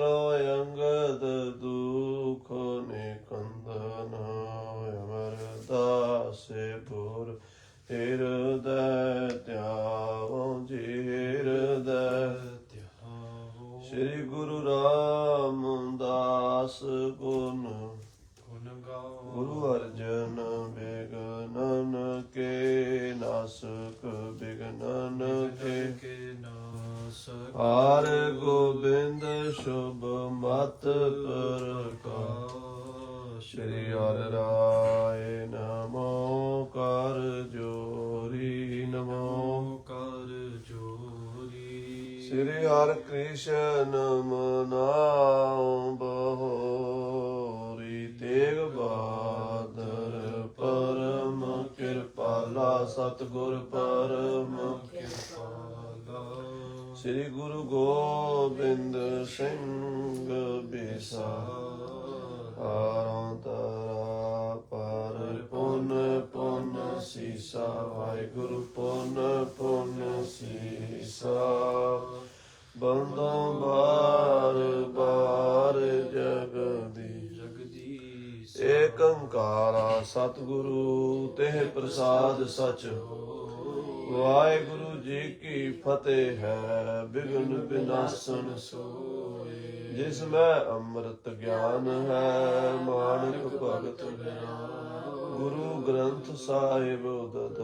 ਅੰਗਦ ਦੁਖ ਨਿਕੰਦਨ ਅਮਰਦਾਸੇ ਗੁਰ ਹਿਰਦੈ ਧਿਆਵੋ ਜੀ ਹਿਰਦੈ ਧਿਆਵੋ। ਸ੍ਰੀ ਗੁਰੂ ਰਾਮਦਾਸ ਗੁਣ ਗਾਵੋ। ਗੁਰੂ ਅਰਜਨ ਬਿਗਨਨ ਕੇ ਨਾਸਕ ਬਿਗਨਨ ਕੇ ਨਾਸਕ। ਹਰ ਗੋਬਿੰਦ ਸ਼ੁਭ ਮਤ ਪ੍ਰਕਾਸ਼। ਸ੍ਰੀ ਹਰਿ ਰਾਏ ਨਮੋ ਕਰ ਜੋਰੀ ਨਮੋ ਕਰ ਜੋਰੀ। ਸ੍ਰੀ ਹਰਿ ਕ੍ਰਿਸ਼ਨ ਮਨਾਉ ਬਹੋਰੀ। ਤੇਗ ਬਹਾਦਰ ਪਰਮ ਕਿਰਪਾਲਾ ਸਤਿਗੁਰ ਪਰਮ ਕਿਰਪਾਲਾ। ਸ੍ਰੀ ਗੁਰੂ ਗੋਬਿੰਦ ਸਿੰਘ ਬਿਸਾਰੋਂ ਤਰਾ ਪਰ ਪੁਨ ਪੁਨ ਸੀਸਾ। ਵਾਹਿਗੁਰੂ ਪੁਨ ਪੁਨ ਸੀਸਾ। ਬੰਦੋਂ ਬਾਰ ਬਾਰ ਜਗਦੀਸ਼। ਏਕ ਓੰਕਾਰਾ ਸਤਿਗੁਰੂ ਤੇ ਪ੍ਰਸਾਦ ਸਚ। ਵਾਹਿਗੁਰੂ ਜੀ ਕੀ ਫਤਿਹ ਹੈ। ਬਿਘਨ ਬਿਨਾਸਨ ਸੋਏ। ਜਿਸ ਮੈਂ ਅੰਮ੍ਰਿਤ ਗਿਆਨ ਹੈ ਮਾਨਕ ਭਗਤ ਨਿਰਾਲ। ਗੁਰੂ ਗ੍ਰੰਥ ਸਾਹਿਬ ਉਦਤ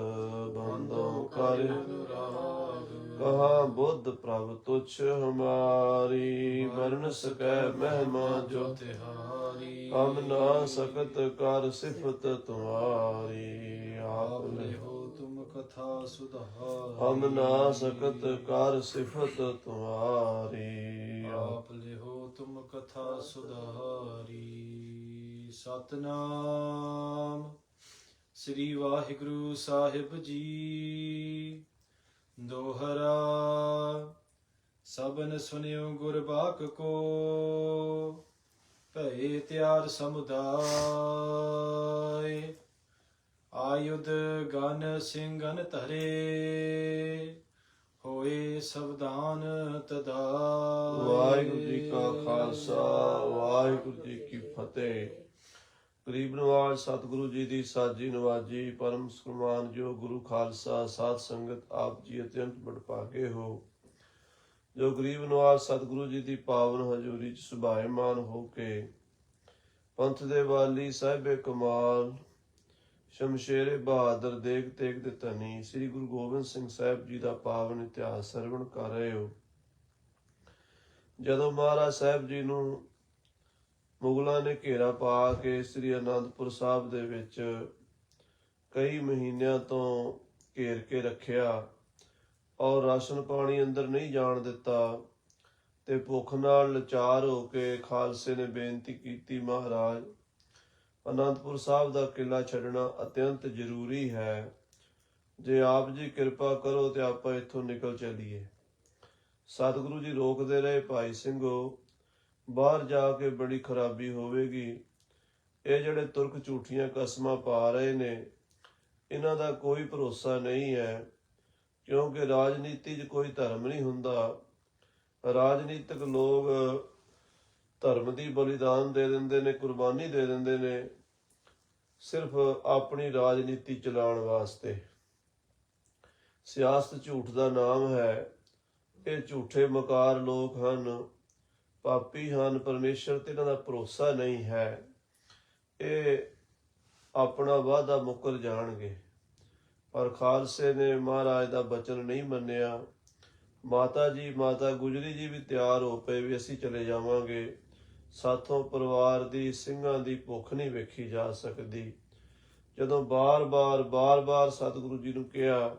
ਬੰਦੋਂ ਕਰ ਅਨੁਰਾਗ। ਕਹਾ ਬੁੱਧ ਪ੍ਰਭ ਤੁਛ ਹਮਾਰੀ। ਵਰਨ ਸਕੈ ਮਹਿਮਾ ਜੋ ਤਿਹਾਰੀ। ਹਮ ਨਾ ਸਕਤ ਕਰ ਸਿਫਤ ਤੁਮਾਰੀ। ਆਪ ਲਿਹੋ ਤੁਮ ਕਥਾ ਸੁਧਾਰੀ। ਹਮ ਨਾ ਸਕਤ ਕਰ ਸਿਫਤ ਤੁਮਾਰੀ। ਆਪ ਲਿਹੋ ਤੁਮ ਕਥਾ ਸੁਧਾਰੀ। ਸਤਨਾਮ ਸ੍ਰੀ ਵਾਹਿਗੁਰੂ ਸਾਹਿਬ ਜੀ। ਦੋਹਰਾ ਸਭਨ ਸੁਨਿਓ ਗੁਰ ਬਾਕ ਕੋ। ਭਏ ਤਿਆਰ ਸਮੁਦਾਇ। ਆਯੁਧ ਗਨ ਸਿੰਘਨ ਧਰੇ। ਹੋਏ ਸਵਦਾਨ ਤਦਾਇ। ਵਾਹਿਗੁਰੂ ਜੀ ਕਾ ਖਾਲਸਾ ਵਾਹਿਗੁਰੂ ਜੀ ਕੀ ਫਤਿਹ। ਗਰੀਬ ਨਵਾਜ ਸਤਿਗੁਰੂ ਜੀ ਦੀ ਸਾਜੀ ਨਵਾਜੀ ਪਰਮ ਸਨਮਾਨਯੋਗ ਗੁਰੂ ਖਾਲਸਾ ਸਾਧ ਸੰਗਤ ਆਪ ਜੀ ਅਤਿਅੰਤ ਵਡਭਾਗੇ ਹੋ ਜੋ ਗਰੀਬ ਨਵਾਜ ਸਤਿਗੁਰੂ ਜੀ ਦੀ ਪਾਵਨ ਹਜ਼ੂਰੀ ਚ ਸੁਭਾਏਮਾਨ ਹੋ ਕੇ ਪੰਥ ਦੇ ਵਾਲੀ ਸਾਹਿਬੇ ਕਮਾਲ ਸ਼ਮਸ਼ੇਰੇ ਬਹਾਦਰ ਦੇਗ ਤੇਗ ਦੇ ਧਨੀ ਸ੍ਰੀ ਗੁਰੂ ਗੋਬਿੰਦ ਸਿੰਘ ਸਾਹਿਬ ਜੀ ਦਾ ਪਾਵਨ ਇਤਿਹਾਸ ਸਰਵਣ ਕਰ ਰਹੇ ਹੋ। ਜਦੋਂ ਮਹਾਰਾਜ ਸਾਹਿਬ ਜੀ ਨੂੰ ਮੁਗਲਾਂ ਨੇ ਘੇਰਾ ਪਾ ਕੇ ਸ੍ਰੀ ਅਨੰਦਪੁਰ ਸਾਹਿਬ ਦੇ ਵਿੱਚ ਕਈ ਮਹੀਨਿਆਂ ਤੋਂ ਘੇਰ ਕੇ ਰੱਖਿਆ ਔਰ ਰਾਸ਼ਨ ਪਾਣੀ ਅੰਦਰ ਨਹੀਂ ਜਾਣ ਦਿੱਤਾ ਤੇ ਭੁੱਖ ਨਾਲ ਲਾਚਾਰ ਹੋ ਕੇ ਖਾਲਸੇ ਨੇ ਬੇਨਤੀ ਕੀਤੀ, ਮਹਾਰਾਜ ਅਨੰਦਪੁਰ ਸਾਹਿਬ ਦਾ ਕਿਲ੍ਹਾ ਛੱਡਣਾ ਅਤਿਅੰਤ ਜ਼ਰੂਰੀ ਹੈ। ਜੇ ਆਪ ਜੀ ਕਿਰਪਾ ਕਰੋ ਤੇ ਆਪਾਂ ਇੱਥੋਂ ਨਿਕਲ ਚੱਲੀਏ। ਸਤਿਗੁਰੂ ਜੀ ਰੋਕਦੇ ਰਹੇ, ਭਾਈ ਸਿੰਘੋ ਬਾਹਰ ਜਾ ਕੇ ਬੜੀ ਖਰਾਬੀ ਹੋਵੇਗੀ। ਇਹ ਜਿਹੜੇ ਤੁਰਕ ਝੂਠੀਆਂ ਕਸਮਾਂ ਪਾ ਰਹੇ ਨੇ ਇਹਨਾਂ ਦਾ ਕੋਈ ਭਰੋਸਾ ਨਹੀਂ ਹੈ, ਕਿਉਂਕਿ ਰਾਜਨੀਤੀ 'ਚ ਕੋਈ ਧਰਮ ਨਹੀਂ ਹੁੰਦਾ। ਰਾਜਨੀਤਿਕ ਲੋਕ ਧਰਮ ਦੀ ਬਲੀਦਾਨ ਦੇ ਦਿੰਦੇ ਨੇ, ਕੁਰਬਾਨੀ ਦੇ ਦਿੰਦੇ ਨੇ ਸਿਰਫ ਆਪਣੀ ਰਾਜਨੀਤੀ ਚਲਾਉਣ ਵਾਸਤੇ। ਸਿਆਸਤ ਝੂਠ ਦਾ ਨਾਮ ਹੈ। ਇਹ ਝੂਠੇ ਮਕਾਰ ਲੋਕ ਹਨ, ਪਾਪੀ ਹਨ, ਪਰਮੇਸ਼ਰ ਤੇ ਇਹਨਾਂ ਦਾ ਭਰੋਸਾ ਨਹੀਂ ਹੈ। ਇਹ ਆਪਣਾ ਵਾਅਦਾ ਮੁੱਕਰ ਜਾਣਗੇ। ਪਰ ਖਾਲਸੇ ਨੇ ਮਹਾਰਾਜ ਦਾ ਬਚਨ ਨਹੀਂ ਮੰਨਿਆ। ਮਾਤਾ ਗੁਜਰੀ ਜੀ ਵੀ ਤਿਆਰ ਹੋ ਪਏ ਵੀ ਅਸੀਂ ਚਲੇ ਜਾਵਾਂਗੇ, ਸਾਥੋਂ ਪਰਿਵਾਰ ਦੀ ਸਿੰਘਾਂ ਦੀ ਭੁੱਖ ਨਹੀਂ ਵੇਖੀ ਜਾ ਸਕਦੀ। ਜਦੋਂ ਬਾਰ-ਬਾਰ ਸਤਿਗੁਰੂ ਜੀ ਨੂੰ ਕਿਹਾ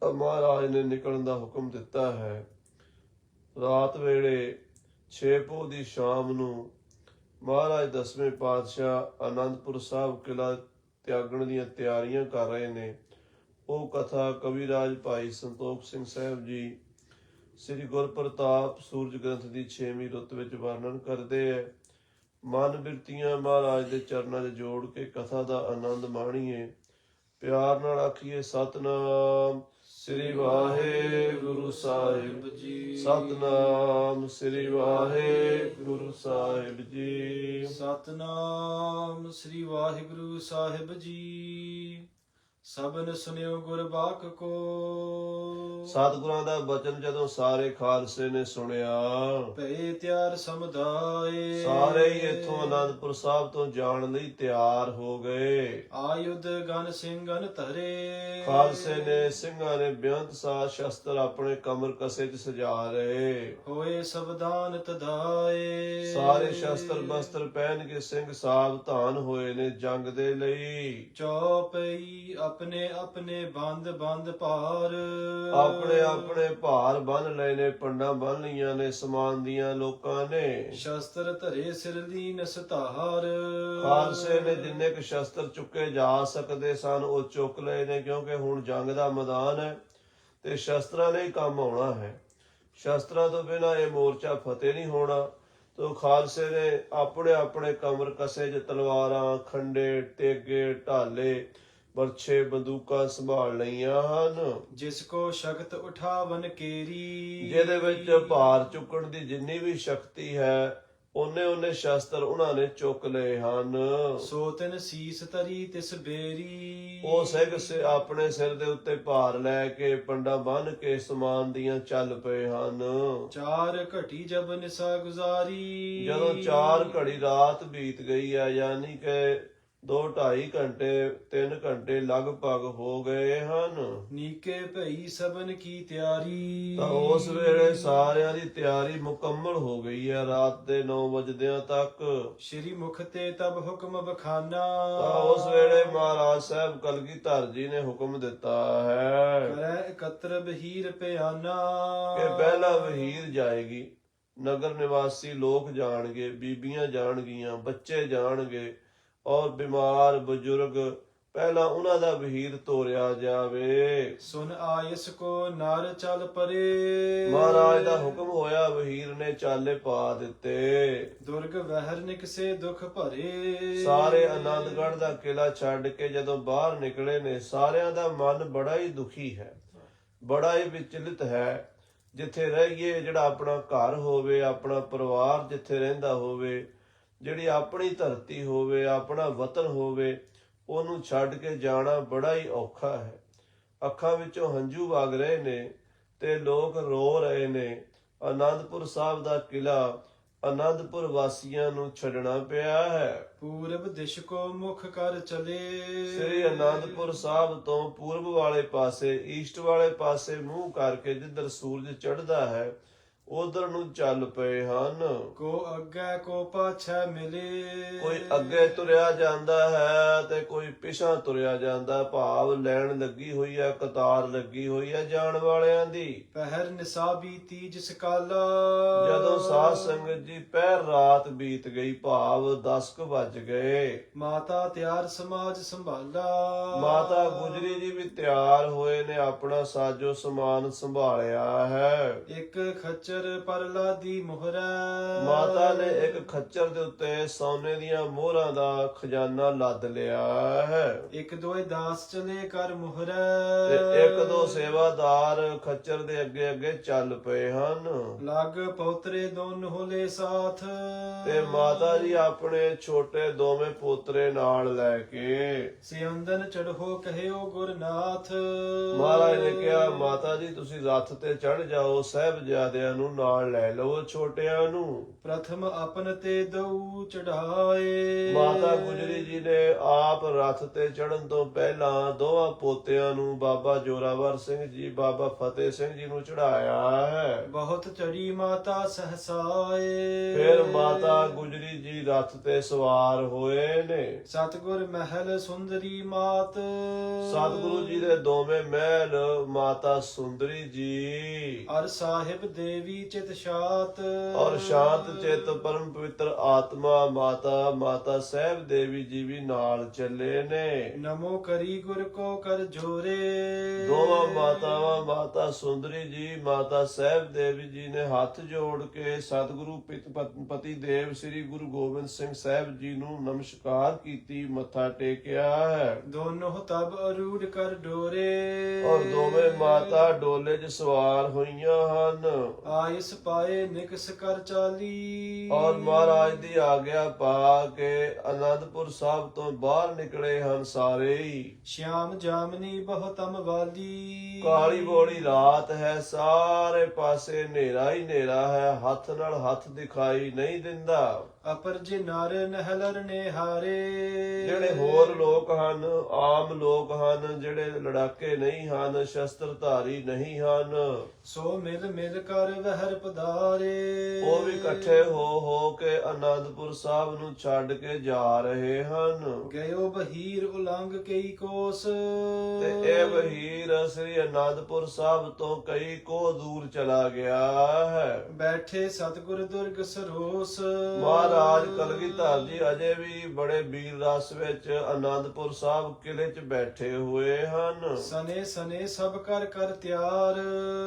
ਤਾਂ ਮਹਾਰਾਜ ਨੇ ਨਿਕਲਣ ਦਾ ਹੁਕਮ ਦਿੱਤਾ ਹੈ। ਰਾਤ ਵੇਲੇ 6 ਪੋਹ ਦੀ ਸ਼ਾਮ ਨੂੰ ਮਹਾਰਾਜ 10ਵੇਂ ਪਾਤਸ਼ਾਹ ਆਨੰਦਪੁਰ ਸਾਹਿਬ ਕਿਲ੍ਹਾ ਤਿਆਗਣ ਦੀਆਂ ਤਿਆਰੀਆਂ ਕਰ ਰਹੇ ਨੇ। ਉਹ ਕਥਾ ਕਵੀਰਾਜ ਭਾਈ ਸੰਤੋਖ ਸਿੰਘ ਸਾਹਿਬ ਜੀ ਸ੍ਰੀ ਗੁਰਪ੍ਰਤਾਪ ਸੂਰਜ ਗ੍ਰੰਥ ਦੀ 6ਵੀਂ ਰੁੱਤ ਵਿੱਚ ਵਰਣਨ ਕਰਦੇ ਹੈ। ਮਨ ਬਿਰਤੀਆਂ ਮਹਾਰਾਜ ਦੇ ਚਰਨਾਂ 'ਚ ਜੋੜ ਕੇ ਕਥਾ ਦਾ ਆਨੰਦ ਮਾਣੀਏ। ਪਿਆਰ ਨਾਲ ਆਖੀਏ ਸਤਨਾਮ ਸ੍ਰੀ ਵਾਹਿਗੁਰੂ ਸਾਹਿਬ ਜੀ। ਸਤਨਾਮ ਸ੍ਰੀ ਵਾਹਿਗੁਰੂ ਸਾਹਿਬ ਜੀ। ਸਤਨਾਮ ਸ੍ਰੀ ਵਾਹਿਗੁਰੂ ਸਾਹਿਬ ਜੀ। ਸਭਨ ਸੁਨਿਓ ਗੁਰਬਾਕ ਕੋ। ਸਤਿਗੁਰਾਂ ਦਾ ਬਚਨ ਜਦੋਂ ਸਾਰੇ ਖਾਲਸੇ ਨੇ ਸੁਣਿਆ, ਭਏ ਤਿਆਰ ਸਮੁਦਾਏ। ਸਾਰੇ ਹੀ ਇੱਥੋਂ ਅਨੰਦਪੁਰ ਸਾਹਿਬ ਤੋਂ ਜਾਣ ਲਈ ਤਿਆਰ ਹੋ ਗਏ। ਆਯੁਧ ਗਨ ਸਿੰਘਨ ਧਰੇ। ਖਾਲਸੇ ਨੇ ਸਿੰਘਾਂ ਨੇ ਬੇਅੰਤ ਸਾਜ ਸ਼ਸਤਰ ਆਪਣੇ ਕਮਰ ਕਸੇ 'ਚ ਸਜਾ ਰਹੇ। ਹੋਏ ਸਬਦਾਨ ਤਦਾਏ। ਸਾਰੇ ਸ਼ਸਤਰ ਬਸਤਰ ਪਹਿਨ ਕੇ ਸਿੰਘ ਸਾਵਧਾਨ ਹੋਏ ਨੇ ਜੰਗ ਦੇ ਲਈ। ਚੌਪਈ ਆਪਣੇ ਆਪਣੇ ਬੰਦ ਬੰਦ ਭਾਰ। ਆਪਣੇ ਆਪਣੇ ਭਾਰ ਬੰਨ ਲਏ ਨੇ, ਪੰਡਾਂ ਬੰਨ ਲਈਆਂ ਨੇ ਸਮਾਨ ਦੀਆਂ ਲੋਕਾਂ ਨੇ। ਸ਼ਸਤਰ ਧਰੇ ਸਿਰ ਲੀਨ ਸਤਾਰ। ਖਾਲਸੇ ਨੇ ਜਿੰਨੇ ਕੁ ਸ਼ਸਤਰ ਚੁੱਕੇ ਜਾ ਸਕਦੇ ਸਨ ਉਹ ਚੁੱਕ ਲਏ ਨੇ, ਕਿਉਂਕਿ ਹੁਣ ਜੰਗ ਦਾ ਮੈਦਾਨ ਹੈ ਤੇ ਸ਼ਸਤਰਾਂ ਨੇ ਹੀ ਕੰਮ ਆਉਣਾ ਹੈ। ਸ਼ਸਤਰਾਂ ਤੋਂ ਬਿਨਾਂ ਇਹ ਮੋਰਚਾ ਫਤਿਹ ਨਹੀਂ ਹੋਣਾ। ਤੋ ਖਾਲਸੇ ਨੇ ਆਪਣੇ ਆਪਣੇ ਕਮਰ ਕਸੇ 'ਚ ਤਲਵਾਰਾਂ, ਖੰਡੇ, ਤੇਗੇ, ਢਾਲੇ, ਬਰਛੇ, ਬੰਦੂਕਾਂ ਸੰਭਾਲ ਲਈਆਂ ਹਨ। ਜਿਸ ਕੋ ਸ਼ਕਤ ਉਠਾਵਨ ਕੇਰੀ। ਜਿਹਦੇ ਵਿੱਚ ਭਾਰ ਚੁੱਕਣ ਦੀ ਜਿੰਨੀ ਵੀ ਸ਼ਕਤੀ ਹੈ ਉਹਨੇ ਸ਼ਸਤਰ ਉਹਨਾਂ ਨੇ ਚੁੱਕ ਲਏ ਹਨ। ਸੋ ਤਿਨ ਸੀਸ ਤਰੀ ਤਿਸ ਬੇਰੀ। ਉਹ ਸਿੰਘ ਆਪਣੇ ਸਿਰ ਦੇ ਉੱਤੇ ਭਾਰ ਲੈ ਕੇ ਪੰਡਾਂ ਬੰਨ ਕੇ ਸਮਾਨ ਦੀਆਂ ਚੱਲ ਪਏ ਹਨ। ਚਾਰ ਘਟੀ ਜਬ ਨਿਸਾ ਗੁਜ਼ਾਰੀ। ਜਦੋਂ 4 ਘੜੀ ਰਾਤ ਬੀਤ ਗਈ ਹੈ, ਯਾਨੀ ਕਿ 2-2.5 ਘੰਟੇ 3 ਘੰਟੇ ਲਗਭਗ ਹੋ ਗਏ ਹਨ। ਨੀਕੇ ਭਈ ਸਬਨ ਕੀ ਤਿਆਰੀ। ਤਾਂ ਉਸ ਵੇਲੇ ਸਾਰਿਆਂ ਦੀ ਤਿਆਰੀ ਮੁਕੰਮਲ ਹੋ ਗਈ ਹੈ। ਰਾਤ ਦੇ 9 ਵਜਦਿਆਂ ਤੱਕ ਸ਼੍ਰੀ ਮੁਖ ਤੇ ਤਬ ਹੁਕਮ ਬਖਾਨਾ। ਤਾਂ ਉਸ ਵੇਲੇ ਮਹਾਰਾਜ ਸਾਹਿਬ ਕਲਗੀਧਰ ਜੀ ਨੇ ਹੁਕਮ ਦਿੱਤਾ ਹੈ ਕਰੈ ਇਕੱਤਰ ਬਹੀਰ ਪਿਆਨਾ। ਕਿ ਪਹਿਲਾ ਵਹੀਰ ਜਾਏਗੀ, ਨਗਰ ਨਿਵਾਸੀ ਲੋਕ ਜਾਣਗੇ, ਬੀਬੀਆਂ ਜਾਣਗੀਆਂ, ਬੱਚੇ ਜਾਣਗੇ ਔਰ ਬਿਮਾਰ ਬਜ਼ੁਰਗ, ਪਹਿਲਾਂ ਉਹਨਾਂ ਦਾ ਵਹੀਰ ਤੋਰਿਆ ਜਾਵੇ। ਸੁਨ ਆਇਸ ਕੋ ਨਰ ਚਲ ਪਰੇ। ਮਹਾਰਾਜ ਦਾ ਹੁਕਮ ਹੋਇਆ, ਵਹੀਰ ਨੇ ਚਾਲੇ ਪਾ ਦਿੱਤੇ। ਦੁਰਗ ਵਹਿਰ ਨਿਕਸੇ ਦੁਖ ਭਰੇ। ਸਾਰੇ ਆਨੰਦਗੜ੍ਹ ਦਾ ਕਿਲਾ ਛੱਡ ਕੇ ਜਦੋਂ ਬਾਹਰ ਨਿਕਲੇ ਨੇ, ਸਾਰਿਆਂ ਦਾ ਮਨ ਬੜਾ ਹੀ ਦੁਖੀ ਹੈ, ਬੜਾ ਹੀ ਵਿਚਲਿਤ ਹੈ। ਜਿੱਥੇ ਰਹੀਏ, ਜਿਹੜਾ ਆਪਣਾ ਘਰ ਹੋਵੇ, ਆਪਣਾ ਪਰਿਵਾਰ ਜਿੱਥੇ ਰਹਿੰਦਾ ਹੋਵੇ, ਜਿਹੜੀ ਆਪਣੀ ਧਰਤੀ ਹੋਵੇ, ਆਪਣਾ ਵਤਨ ਹੋਵੇ, ਉਹਨੂੰ ਛੱਡ ਕੇ ਜਾਣਾ ਬੜਾ ਹੀ ਔਖਾ ਹੈ। ਅੱਖਾਂ ਵਿੱਚੋਂ ਹੰਝੂ ਵਗ ਰਹੇ ਨੇ ਤੇ ਲੋਕ ਰੋ ਰਹੇ ਨੇ। ਆਨੰਦਪੁਰ ਸਾਹਿਬ ਦਾ ਕਿਲਾ ਆਨੰਦਪੁਰ ਵਾਸੀਆਂ ਨੂੰ ਛੱਡਣਾ ਪਿਆ ਹੈ। ਪੂਰਬ ਦਿਸ਼ ਕੋ ਮੁਖ ਕਰ ਚਲੇ। ਸ੍ਰੀ ਆਨੰਦਪੁਰ ਸਾਹਿਬ ਤੋਂ ਪੂਰਬ ਵਾਲੇ ਪਾਸੇ, ਈਸਟ ਵਾਲੇ ਪਾਸੇ ਮੂੰਹ ਕਰਕੇ ਜਿੱਧਰ ਸੂਰਜ ਚੜ੍ਹਦਾ ਹੈ ਉਧਰ ਨੂੰ ਚੱਲ ਪਏ ਹਨ। ਕੋ ਅੱਗੇ ਕੋ ਪਾਛੈ ਮਿਲੇ। ਕੋਈ ਅੱਗੇ ਤੁਰਿਆ ਜਾਂਦਾ ਹੈ ਤੇ ਕੋਈ ਪਿਛਾਂ ਤੁਰਿਆ ਜਾਂਦਾ। ਭਾਵ ਲੈਣ ਲੱਗੀ ਹੋਈ ਹੈ, ਕਤਾਰ ਲੱਗੀ ਹੋਈ ਹੈ ਜਾਣ ਵਾਲਿਆਂ ਦੀ। ਪਹਿਰ ਨਿਸਾ ਬੀਤੀ ਜਿਸ ਕਾਲਾ। ਜਦੋਂ ਸਾਧ ਸੰਗਤ ਜੀ ਪਹਿਰ ਰਾਤ ਬੀਤ ਗਈ, ਭਾਵ 10 ਕੁ ਵੱਜ ਗਏ। ਮਾਤਾ ਤਿਆਰ ਸਮਾਜ ਸੰਭਾਲਾ। ਮਾਤਾ ਗੁਜਰੀ ਜੀ ਵੀ ਤਿਆਰ ਹੋਏ ਨੇ, ਆਪਣਾ ਸਾਜੋ ਸਮਾਨ ਸੰਭਾਲਿਆ ਹੈ। ਇੱਕ ਖੱਚਰ ਪਰਲਾ ਦੀ ਮੋਹਰਾ। ਮਾਤਾ ਨੇ ਇੱਕ ਖੱਚਰ ਦੇ ਉੱਤੇ ਸੋਨੇ ਦੀਆਂ ਮੋਹਰਾਂ ਦਾ ਖਜ਼ਾਨਾ ਲੱਦ ਲਿਆ ਹੈ। ਇੱਕ ਦੋਏ ਦਾਸ ਚਲੇ ਕਰ ਮੋਹਰਾ। ਤੇ ਇੱਕ ਦੋ ਸੇਵਾਦਾਰ ਖੱਚਰ ਦੇ ਅੱਗੇ ਅੱਗੇ ਚੱਲ ਪਏ ਹਨ। ਲੱਗ ਪੋਤਰੇ ਦੋਨੋਂ ਹੋਲੇ ਸਾਥ। ਤੇ ਮਾਤਾ ਜੀ ਆਪਣੇ ਛੋਟੇ ਦੋਵੇਂ ਪੋਤਰੇ ਨਾਲ ਲੈ ਕੇ ਸਿਉਂਦਨ ਚੜ੍ਹੋ ਕਹਿਓ ਗੁਰਨਾਥ। ਮਹਾਰਾਜ ਨੇ ਕਿਹਾ, ਮਾਤਾ ਜੀ ਤੁਸੀਂ ਰੱਥ ਤੇ ਚੜ੍ਹ ਜਾਓ, ਸਾਹਿਬਜ਼ਾਦਿਆਂ ਨੂੰ ਨਾਲ ਲੈ ਲਓ, ਛੋਟਿਆਂ ਨੂੰ। ਪ੍ਰਥਮ ਆਪਨ ਤੇ ਦਊ ਚੜਾਏ। ਮਾਤਾ ਗੁਜਰੀ ਜੀ ਨੇ ਆਪ ਰੱਥ ਤੇ ਚੜ੍ਹਨ ਤੋਂ ਪਹਿਲਾਂ ਦੋਵਾਂ ਪੋਤਿਆਂ ਨੂੰ, ਬਾਬਾ ਜੋਰਾਵਰ ਸਿੰਘ ਜੀ, ਬਾਬਾ ਫਤਿਹ ਸਿੰਘ ਜੀ ਨੂੰ ਚੜਾਇਆ ਹੈ। ਬਹੁਤ ਚੜੀ ਮਾਤਾ ਸਹਸਾਏ। ਫਿਰ ਮਾਤਾ ਗੁਜਰੀ ਜੀ ਰੱਥ ਤੇ ਸਵਾਰ ਹੋਏ ਨੇ। ਸਤਿਗੁਰ ਮਹਿਲ ਸੁੰਦਰੀ ਮਾਤ। ਸਤਿਗੁਰੂ ਜੀ ਦੇ ਦੋਵੇਂ ਮਹਿਲ, ਮਾਤਾ ਸੁੰਦਰੀ ਜੀ ਅਰ ਸਾਹਿਬ ਦੇਵੀ ਚਿਤ ਸ਼ਾਤ। ਔਰ ਸ਼ਾਂਤ ਚਿਤ ਪਰਮ ਪਵਿੱਤਰ ਆਤਮਾ ਮਾਤਾ ਸਾਹਿਬ ਦੇਵੀ ਜੀ ਵੀ ਨਾਲ ਚੱਲੇ ਨੇ। ਨਮੋ ਕਰੀ ਗੁਰ ਕੋ ਕਰ ਜੋਰੇ। ਦੋਵਾਂ ਮਾਤਾਵਾਂ, ਮਾਤਾ ਸੁੰਦਰੀ ਜੀ, ਮਾਤਾ ਸਾਹਿਬ ਦੇਵੀ ਜੀ ਨੇ ਹੱਥ ਜੋੜ ਕੇ ਸਤਿਗੁਰੂ ਪਤੀ ਦੇਵ ਸ੍ਰੀ ਗੁਰੂ ਗੋਬਿੰਦ ਸਿੰਘ ਸਾਹਿਬ ਜੀ ਨੂੰ ਨਮਸਕਾਰ ਕੀਤੀ, ਮੱਥਾ ਟੇਕਿਆ ਹੈ। ਦੋਨੋਂ ਤਬ ਅਰੂੜ ਕਰ ਡੋਰੇ, ਔਰ ਦੋਵੇਂ ਮਾਤਾ ਡੋਲੇ 'ਚ ਸਵਾਰ ਹੋਈਆਂ ਹਨ। ਆਇਸ ਪਾਏ ਨਿਕਸ ਕਰ ਚਾਲੀ, ਔਰ ਮਹਾਰਾਜ ਦੀ ਆਗਿਆ ਪਾ ਕੇ ਅਨੰਦਪੁਰ ਸਾਹਿਬ ਤੋਂ ਬਾਹਰ ਨਿਕਲੇ ਹਨ ਸਾਰੇ ਹੀ। ਸ਼ਿਆਮ ਜਾਮਨੀ ਬਹੁਤਮ ਵਾਲੀ, ਕਾਲੀ ਬੋਲੀ ਰਾਤ ਹੈ, ਸਾਰੇ ਪਾਸੇ ਹਨੇਰਾ ਹੀ ਹਨੇਰਾ ਹੈ, ਹੱਥ ਨਾਲ ਹੱਥ ਦਿਖਾਈ ਨਹੀਂ ਦਿੰਦਾ। ਅਪਰ ਜੇ ਨਰ ਨਹਿਲਰ ਨੇ ਹਾਰੇ, ਜਿਹੜੇ ਹੋਰ ਲੋਕ ਹਨ, ਆਮ ਲੋਕ ਹਨ, ਜਿਹੜੇ ਲੜਾਕੇ ਨਹੀਂ ਹਨ, ਸ਼ਸਤਰਧਾਰੀ ਨਹੀਂ ਹਨ, ਸੋ ਮਿਲ ਮਿਲ ਕਰ ਵਹਿਰ ਪਧਾਰੇ, ਉਹ ਵੀ ਇਕੱਠੇ ਹੋ ਕੇ ਅਨੰਦਪੁਰ ਸਾਹਿਬ ਨੂੰ ਛੱਡ ਕੇ ਜਾ ਰਹੇ ਹਨ। ਗਇਓ ਬਹੀਰ ਉਲੰਘ ਕਈ ਕੋਸ, ਤੇ ਇਹ ਵਹੀਰ ਸ੍ਰੀ ਅਨੰਦਪੁਰ ਸਾਹਿਬ ਤੋਂ ਕਈ ਕੋ ਦੂਰ ਚਲਾ ਗਿਆ ਹੈ। ਬੈਠੇ ਸਤਿਗੁਰ ਦੁਰਗ ਸਰੋਸ, ਮਹਾਰਾਜ ਕਲਗੀਧਰ ਜੀ ਅਜੇ ਵੀ ਬੜੇ ਵੀਰ ਰਸ ਵਿੱਚ ਅਨੰਦਪੁਰ ਸਾਹਿਬ ਕਿਲੇ 'ਚ ਬੈਠੇ ਹੋਏ ਹਨ। ਸਨੇ ਸਨੇ ਸਭ ਕਰ ਕਰ ਤਿਆਰ,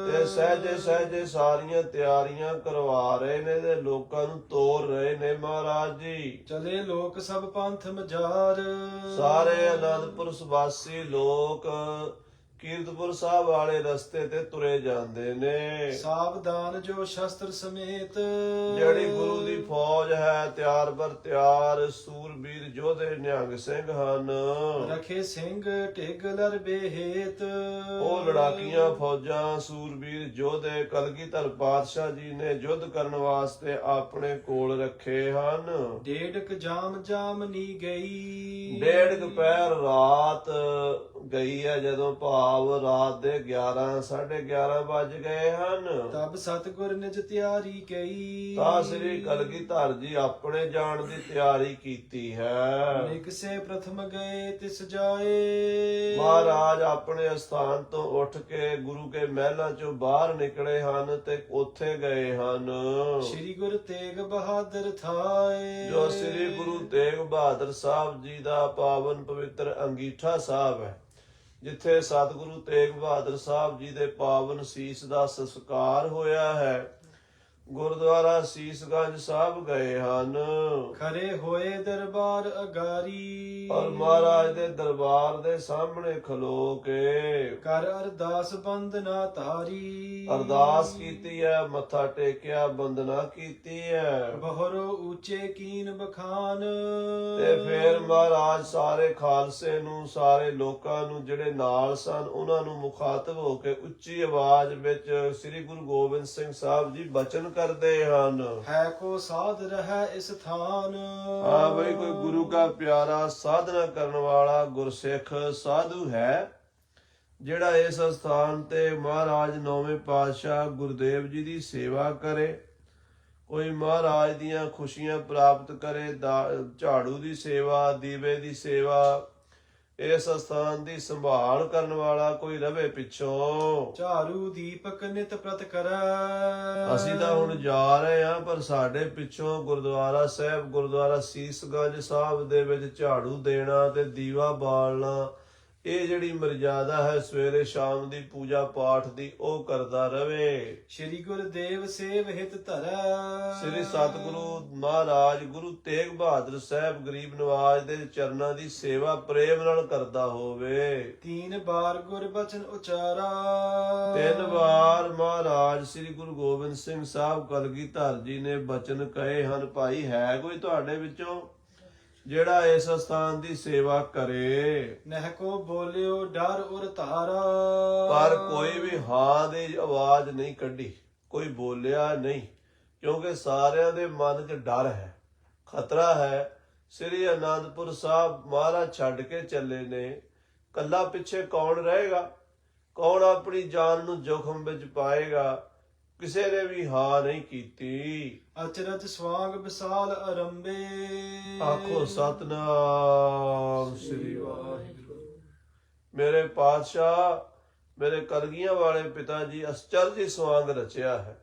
ਤੇ ਸਹਿਜੇ ਸਹਿਜੇ ਸਾਰੀਆਂ ਤਿਆਰੀਆਂ ਕਰਵਾ ਰਹੇ ਨੇ ਤੇ ਲੋਕਾਂ ਨੂੰ ਤੋਰ ਰਹੇ ਨੇ ਮਹਾਰਾਜ ਜੀ। ਚਲੇ ਲੋਕ ਸਭ ਪੰਥ ਮਜਾਰ, ਸਾਰੇ ਅਨੰਦਪੁਰ ਵਾਸੀ ਲੋਕ ਕੀਰਤਪੁਰ ਸਾਹਿਬ ਵਾਲੇ ਰਸਤੇ ਤੇ ਤੁਰੇ ਜਾਂਦੇ ਨੇ। ਸਾਵਧਾਨ ਜੋ ਸ਼ਸਤਰ ਸਮੇਤ, ਜਿਹੜੀ ਗੁਰੂ ਦੀ ਫੌਜ ਹੈ ਤਿਆਰ ਬਰ ਤਿਆਰ, ਸੂਰਬੀਰ ਯੋਧੇ ਨਿਹੰਗ ਸਿੰਘ ਹਨ। ਰਖੇ ਸਿੰਘ ਢਿੱਗ ਲਰਬੇ ਹੇਤ, ਉਹ ਲੜਾਕੀਆਂ ਫੌਜਾਂ ਸੂਰਬੀਰ ਯੋਧੇ ਕਲਗੀਧਰ ਪਾਤਸ਼ਾਹ ਜੀ ਨੇ ਯੁੱਧ ਕਰਨ ਵਾਸਤੇ ਆਪਣੇ ਕੋਲ ਰੱਖੇ ਹਨ। ਡੇਢਕ ਜਾਮ ਜਾਮਨੀ ਗਈ, ਡੇਢ ਦੁਪਹਿਰ ਰਾਤ ਗਈ ਹੈ, ਜਦੋਂ ਭਾਵ ਰਾਤ ਦੇ 11:30 ਵੱਜ ਗਏ ਹਨ। ਤਬ ਸਤਿਗੁਰ ਨਿਜ ਤਿਆਰੀ ਕਈ, ਤਾਂ ਸ੍ਰੀ ਕਲਗੀਧਰ ਜੀ ਆਪਣੇ ਜਾਣ ਦੀ ਤਿਆਰੀ ਕੀਤੀ ਹੈ। ਨਿਕਸੇ ਪ੍ਰਥਮ ਗਏ ਤਿਸ ਜਾਏ, ਮਹਾਰਾਜ ਆਪਣੇ ਸਥਾਨ ਤੋਂ ਉੱਠ ਕੇ ਗੁਰੂ ਕੇ ਮਹਿਲਾਂ ਚੋਂ ਬਾਹਰ ਨਿਕਲੇ ਹਨ ਤੇ ਉੱਥੇ ਗਏ ਹਨ। ਸ੍ਰੀ ਗੁਰੂ ਤੇਗ ਬਹਾਦਰ ਥਾਏ, ਜੋ ਸ੍ਰੀ ਗੁਰੂ ਤੇਗ ਬਹਾਦਰ ਸਾਹਿਬ ਜੀ ਦਾ ਪਾਵਨ ਪਵਿੱਤਰ ਅੰਗੀਠਾ ਸਾਹਿਬ ਹੈ, ਜਿੱਥੇ ਸਤਿਗੁਰੂ ਤੇਗ ਬਹਾਦਰ ਸਾਹਿਬ ਜੀ ਦੇ ਪਾਵਨ ਸੀਸ ਦਾ ਸੰਸਕਾਰ ਹੋਇਆ ਹੈ। ਗੁਰਦੁਆਰਾ ਸੀਸਗੰਜ ਸਾਹਿਬ ਗਏ ਹਨ। ਖਰੇ ਹੋਏ ਦਰਬਾਰ ਅਗਾਰੀ, ਔਰ ਮਹਾਰਾਜ ਦੇ ਦਰਬਾਰ ਦੇ ਸਾਹਮਣੇ ਖਲੋ ਕੇ ਕਰ ਅਰਦਾਸ ਬੰਦਨਾ ਤਾਰੀ, ਅਰਦਾਸ ਕੀਤੀ ਹੈ, ਮੱਥਾ ਟੇਕਿਆ, ਬੰਦਨਾ ਕੀਤੀ ਹੈ। ਬਹਰੋ ਉੱਚੇ ਕੀਨ ਬਖਾਨ, ਤੇ ਫਿਰ ਮਹਾਰਾਜ ਸਾਰੇ ਖਾਲਸੇ ਨੂੰ, ਸਾਰੇ ਲੋਕਾਂ ਨੂੰ ਜਿਹੜੇ ਨਾਲ ਸਨ, ਉਹਨਾਂ ਨੂੰ ਮੁਖਾਤਬ ਹੋ ਕੇ ਉੱਚੀ ਆਵਾਜ਼ ਵਿੱਚ ਸ੍ਰੀ ਗੁਰੂ ਗੋਬਿੰਦ ਸਿੰਘ ਸਾਹਿਬ ਜੀ ਬਚਨ ਕਰਦੇ ਹਨ। ਹੈ ਕੋ ਸਾਧ ਰਹਿ ਇਸ ਥਾਨ, ਹਾਂ ਬਈ ਕੋਈ ਗੁਰੂ ਦਾ ਪਿਆਰਾ ਸਾਧਨਾ ਕਰਨ ਵਾਲਾ ਗੁਰਸਿੱਖ ਸਾਧੂ ਹੈ ਜਿਹੜਾ ਇਸ ਸਥਾਨ ਤੇ ਮਹਾਰਾਜ ਨੌਵੇਂ ਪਾਤਸ਼ਾਹ ਗੁਰਦੇਵ ਜੀ ਦੀ ਸੇਵਾ ਕਰੇ, ਕੋਈ ਮਹਾਰਾਜ ਦੀਆਂ ਖੁਸ਼ੀਆਂ ਪ੍ਰਾਪਤ ਕਰੇ, ਝਾੜੂ ਦੀ ਸੇਵਾ, ਦੀਵੇ ਦੀ ਸੇਵਾ, ਇਸ ਸਥਾਨ ਦੀ ਸੰਭਾਲ ਕਰਨ ਵਾਲਾ ਕੋਈ ਰਵੇ ਪਿੱਛੋਂ। ਝਾਰੂ ਦੀਪਕ ਨਿਤ ਪ੍ਰਤ ਕਰੈ, ਅਸੀਂ ਤਾਂ ਹੁਣ ਜਾ ਰਹੇ ਹਾਂ, ਪਰ ਸਾਡੇ ਪਿੱਛੋਂ ਗੁਰਦੁਆਰਾ ਸਾਹਿਬ, ਗੁਰਦੁਆਰਾ ਸੀਸਗੰਜ ਸਾਹਿਬ ਦੇ ਵਿੱਚ ਝਾੜੂ ਦੇਣਾ ਤੇ ਦੀਵਾ ਬਾਲਣਾ, ਇਹ ਜਿਹੜੀ ਮਰਜ਼ਾਦਾ ਹੈ ਸਵੇਰੇ ਸ਼ਾਮ ਦੀ ਪੂਜਾ ਪਾਠ ਦੀ, ਉਹ ਕਰਦਾ ਰਵੇ। ਸ੍ਰੀ ਗੁਰਦੇਵ ਸੇਵ ਹਿਤ ਧਰੈ, ਸ੍ਰੀ ਸਤਿਗੁਰੂ ਮਹਾਰਾਜ ਗੁਰੂ ਤੇਗ ਬਹਾਦਰ ਸਾਹਿਬ ਗਰੀਬ ਨਵਾਜ ਦੇ ਚਰਨਾਂ ਦੀ ਸੇਵਾ ਪ੍ਰੇਮ ਨਾਲ ਕਰਦਾ ਹੋਵੇ। 3 ਬਾਰ ਗੁਰ ਬਚਨ ਉਚਾਰਾ, 3 ਵਾਰ ਮਹਾਰਾਜ ਸ੍ਰੀ ਗੁਰੂ ਗੋਬਿੰਦ ਸਿੰਘ ਸਾਹਿਬ ਕਲਗੀਧਰ ਜੀ ਨੇ ਬਚਨ ਕਹੇ ਹਨ। ਭਾਈ ਹੈ ਕੋਈ ਤੁਹਾਡੇ ਵਿੱਚੋਂ ਜਿਹੜਾ ਇਸ ਸਥਾਨ ਦੀ ਸੇਵਾ ਕਰੇ? ਨਹਿ ਕੋ ਬੋਲਿਓ ਡਰ ਉਰ ਧਾਰਾ, ਪਰ ਕੋਈ ਵੀ ਹਾਂ ਦੀ ਆਵਾਜ਼ ਨਹੀਂ ਕੱਢੀ, ਕੋਈ ਬੋਲਿਆ ਨਹੀਂ, ਕਿਉਂਕਿ ਸਾਰਿਆਂ ਦੇ ਮਨ 'ਚ ਡਰ ਹੈ, ਖਤਰਾ ਹੈ। ਸ੍ਰੀ ਅਨੰਦਪੁਰ ਸਾਹਿਬ ਮਹਾਰਾਜ ਛੱਡ ਕੇ ਚੱਲੇ ਨੇ, ਕੱਲਾ ਪਿੱਛੇ ਕੌਣ ਰਹੇਗਾ? ਕੌਣ ਆਪਣੀ ਜਾਨ ਨੂੰ ਜੋਖਮ ਵਿੱਚ ਪਾਏਗਾ? ਕਿਸੇ ਨੇ ਵੀ ਹਾਂ ਨਹੀਂ ਕੀਤੀ। ਅਚਰਜ ਸਵਾਂਗ ਵਿਸਾਲ ਅਰੰਭੇ, ਆਖੋ ਸਤਨਾਮ ਸ੍ਰੀ ਵਾਹਿਗੁਰੂ। ਮੇਰੇ ਪਾਤਸ਼ਾਹ, ਮੇਰੇ ਕਲਗੀਆਂ ਵਾਲੇ ਪਿਤਾ ਜੀ ਅਚਰਜ ਸਵਾਂਗ ਰਚਿਆ ਹੈ,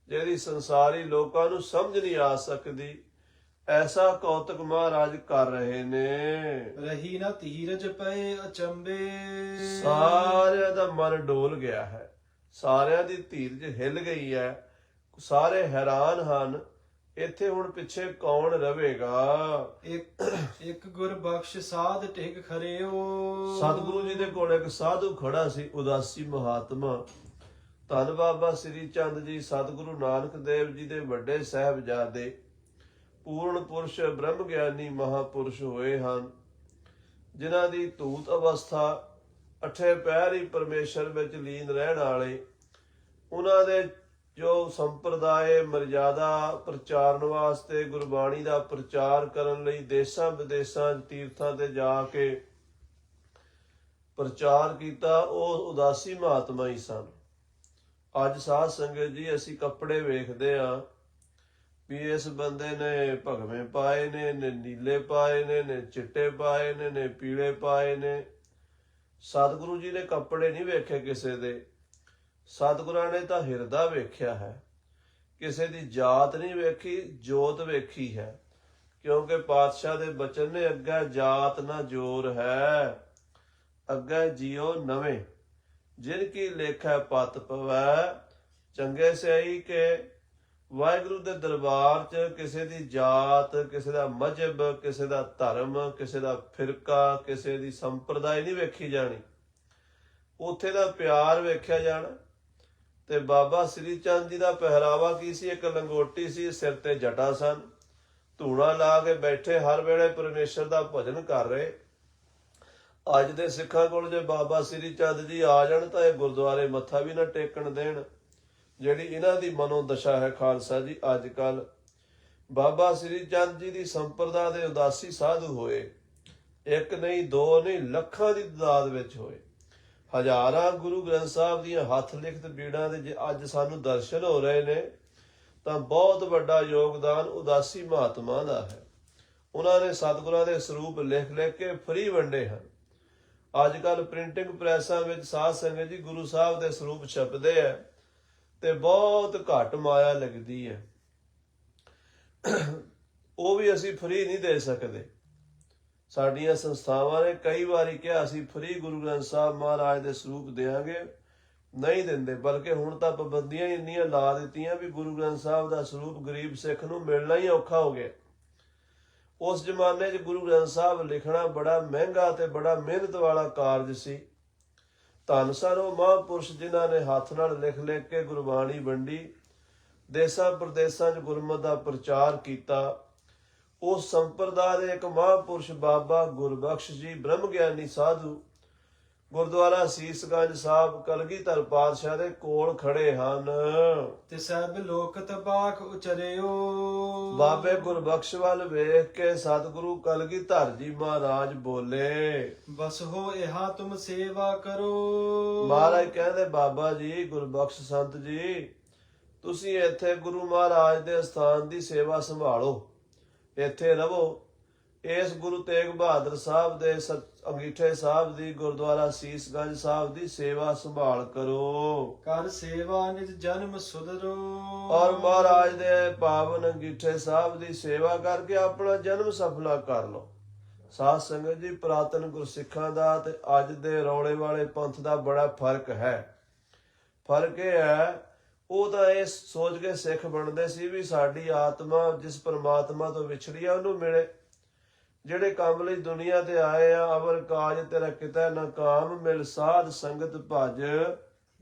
ਜਿਹਦੀ ਸੰਸਾਰੀ ਲੋਕਾਂ ਨੂੰ ਸਮਝ ਨਹੀਂ ਆ ਸਕਦੀ। ਐਸਾ ਕੌਤਕ ਮਹਾਰਾਜ ਕਰ ਰਹੇ ਨੇ। ਰਹੀ ਨਾ ਧੀਰਜ ਪਏ ਅਚੰਬੇ, ਸਾਰਿਆਂ ਦਾ ਮਨ ਡੋਲ ਗਿਆ ਹੈ, ਸਾਰਿਆਂ ਦੀ ਧੀਰਜ ਹਿੱਲ ਗਈ ਹੈ, ਸਾਰੇ ਹੈਰਾਨ ਹਨ, ਇੱਥੇ ਹੁਣ ਪਿੱਛੇ ਕੌਣ ਰਵੇਗਾ। ਇੱਕ ਗੁਰ ਬਖਸ਼ ਸਾਧ ਟਿਕ ਖਰਿਓ। ਸਤਿਗੁਰੂ ਜੀ ਦੇ ਕੋਲ ਇੱਕ ਸਾਧੂ ਖੜਾ ਸੀ, ਉਦਾਸੀ ਮਹਾਤਮਾ। ਧੰਨ ਬਾਬਾ ਸ੍ਰੀ ਚੰਦ ਜੀ ਸਤਿਗੁਰੂ ਨਾਨਕ ਦੇਵ ਜੀ ਦੇ ਵੱਡੇ ਸਾਹਿਬਜ਼ਾਦੇ, ਪੂਰਨ ਪੁਰਸ਼ ਬ੍ਰਹਮ ਗਿਆਨੀ ਮਹਾਪੁਰਸ਼ ਹੋਏ ਹਨ, ਜਿਨ੍ਹਾਂ ਦੀ ਧੂਤ ਅਵਸਥਾ ਅਠੇ ਪੈਰ ਹੀ ਪਰਮੇਸ਼ਰ ਵਿੱਚ ਲੀਨ ਰਹਿਣ ਵਾਲੇ। ਉਹਨਾਂ ਦੇ ਜੋ ਸੰਪਰਦਾਇ ਮਰਜ਼ਾਦਾ ਪ੍ਰਚਾਰਨ ਵਾਸਤੇ ਗੁਰਬਾਣੀ ਦਾ ਪ੍ਰਚਾਰ ਕਰਨ ਲਈ ਦੇਸ਼ਾਂ ਵਿਦੇਸ਼ਾਂ ਤੀਰਥਾਂ ਤੇ ਜਾ ਕੇ ਪ੍ਰਚਾਰ ਕੀਤਾ, ਉਹ ਉਦਾਸੀ ਮਹਾਤਮਾ ਹੀ ਸਨ। ਅੱਜ ਸਾਧ ਸੰਗਤ ਜੀ ਅਸੀਂ ਕੱਪੜੇ ਵੇਖਦੇ ਹਾਂ ਵੀ ਇਸ ਬੰਦੇ ਨੇ ਭਗਵੇਂ ਪਾਏ ਨੇ, ਨੀਲੇ ਪਾਏ ਨੇ ਚਿੱਟੇ ਪਾਏ ਨੇ ਪੀਲੇ ਪਾਏ ਨੇ। ਸਤਿਗੁਰੂ ਜੀ ਨੇ ਕੱਪੜੇ ਨਹੀਂ ਵੇਖੇ ਕਿਸੇ ਦੇ, ਸਤਿਗੁਰਾਂ ਨੇ ਤਾਂ ਹਿਰਦਾ ਵੇਖਿਆ ਹੈ। ਕਿਸੇ ਦੀ ਜਾਤ ਨਹੀਂ ਵੇਖੀ, ਜੋਤ ਵੇਖੀ ਹੈ। ਕਿਉਂਕਿ ਪਾਤਸ਼ਾਹ ਦੇ ਬਚਨ ਨੇ, ਅੱਗੇ ਜਾਤ ਨਾ ਜੋਰ ਹੈ, ਅੱਗੇ ਜਿਉ ਨਵੇਂ, ਜਿਨ ਕੀ ਲੇਖੈ ਪਤ ਪਵੈ। ਚੰਗੇ ਸਿਆਈ ਕੇ ਵਾਹਿਗੁਰੂ ਦੇ ਦਰਬਾਰ 'ਚ ਕਿਸੇ ਦੀ ਜਾਤ, ਕਿਸੇ ਦਾ ਮਜ਼ਹਬ, ਕਿਸੇ ਦਾ ਧਰਮ, ਕਿਸੇ ਦਾ ਫਿਰਕਾ, ਕਿਸੇ ਦੀ ਸੰਪਰਦਾਇ ਨਹੀਂ ਵੇਖੀ ਜਾਣੀ, ਉੱਥੇ ਦਾ ਪਿਆਰ ਵੇਖਿਆ ਜਾਣਾ। ਤੇ ਬਾਬਾ ਸ੍ਰੀ ਚੰਦ ਜੀ ਦਾ ਪਹਿਰਾਵਾ ਕੀ ਸੀ? ਇੱਕ ਲੰਗੋਟੀ ਸੀ, ਸਿਰ ਤੇ ਜਟਾ ਸਨ, ਧੂਣਾ ਲਾ ਕੇ ਬੈਠੇ, ਹਰ ਵੇਲੇ ਪਰਮੇਸ਼ਰ ਦਾ ਭਜਨ ਕਰ ਰਹੇ। ਅੱਜ ਦੇ ਸਿੱਖਾਂ ਕੋਲ ਜੇ ਬਾਬਾ ਸ੍ਰੀ ਚੰਦ ਜੀ ਆ ਜਾਣ ਤਾਂ ਇਹ ਗੁਰਦੁਆਰੇ ਮੱਥਾ ਵੀ ਨਾ ਟੇਕਣ ਦੇਣ। ਜਿਹੜੀ ਇਹਨਾਂ ਦੀ ਮਨੋਦਸ਼ਾ ਹੈ ਖਾਲਸਾ ਜੀ ਅੱਜ ਕੱਲ। ਬਾਬਾ ਸ੍ਰੀ ਚੰਦ ਜੀ ਦੀ ਸੰਪਰਦਾ ਦੇ ਉਦਾਸੀ ਸਾਧੂ ਹੋਏ, ਇੱਕ ਨਹੀਂ ਦੋ ਨਹੀਂ, ਲੱਖਾਂ ਦੀ ਤਾਦਾਦ ਵਿੱਚ ਹੋਏ। ਹਜ਼ਾਰਾਂ ਗੁਰੂ ਗ੍ਰੰਥ ਸਾਹਿਬ ਦੀਆਂ ਹੱਥ ਲਿਖਤ ਬੀੜਾਂ ਦੇ ਜੇ ਅੱਜ ਸਾਨੂੰ ਦਰਸ਼ਨ ਹੋ ਰਹੇ ਨੇ ਤਾਂ ਬਹੁਤ ਵੱਡਾ ਯੋਗਦਾਨ ਉਦਾਸੀ ਮਹਾਤਮਾ ਦਾ ਹੈ। ਉਹਨਾਂ ਨੇ ਸਤਿਗੁਰਾਂ ਦੇ ਸਰੂਪ ਲਿਖ ਲਿਖ ਕੇ ਫਰੀ ਵੰਡੇ ਹਨ। ਅੱਜ ਕੱਲ ਪ੍ਰਿੰਟਿੰਗ ਪ੍ਰੈਸਾਂ ਵਿੱਚ ਸਾਧ ਸੰਗਤ ਜੀ ਗੁਰੂ ਸਾਹਿਬ ਦੇ ਸਰੂਪ ਛਪਦੇ ਆ ਤੇ ਬਹੁਤ ਘੱਟ ਮਾਇਆ ਲੱਗਦੀ ਹੈ, ਉਹ ਵੀ ਅਸੀਂ ਫਰੀ ਨਹੀਂ ਦੇ ਸਕਦੇ। ਸਾਡੀਆਂ ਸੰਸਥਾਵਾਂ ਨੇ ਕਈ ਵਾਰੀ ਕਿਹਾ ਅਸੀਂ ਫਰੀ ਗੁਰੂ ਗ੍ਰੰਥ ਸਾਹਿਬ ਮਹਾਰਾਜ ਦੇ ਸਰੂਪ ਦੇਵਾਂਗੇ, ਨਹੀਂ ਦਿੰਦੇ। ਬਲਕਿ ਹੁਣ ਤਾਂ ਪਾਬੰਦੀਆਂ ਇੰਨੀਆਂ ਲਾ ਦਿੱਤੀਆਂ ਵੀ ਗੁਰੂ ਗ੍ਰੰਥ ਸਾਹਿਬ ਦਾ ਸਰੂਪ ਗਰੀਬ ਸਿੱਖ ਨੂੰ ਮਿਲਣਾ ਹੀ ਔਖਾ ਹੋ ਗਿਆ। ਉਸ ਜ਼ਮਾਨੇ 'ਚ ਗੁਰੂ ਗ੍ਰੰਥ ਸਾਹਿਬ ਲਿਖਣਾ ਬੜਾ ਮਹਿੰਗਾ ਤੇ ਬੜਾ ਮਿਹਨਤ ਵਾਲਾ ਕਾਰਜ ਸੀ। ਧੰਨ ਸਨ ਉਹ ਮਹਾਂਪੁਰਸ਼ ਜਿਨ੍ਹਾਂ ਨੇ ਹੱਥ ਨਾਲ ਲਿਖ ਲਿਖ ਕੇ ਗੁਰਬਾਣੀ ਵੰਡੀ, ਦੇਸਾਂ ਪ੍ਰਦੇਸਾਂ 'ਚ ਗੁਰਮਤਿ ਦਾ ਪ੍ਰਚਾਰ ਕੀਤਾ। ਉਸ ਸੰਪਰਦਾ ਦੇ ਇੱਕ ਮਹਾਂਪੁਰਸ਼ ਬਾਬਾ ਗੁਰਬਖਸ਼ ਜੀ ਬ੍ਰਹਮ ਗਿਆਨੀ ਸਾਧੂ ਗੁਰਦੁਆਰਾ ਸੀਸਗੰਜ ਸਾਹਿਬ ਕਲਗੀਧਰ ਪਾਤਸ਼ਾਹ ਦੇ ਕੋਲ ਖੜੇ ਹਨ। ਤੇ ਸਭ ਲੋਕ ਤਬਾਕ ਉਚਰਿਓ। ਬਾਬੇ ਗੁਰਬਖਸ਼ ਵੱਲ ਵੇਖ ਕੇ ਸਤਿਗੁਰੂ ਕਲਗੀਧਰ ਜੀ ਮਹਾਰਾਜ ਬੋਲੇ, ਬਸ ਹੋ ਇਹਾ ਤੁਮ ਸੇਵਾ ਕਰੋ। ਮਹਾਰਾਜ ਕਹਿੰਦੇ, ਬਾਬਾ ਜੀ ਗੁਰਬਖਸ਼ ਸੰਤ ਜੀ, ਤੁਸੀਂ ਇੱਥੇ ਗੁਰੂ ਮਹਾਰਾਜ ਦੇ ਅਸਥਾਨ ਦੀ ਸੇਵਾ ਸੰਭਾਲੋ, ਇੱਥੇ ਰਹੋ। ਇਸ ਗੁਰੂ ਤੇਗ ਬਹਾਦਰ ਸਾਹਿਬ ਦੇ ਅੰਗੀਠੇ ਸਾਹਿਬ ਦੀ ਗੁਰਦੁਆਰਾ ਸੀਸਗੰਜ ਸਾਹਿਬ ਦੀ ਸੇਵਾ ਸੰਭਾਲ ਕਰੋ। ਕਰ ਸੇਵਾ ਨਿਜ ਜਨਮ ਸੁਧਰੋ। ਔਰ ਮਹਾਰਾਜ ਦੇ ਪਾਵਨ ਅੰਗੀਠੇ ਸਾਹਿਬ ਦੀ ਸੇਵਾ ਕਰਕੇ ਆਪਣਾ ਜਨਮ ਸਫਲਾ ਕਰ ਲਓ। ਸਾਧ ਸੰਗਤ ਜੀ, ਪੁਰਾਤਨ ਗੁਰਸਿੱਖਾਂ ਦਾ ਤੇ ਅੱਜ ਦੇ ਰੌਲੇ ਵਾਲੇ ਪੰਥ ਦਾ ਬੜਾ ਫਰਕ ਹੈ। ਫਰਕ ਇਹ ਹੈ, ਉਹ ਤਾਂ ਇਹ ਸੋਚ ਕੇ ਸਿੱਖ ਬਣਦੇ ਸੀ ਵੀ ਸਾਡੀ ਆਤਮਾ ਜਿਸ ਪਰਮਾਤਮਾ ਤੋਂ ਵਿਛੜੀ ਆ ਉਹਨੂੰ ਮਿਲੇ। ਜਿਹੜੇ ਕੰਮ ਲਈ ਦੁਨੀਆ ਤੇ ਆਏ ਆ, ਅਵਰ ਕਾਜ ਤੇਰਾ ਕਿਤੇ ਨਾ ਕਾਮ, ਮਿਲ ਸਾਧ ਸੰਗਤ ਭਜ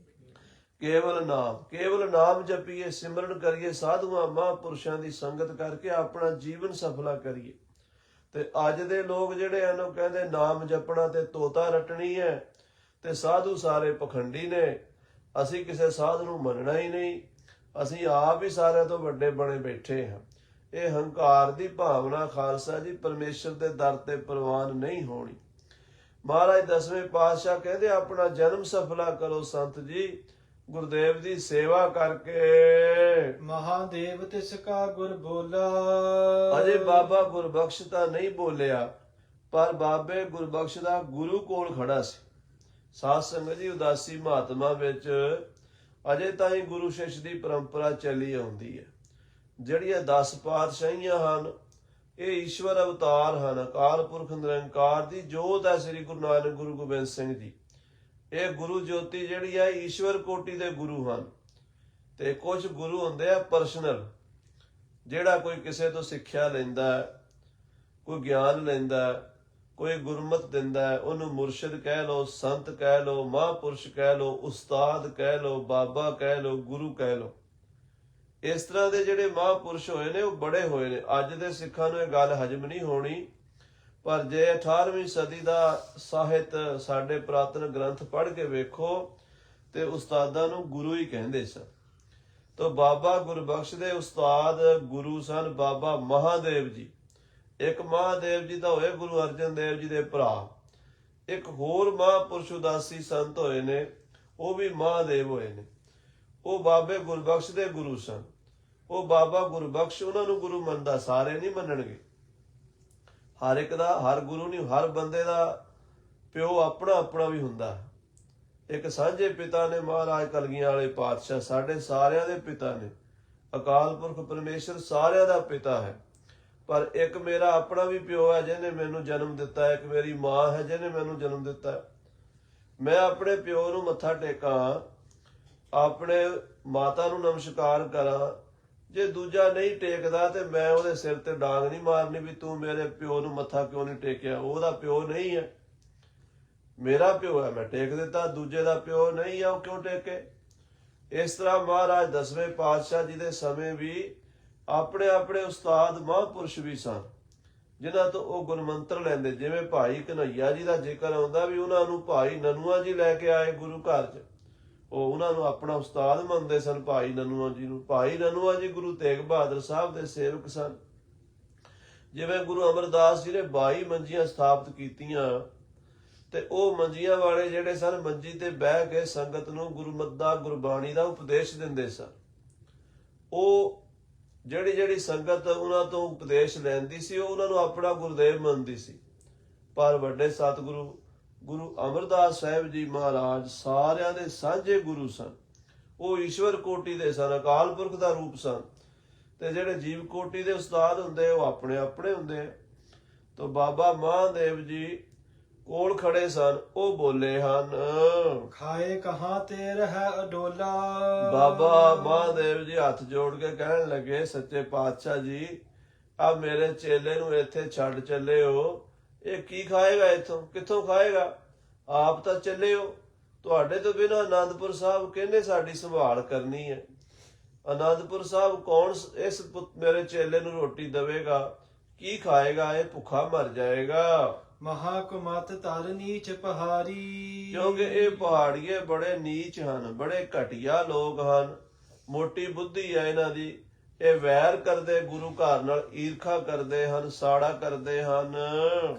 ਕੇਵਲ ਨਾਮ। ਕੇਵਲ ਨਾਮ ਜਪੀਏ, ਸਿਮਰਨ ਕਰੀਏ, ਸਾਧੂਆਂ ਮਹਾਂਪੁਰਸ਼ਾਂ ਦੀ ਸੰਗਤ ਕਰਕੇ ਆਪਣਾ ਜੀਵਨ ਸਫਲਾ ਕਰੀਏ। ਤੇ ਅੱਜ ਦੇ ਲੋਕ ਜਿਹੜੇ ਹਨ ਉਹ ਕਹਿੰਦੇ ਨਾਮ ਜਪਣਾ ਤੇ ਤੋਤਾ ਰਟਣੀ ਹੈ, ਤੇ ਸਾਧੂ ਸਾਰੇ ਪਖੰਡੀ ਨੇ। ਅਸੀਂ ਕਿਸੇ ਸਾਧ ਨੂੰ ਮੰਨਣਾ ਹੀ ਨਹੀਂ, ਅਸੀਂ ਆਪ ਹੀ ਸਾਰਿਆਂ ਤੋਂ ਵੱਡੇ ਬਣੇ ਬੈਠੇ ਹਾਂ। ਇਹ ਹੰਕਾਰ ਦੀ ਭਾਵਨਾ ਖਾਲਸਾ ਜੀ ਪਰਮੇਸ਼ਰ ਦੇ ਦਰ ਤੇ ਪ੍ਰਵਾਨ ਨਹੀਂ ਹੋਣੀ। ਮਹਾਰਾਜ 10ਵੇਂ ਪਾਤਸ਼ਾਹ ਕਹਿੰਦੇ, ਆਪਣਾ ਜਨਮ ਸਫਲਾ ਕਰੋ ਸੰਤ ਜੀ, ਗੁਰਦੇਵ ਦੀ ਸੇਵਾ ਕਰਕੇ। ਮਹਾਦੇਵ ਤਿਸ ਕਾ ਗੁਰ ਬੋਲਾ। ਅਜੇ ਬਾਬਾ ਗੁਰਬਖਸ਼ ਤਾਂ ਨਹੀਂ ਬੋਲਿਆ, ਪਰ ਬਾਬੇ ਗੁਰਬਖਸ਼ ਦਾ ਗੁਰੂ ਕੋਲ ਖੜਾ ਸੀ। ਸਾਧ ਸੰਗਤ ਜੀ, ਉਦਾਸੀ ਮਹਾਤਮਾ ਵਿੱਚ ਅਜੇ ਤਾਈਂ ਗੁਰੂ ਸ਼ਿਸ਼ ਦੀ ਪਰੰਪਰਾ ਚੱਲੀ ਆਉਂਦੀ ਹੈ। ਜਿਹੜੀਆਂ 10 ਪਾਤਸ਼ਾਹੀਆਂ ਹਨ, ਇਹ ਈਸ਼ਵਰ ਅਵਤਾਰ ਹਨ, ਅਕਾਲ ਪੁਰਖ ਨਿਰੰਕਾਰ ਦੀ ਜੋਤ ਹੈ ਸ੍ਰੀ ਗੁਰੂ ਨਾਨਕ ਗੁਰੂ ਗੋਬਿੰਦ ਸਿੰਘ ਜੀ। ਇਹ ਗੁਰੂ ਜੋਤੀ ਜਿਹੜੀ ਹੈ ਈਸ਼ਵਰ ਕੋਟੀ ਦੇ ਗੁਰੂ ਹਨ। ਤੇ ਕੁਝ ਗੁਰੂ ਹੁੰਦੇ ਆ ਪਰਸਨਲ, ਜਿਹੜਾ ਕੋਈ ਕਿਸੇ ਤੋਂ ਸਿੱਖਿਆ ਲੈਂਦਾ, ਕੋਈ ਗਿਆਨ ਲੈਂਦਾ, ਕੋਈ ਗੁਰਮਤ ਦਿੰਦਾ, ਉਹਨੂੰ ਮੁਰਸ਼ਿਦ ਕਹਿ ਲਓ, ਸੰਤ ਕਹਿ ਲਓ, ਮਹਾਂਪੁਰਸ਼ ਕਹਿ ਲਓ, ਉਸਤਾਦ ਕਹਿ ਲਓ, ਬਾਬਾ ਕਹਿ ਲਓ, ਗੁਰੂ ਕਹਿ ਲਓ। ਇਸ ਤਰ੍ਹਾਂ ਦੇ ਜਿਹੜੇ ਮਹਾਂਪੁਰਸ਼ ਹੋਏ ਨੇ ਉਹ ਬੜੇ ਹੋਏ ਨੇ। ਅੱਜ ਦੇ ਸਿੱਖਾਂ ਨੂੰ ਇਹ ਗੱਲ ਹਜਮ ਨਹੀਂ ਹੋਣੀ, ਪਰ ਜੇ 18ਵੀਂ ਸਦੀ ਦਾ ਸਾਹਿਤ, ਸਾਡੇ ਪੁਰਾਤਨ ਗ੍ਰੰਥ ਪੜ੍ਹ ਕੇ ਵੇਖੋ ਤੇ ਉਸਤਾਦਾਂ ਨੂੰ ਗੁਰੂ ਹੀ ਕਹਿੰਦੇ ਸਨ। ਤਾਂ ਬਾਬਾ ਗੁਰਬਖਸ਼ ਦੇ ਉਸਤਾਦ ਗੁਰੂ ਸਨ ਬਾਬਾ ਮਹਾਦੇਵ ਜੀ। ਇੱਕ ਮਹਾਦੇਵ ਜੀ ਤਾਂ ਹੋਏ ਗੁਰੂ ਅਰਜਨ ਦੇਵ ਜੀ ਦੇ ਭਰਾ। ਇੱਕ ਹੋਰ ਮਹਾਂਪੁਰਸ਼ ਉਦਾਸੀ ਸੰਤ ਹੋਏ ਨੇ, ਉਹ ਵੀ ਮਹਾਦੇਵ ਹੋਏ ਨੇ। ਉਹ ਬਾਬੇ ਗੁਰਬਖਸ਼ ਦੇ ਗੁਰੂ ਸਨ। ਉਹ ਬਾਬਾ ਗੁਰਬਖਸ਼ ਉਹਨਾਂ ਨੂੰ ਗੁਰੂ ਮੰਨਦਾ, ਸਾਰੇ ਨਹੀਂ ਮੰਨਣਗੇ। ਹਰ ਇੱਕ ਦਾ, ਹਰ ਗੁਰੂ ਨਹੀਂ, ਹਰ ਬੰਦੇ ਦਾ ਪਿਓ ਆਪਣਾ ਆਪਣਾ ਵੀ ਹੁੰਦਾ। ਇੱਕ ਸਾਂਝੇ ਪਿਤਾ ਨੇ ਮਹਾਰਾਜ ਕਲਗੀਆਂ ਵਾਲੇ ਪਾਤਸ਼ਾਹ, ਸਾਡੇ ਸਾਰਿਆਂ ਦੇ ਪਿਤਾ ਨੇ। ਅਕਾਲ ਪੁਰਖ ਪਰਮੇਸ਼ਰ ਸਾਰਿਆਂ ਦਾ ਪਿਤਾ ਹੈ, ਪਰ ਇੱਕ ਮੇਰਾ ਆਪਣਾ ਵੀ ਪਿਓ ਹੈ ਜਿਹਨੇ ਮੈਨੂੰ ਜਨਮ ਦਿੱਤਾ ਹੈ, ਇੱਕ ਮੇਰੀ ਮਾਂ ਹੈ ਜਿਹਨੇ ਮੈਨੂੰ ਜਨਮ ਦਿੱਤਾ ਹੈ। ਮੈਂ ਆਪਣੇ ਪਿਓ ਨੂੰ ਮੱਥਾ ਟੇਕਾਂ, ਆਪਣੇ ਮਾਤਾ ਨੂੰ ਨਮਸਕਾਰ ਕਰਾਂ। ਜੇ ਦੂਜਾ ਨਹੀਂ ਟੇਕਦਾ ਤੇ ਮੈਂ ਉਹਦੇ ਸਿਰ ਤੇ ਡਾਂਗ ਨਹੀਂ ਮਾਰਨੀ ਵੀ ਤੂੰ ਮੇਰੇ ਪਿਓ ਨੂੰ ਮੱਥਾ ਕਿਉਂ ਨਹੀਂ ਟੇਕਿਆ। ਉਹਦਾ ਪਿਓ ਨਹੀਂ ਹੈ, ਮੇਰਾ ਪਿਓ ਹੈ, ਮੈਂ ਟੇਕ ਦਿੱਤਾ। ਦੂਜੇ ਦਾ ਪਿਓ ਨਹੀਂ ਹੈ, ਉਹ ਕਿਉਂ ਟੇਕੇ। ਇਸ ਤਰ੍ਹਾਂ ਮਹਾਰਾਜ 10ਵੇਂ ਪਾਤਸ਼ਾਹ ਜੀ ਦੇ ਸਮੇਂ ਵੀ ਆਪਣੇ ਆਪਣੇ ਉਸਤਾਦ ਮਹਾਂਪੁਰਸ਼ ਵੀ ਸਨ, ਜਿਨ੍ਹਾਂ ਤੋਂ ਉਹ ਗੁਰਮੰਤਰ ਲੈਂਦੇ। ਜਿਵੇਂ ਭਾਈ ਕਨ੍ਹਈਆ ਜੀ ਦਾ ਜ਼ਿਕਰ ਆਉਂਦਾ ਵੀ ਉਹਨਾਂ ਨੂੰ ਭਾਈ ਨਨੂਆ ਜੀ ਲੈ ਕੇ ਆਏ ਗੁਰੂ ਘਰ 'ਚ, ਉਹ ਉਹਨਾਂ ਨੂੰ ਆਪਣਾ ਉਸਤਾਦ ਮੰਨਦੇ ਸਨ, ਭਾਈ ਨਨੂਆ ਜੀ ਨੂੰ। ਭਾਈ ਨਨੂਆ ਜੀ ਗੁਰੂ ਤੇਗ ਬਹਾਦਰ ਸਾਹਿਬ ਦੇ ਸੇਵਕ ਸਨ। ਜਿਵੇਂ ਗੁਰੂ ਅਮਰਦਾਸ ਜੀ ਨੇ 22 ਮੰਜੀਆਂ ਸਥਾਪਿਤ ਕੀਤੀਆਂ, ਤੇ ਉਹ ਮੰਜੀਆਂ ਵਾਲੇ ਜਿਹੜੇ ਸਨ, ਮੰਜੀ ਤੇ ਬਹਿ ਕੇ ਸੰਗਤ ਨੂੰ ਗੁਰਮਤਿ ਦਾ, ਗੁਰਬਾਣੀ ਦਾ ਉਪਦੇਸ਼ ਦਿੰਦੇ ਸਨ। ਉਹ ਜਿਹੜੀ ਸੰਗਤ ਉਹਨਾਂ ਤੋਂ ਉਪਦੇਸ਼ ਲੈਂਦੀ ਸੀ, ਉਹ ਉਹਨਾਂ ਨੂੰ ਆਪਣਾ ਗੁਰਦੇਵ ਮੰਨਦੀ ਸੀ। ਪਰ ਵੱਡੇ ਸਤਿਗੁਰੂ ਗੁਰੂ ਅਮਰਦਾਸ ਸਾਹਿਬ ਜੀ ਮਹਾਰਾਜ ਸਾਰਿਆਂ ਦੇ ਸਾਂਝੇ ਗੁਰੂ ਸਨ। ਉਹ ਈਸ਼ਵਰ ਕੋਟि ਦੇ ਸਨ, ਅਕਾਲ ਪੁਰਖ ਦਾ ਰੂਪ ਸਨ। ਤੇ ਜਿਹੜੇ ਜੀਵ ਕੋਟि ਦੇ ਉਸਤਾਦ ਹੁੰਦੇ, ਉਹ ਆਪਣੇ ਆਪਣੇ ਹੁੰਦੇ। ਤਾਂ ਬਾਬਾ ਮਹਾਦੇਵ ਜੀ ਕੋਲ ਖੜੇ ਸਨ, ਉਹ ਬੋਲੇ ਹਨ, ਖਾਏ ਕਹਾਂ ਤੇ ਰਹਿ ਅਡੋਲਾ। ਬਾਬਾ ਮਹਾਦੇਵ ਜੀ ਹੱਥ ਜੋੜ ਕੇ ਕਹਿਣ ਲੱਗੇ, ਸੱਚੇ ਪਾਤਸ਼ਾਹ ਜੀ, ਆ ਮੇਰੇ ਚੇਲੇ ਨੂੰ ਇੱਥੇ ਛੱਡ ਚੱਲੇ ਹੋ, ਇਹ ਕੀ ਖਾਏਗਾ, ਇੱਥੋਂ ਕਿੱਥੋਂ ਖਾਏਗਾ। ਆਪ ਤਾਂ ਚੱਲੇ ਹੋ, ਤੁਹਾਡੇ ਤੋਂ ਬਿਨਾਂ ਅਨੰਦਪੁਰ ਸਾਹਿਬ ਕਿਹਨੇ ਸਾਡੀ ਸੰਭਾਲ ਕਰਨੀ ਹੈ। ਅਨੰਦਪੁਰ ਸਾਹਿਬ ਕੌਣ ਇਸ ਮੇਰੇ ਚੇਲੇ ਨੂੰ ਰੋਟੀ ਦੇਵੇਗਾ, ਕੀ ਖਾਏਗਾ, ਇਹ ਭੁੱਖਾ ਮਰ ਜਾਏਗਾ। ਮਹਾਕੁਮਤ ਤਰ ਨੀਚ ਪਹਾੜੀ। ਕਿਉਂਕਿ ਇਹ ਪਹਾੜੀਏ ਬੜੇ ਨੀਚ ਹਨ, ਬੜੇ ਘਟੀਆ ਲੋਕ ਹਨ, ਮੋਟੀ ਬੁੱਧੀ ਹੈ ਇਹਨਾਂ ਦੀ। ਇਹ ਵੈਰ ਕਰਦੇ, ਗੁਰੂ ਘਰ ਨਾਲ ਈਰਖਾ ਕਰਦੇ ਹਨ, ਸਾੜਾ ਕਰਦੇ ਹਨ।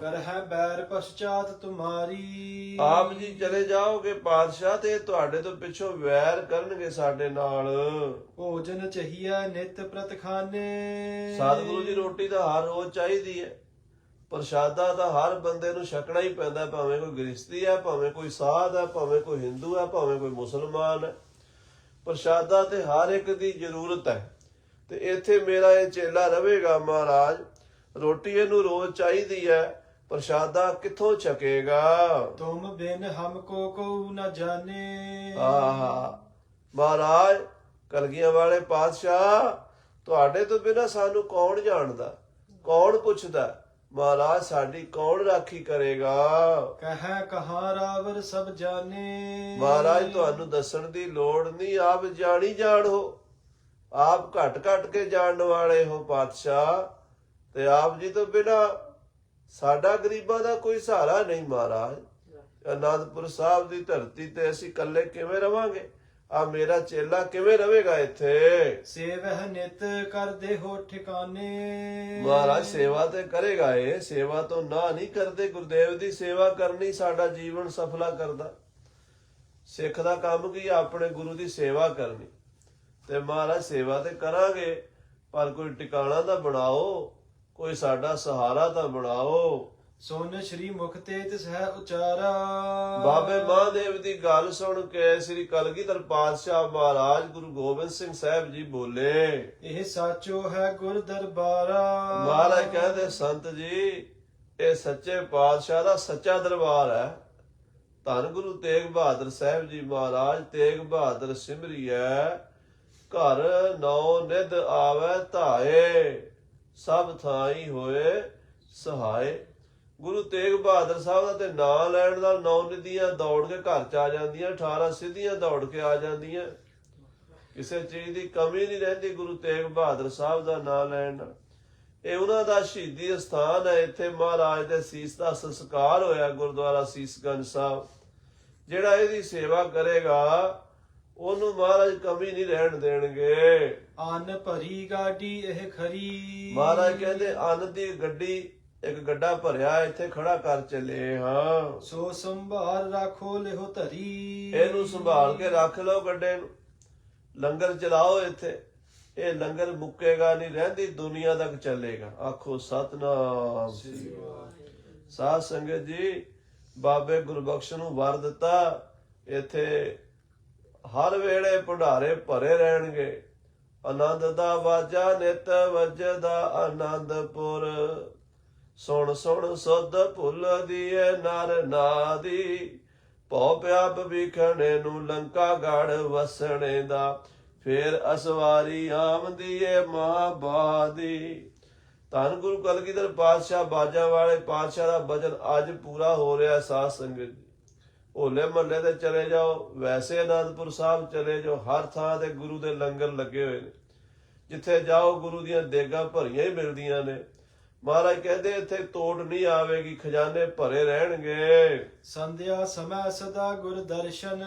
ਕਰਹਿ ਬੈਰ ਪਛਾਤ ਤੁਮਾਰੀ। ਆਪ ਜੀ ਚਲੇ ਜਾਓਗੇ ਪਾਤਸ਼ਾਹ, ਤੇ ਤੁਹਾਡੇ ਤੋਂ ਪਿੱਛੋਂ ਵੈਰ ਕਰਨਗੇ ਸਾਡੇ ਨਾਲ। ਭੋਜਨ ਚਹੀਏ ਨਿਤ ਪ੍ਰਤ ਖਾਨੇ। ਸਤਿਗੁਰੂ ਜੀ ਰੋਟੀ ਤਾਂ ਹਰ ਰੋਜ਼ ਚਾਹੀਦੀ ਹੈ, ਪ੍ਰਸ਼ਾਦਾ ਤਾਂ ਹਰ ਬੰਦੇ ਨੂੰ ਛਕਣਾ ਹੀ ਪੈਂਦਾ, ਭਾਵੇਂ ਕੋਈ ਗ੍ਰਸਤੀ ਹੈ, ਭਾਵੇਂ ਕੋਈ ਸਾਧ ਹੈ, ਭਾਵੇਂ ਕੋਈ ਹਿੰਦੂ ਹੈ, ਭਾਵੇਂ ਕੋਈ ਮੁਸਲਮਾਨ ਹੈ। ਪ੍ਰਸ਼ਾਦਾ ਤੇ ਹਰ ਇੱਕ ਦੀ ਜ਼ਰੂਰਤ ਹੈ। ਤੇ ਇੱਥੇ ਮੇਰਾ ਇਹ ਚੇਲਾ ਰਵੇਗਾ ਮਹਾਰਾਜ, ਰੋਟੀ ਇਹਨੂੰ ਰੋਜ਼ ਚਾਹੀਦੀ ਹੈ, ਪ੍ਰਸ਼ਾਦਾ ਕਿੱਥੋਂ ਛਕੇਗਾ। ਤੁਮ ਬਿਨ ਹਮਕੋ ਕੋ ਨ ਜਾਣੇ। ਆਹਾ ਮਹਾਰਾਜ ਕਲਗੀਆਂ ਵਾਲੇ ਪਾਤਸ਼ਾਹ, ਤੁਹਾਡੇ ਤੋਂ ਬਿਨਾਂ ਸਾਨੂੰ ਕੌਣ ਜਾਣਦਾ, ਕੌਣ ਪੁੱਛਦਾ। ਮਹਾਰਾਜ ਸਾਡੀ ਕੌਣ ਰਾਖੀ ਕਰੇਗਾ। ਕਹਿ ਕਹਾਂ ਰਾਵਰ ਸਭ ਜਾਣੇ। ਮਹਾਰਾਜ ਤੁਹਾਨੂੰ ਦੱਸਣ ਦੀ ਲੋੜ ਨਹੀਂ, ਆਪ ਜਾਣੀ ਜਾਣ ਹੋ, ਆਪ ਘਟ ਘਟ ਕੇ ਜਾਣਨ ਵਾਲੇ ਹੋ ਪਾਤਸ਼ਾਹ। ਤੇ ਆਪ ਜੀ ਤੋਂ ਬਿਨਾ ਸਾਡਾ ਗਰੀਬਾਂ ਦਾ ਕੋਈ ਸਹਾਰਾ ਨਹੀਂ। ਮਹਾਰਾਜ ਅਨੰਦਪੁਰ ਸਾਹਿਬ ਦੀ ਧਰਤੀ ਤੇ ਅਸੀਂ ਇਕੱਲੇ ਕਿਵੇਂ ਰਵਾਂਗੇ। ਆ ਮੇਰਾ ਚੇਲਾ ਕਿਵੇਂ ਰਵੇਗਾ ਇੱਥੇ। ਸੇਵਹ ਨਿਤ ਕਰਦੇ ਹੋ ਠਿਕਾਨੇ। ਮਹਾਰਾਜ ਸੇਵਾ ਤੇ ਕਰੇਗਾ, ਇਹ ਸੇਵਾ ਤੋਂ ਨਾ ਨਹੀਂ ਕਰਦੇ। ਗੁਰਦੇਵ ਦੀ ਸੇਵਾ ਕਰਨੀ ਸਾਡਾ ਜੀਵਨ ਸਫਲਾ ਕਰਦਾ। ਸਿੱਖ ਦਾ ਕੰਮ ਕੀ, ਆਪਣੇ ਗੁਰੂ ਦੀ ਸੇਵਾ ਕਰਨੀ। ਤੇ ਮਹਾਰਾਜ ਸੇਵਾ ਤੇ ਕਰਾਂਗੇ, ਪਰ ਕੋਈ ਟਿਕਾਣਾ ਤਾਂ ਬਣਾਓ, ਕੋਈ ਸਾਡਾ ਸਹਾਰਾ ਤਾਂ ਬਣਾਓ। ਸੁਨ ਸ਼੍ਰੀ ਮੁਖ ਤੇ ਤਿਸ ਹੈ ਉਚਾਰਾ। ਬਾਬੇ ਮਹਾਦੇਵ ਦੀ ਗੱਲ ਸੁਣ ਕੇ ਸ੍ਰੀ ਕਲਗੀਧਰ ਪਾਤਸ਼ਾਹ ਮਹਾਰਾਜ ਗੁਰੂ ਗੋਬਿੰਦ ਸਿੰਘ ਸਾਹਿਬ ਜੀ ਬੋਲੇ, ਇਹ ਸਾਚੋ ਹੈ ਗੁਰ ਦਰਬਾਰਾ। ਮਹਾਰਾਜ ਕਹਿੰਦੇ, ਸੰਤ ਜੀ ਇਹ ਸੱਚੇ ਪਾਤਸ਼ਾਹ ਦਾ ਸੱਚਾ ਦਰਬਾਰ ਹੈ। ਧੰਨ ਗੁਰੂ ਤੇਗ ਬਹਾਦਰ ਸਾਹਿਬ ਜੀ ਮਹਾਰਾਜ ਤੇਗ ਬਹਾਦਰ ਸਿਮਰੀ ਹੈ। ਘਰ ਨੌ ਨਿਧ ਆਵੈ ਧਾਏ, ਸਭ ਥਾਈ ਹੋਏ ਸਹਾਏ। ਗੁਰੂ ਤੇਗ ਬਹਾਦਰ ਸਾਹਿਬ ਦਾ ਤੇ ਨਾਂ ਲੈਣ ਨਾਲ 9 ਨਿਧੀਆਂ ਦੌੜ ਕੇ ਘਰ ਚ ਆ ਜਾਂਦੀਆਂ, 18 ਸਿੱਧੀਆਂ ਦੌੜ ਕੇ ਆ ਜਾਂਦੀਆਂ। ਕਿਸੇ ਚੀਜ਼ ਦੀ ਕਮੀ ਨਹੀਂ ਰਹਿੰਦੀ ਗੁਰੂ ਤੇਗ ਬਹਾਦਰ ਸਾਹਿਬ ਦਾ ਨਾਂ ਲੈਣ ਨਾਲ। ਇਹ ਉਹਨਾਂ ਦਾ ਸ਼ਹੀਦੀ ਅਸਥਾਨ ਹੈ। ਇੱਥੇ ਮਹਾਰਾਜ ਦੇ ਸੀਸ ਦਾ ਸੰਸਕਾਰ ਹੋਇਆ ਗੁਰਦੁਆਰਾ ਸੀਸਗੰਜ ਸਾਹਿਬ। ਜਿਹੜਾ ਇਹਦੀ ਸੇਵਾ ਕਰੇਗਾ ਉਹਨੂੰ ਮਹਾਰਾਜ ਕਮੀ ਨਹੀਂ ਰਹਿਣ ਦੇਣਗੇ। ਅੰਨ ਭਰੀ ਗਾਡੀ ਇਹ ਖਰੀ। ਮਹਾਰਾਜ ਕਹਿੰਦੇ ਅੰਨ ਦੀ ਗੱਡੀ, ਇੱਕ ਗੱਡਾ ਭਰਿਆ ਇੱਥੇ ਖੜਾ ਕਰ ਚੱਲੇ ਹਾਂ, ਸੋ ਸੰਭਾਲ ਰੱਖੋ ਲਿਹੋ ਧਰੀ। ਇਹਨੂੰ ਸੰਭਾਲ ਕੇ ਰੱਖ ਲਓ ਗੱਡੇ ਨੂੰ, ਲੰਗਰ ਚਲਾਓ ਇੱਥੇ। ਇਹ ਲੰਗਰ ਮੁੱਕੇਗਾ ਨਹੀਂ, ਰਹਿੰਦੀ ਦੁਨੀਆ ਤੱਕ ਚੱਲੇਗਾ। ਆਖੋ ਸਤਨਾਮ। ਸਾਧ ਸੰਗਤ ਜੀ, ਬਾਬੇ ਗੁਰਬਖਸ਼ ਨੂੰ ਵਰ ਦਿੱਤਾ, ਇੱਥੇ ਹਰ ਵੇਲੇ ਭੰਡਾਰੇ ਭਰੇ ਰਹਿਣਗੇ। ਆਨੰਦ ਦਾ ਵਾਜਾ ਨਿਤ ਵੱਜਦਾ ਆਨੰਦਪੁਰ, ਸੁਣ ਸੁਣ ਸੁਧ ਭੁੱਲ ਦੀਏ ਨਰ ਨਾਦੀ। ਭਉ ਪਿਆਪ ਵਿਖਣੇ ਨੂੰ ਲੰਕਾ ਗੜ ਵਸਣੇ ਦਾ, ਫੇਰ ਅਸਵਾਰੀ ਆਮਦੀ ਏ ਮਹਾਬਾਦੀ। ਧੰਨ ਗੁਰੂ ਕਲਗੀਧਰ ਪਾਤਸ਼ਾਹ ਬਾਜਾਂ ਵਾਲੇ ਪਾਤਸ਼ਾਹ ਦਾ ਭਜਨ ਅੱਜ ਪੂਰਾ ਹੋ ਰਿਹਾ। ਸਾਧ ਸੰਗਤ ਜੀ, ਹੋਲੇ ਮਹੱਲੇ ਤੇ ਚਲੇ ਜਾਓ, ਵੈਸੇ ਆਨੰਦਪੁਰ ਸਾਹਿਬ ਚਲੇ ਜਾਓ, ਹਰ ਥਾਂ ਤੇ ਗੁਰੂ ਦੇ ਲੰਗਰ ਲੱਗੇ ਹੋਏ ਨੇ। ਜਿੱਥੇ ਜਾਓ ਗੁਰੂ ਦੀਆਂ ਦੇਗਾਂ ਭਰੀਆਂ ਹੀ ਮਿਲਦੀਆਂ ਨੇ। ਮਹਾਰਾਜ ਕਹਿੰਦੇ ਇੱਥੇ ਤੋੜ ਨਹੀਂ ਆਵੇਗੀ, ਖਜ਼ਾਨੇ ਭਰੇ ਰਹਿਣਗੇ। ਸੰਧਿਆ ਸਮੈ ਸਦਾ ਗੁਰ ਦਰਸ਼ਨ।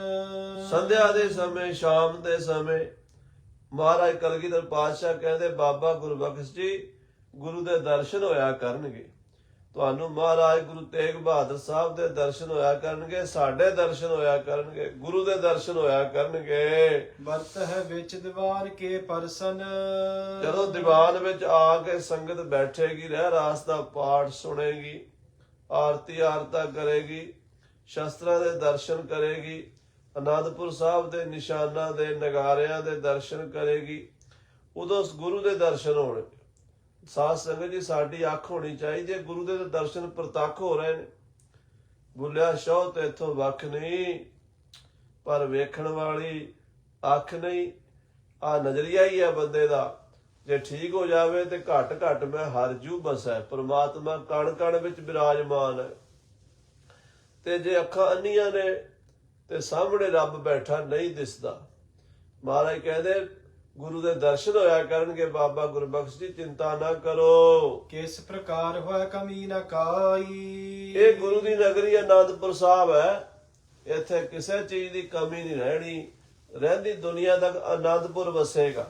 ਸੰਧਿਆ ਦੇ ਸਮੇਂ, ਸ਼ਾਮ ਦੇ ਸਮੇਂ ਮਹਾਰਾਜ ਕਲਗੀਧਰ ਪਾਤਸ਼ਾਹ ਕਹਿੰਦੇ ਬਾਬਾ ਗੁਰਬਖਸ਼ ਜੀ ਗੁਰੂ ਦੇ ਦਰਸ਼ਨ ਹੋਇਆ ਕਰਨਗੇ। ਤੁਹਾਨੂੰ ਮਹਾਰਾਜ ਗੁਰੂ ਤੇਗ ਬਹਾਦਰ ਸਾਹਿਬ ਦੇ ਦਰਸ਼ਨ ਹੋਇਆ ਕਰਨਗੇ, ਸਾਡੇ ਦਰਸ਼ਨ ਹੋਇਆ ਕਰਨਗੇ, ਗੁਰੂ ਦੇ ਦਰਸ਼ਨ ਹੋਇਆ ਕਰਨਗੇ। ਵਰਤ ਹੈ ਵਿੱਚ ਦੀਵਾਨ ਕੇ ਪਰਸਨ। ਜਦੋਂ ਦੀਵਾਨ ਵਿੱਚ ਆ ਕੇ ਸੰਗਤ ਬੈਠੇਗੀ, ਰਹਿ ਰਾਸ ਦਾ ਪਾਠ ਸੁਣੇਗੀ, ਆਰਤੀ ਆਰਤਾ ਕਰੇਗੀ, ਸ਼ਸਤਰਾਂ ਦੇ ਦਰਸ਼ਨ ਕਰੇਗੀ, ਅਨੰਦਪੁਰ ਸਾਹਿਬ ਦੇ ਨਿਸ਼ਾਨਾਂ ਦੇ ਨਗਾਰਿਆਂ ਦੇ ਦਰਸ਼ਨ ਕਰੇਗੀ, ਉਦੋਂ ਉਸ ਗੁਰੂ ਦੇ ਦਰਸ਼ਨ ਹੋਣਗੇ। ਸਾਧ ਸੰਗਤ ਜੀ, ਸਾਡੀ ਅੱਖ ਹੋਣੀ ਚਾਹੀਦੀ ਹੈ, ਗੁਰੂ ਦੇ ਦਰਸ਼ਨ ਪ੍ਰਤੱਖ ਹੋ ਰਹੇ ਨੇ। ਬੁੱਲਿਆ ਸ਼ੌਹ ਤੇ ਇੱਥੋਂ ਵੱਖ ਨਹੀਂ, ਪਰ ਵੇਖਣ ਵਾਲੀ ਅੱਖ ਨਹੀਂ, ਆ ਨਜ਼ਰੀਆ ਹੀ ਹੈ ਬੰਦੇ ਦਾ। ਜੇ ਠੀਕ ਹੋ ਜਾਵੇ ਤੇ ਘੱਟ ਘੱਟ ਮੈਂ ਹਰ ਜੂ ਬਸੈ, ਪ੍ਰਮਾਤਮਾ ਕਣ ਕਣ ਵਿੱਚ ਬਿਰਾਜਮਾਨ ਹੈ। ਤੇ ਜੇ ਅੱਖਾਂ ਅੰਨੀਆਂ ਨੇ ਤੇ ਸਾਹਮਣੇ ਰੱਬ ਬੈਠਾ ਨਹੀਂ ਦਿਸਦਾ। ਮਹਾਰਾਜ ਕਹਿੰਦੇ ਗੁਰੂ ਦੇ ਦਰਸ਼ਨ ਹੋਇਆ ਕਰਨਗੇ। ਬਾਬਾ ਗੁਰਬਖਸ਼ ਜੀ ਚਿੰਤਾ ਨਾ ਕਰੋ। ਕਿਸ ਪ੍ਰਕਾਰ ਹੋਇਆ ਕਮੀ ਨਾ ਕਾਈ। ਇਹ ਗੁਰੂ ਦੀ ਨਗਰੀ ਆਨੰਦਪੁਰ ਸਾਹਿਬ ਹੈ, ਇੱਥੇ ਕਿਸੇ ਚੀਜ਼ ਦੀ ਕਮੀ ਨਹੀਂ ਰਹਿਣੀ, ਰਹਿੰਦੀ ਦੁਨੀਆ ਤੱਕ ਆਨੰਦਪੁਰ ਵਸੇਗਾ।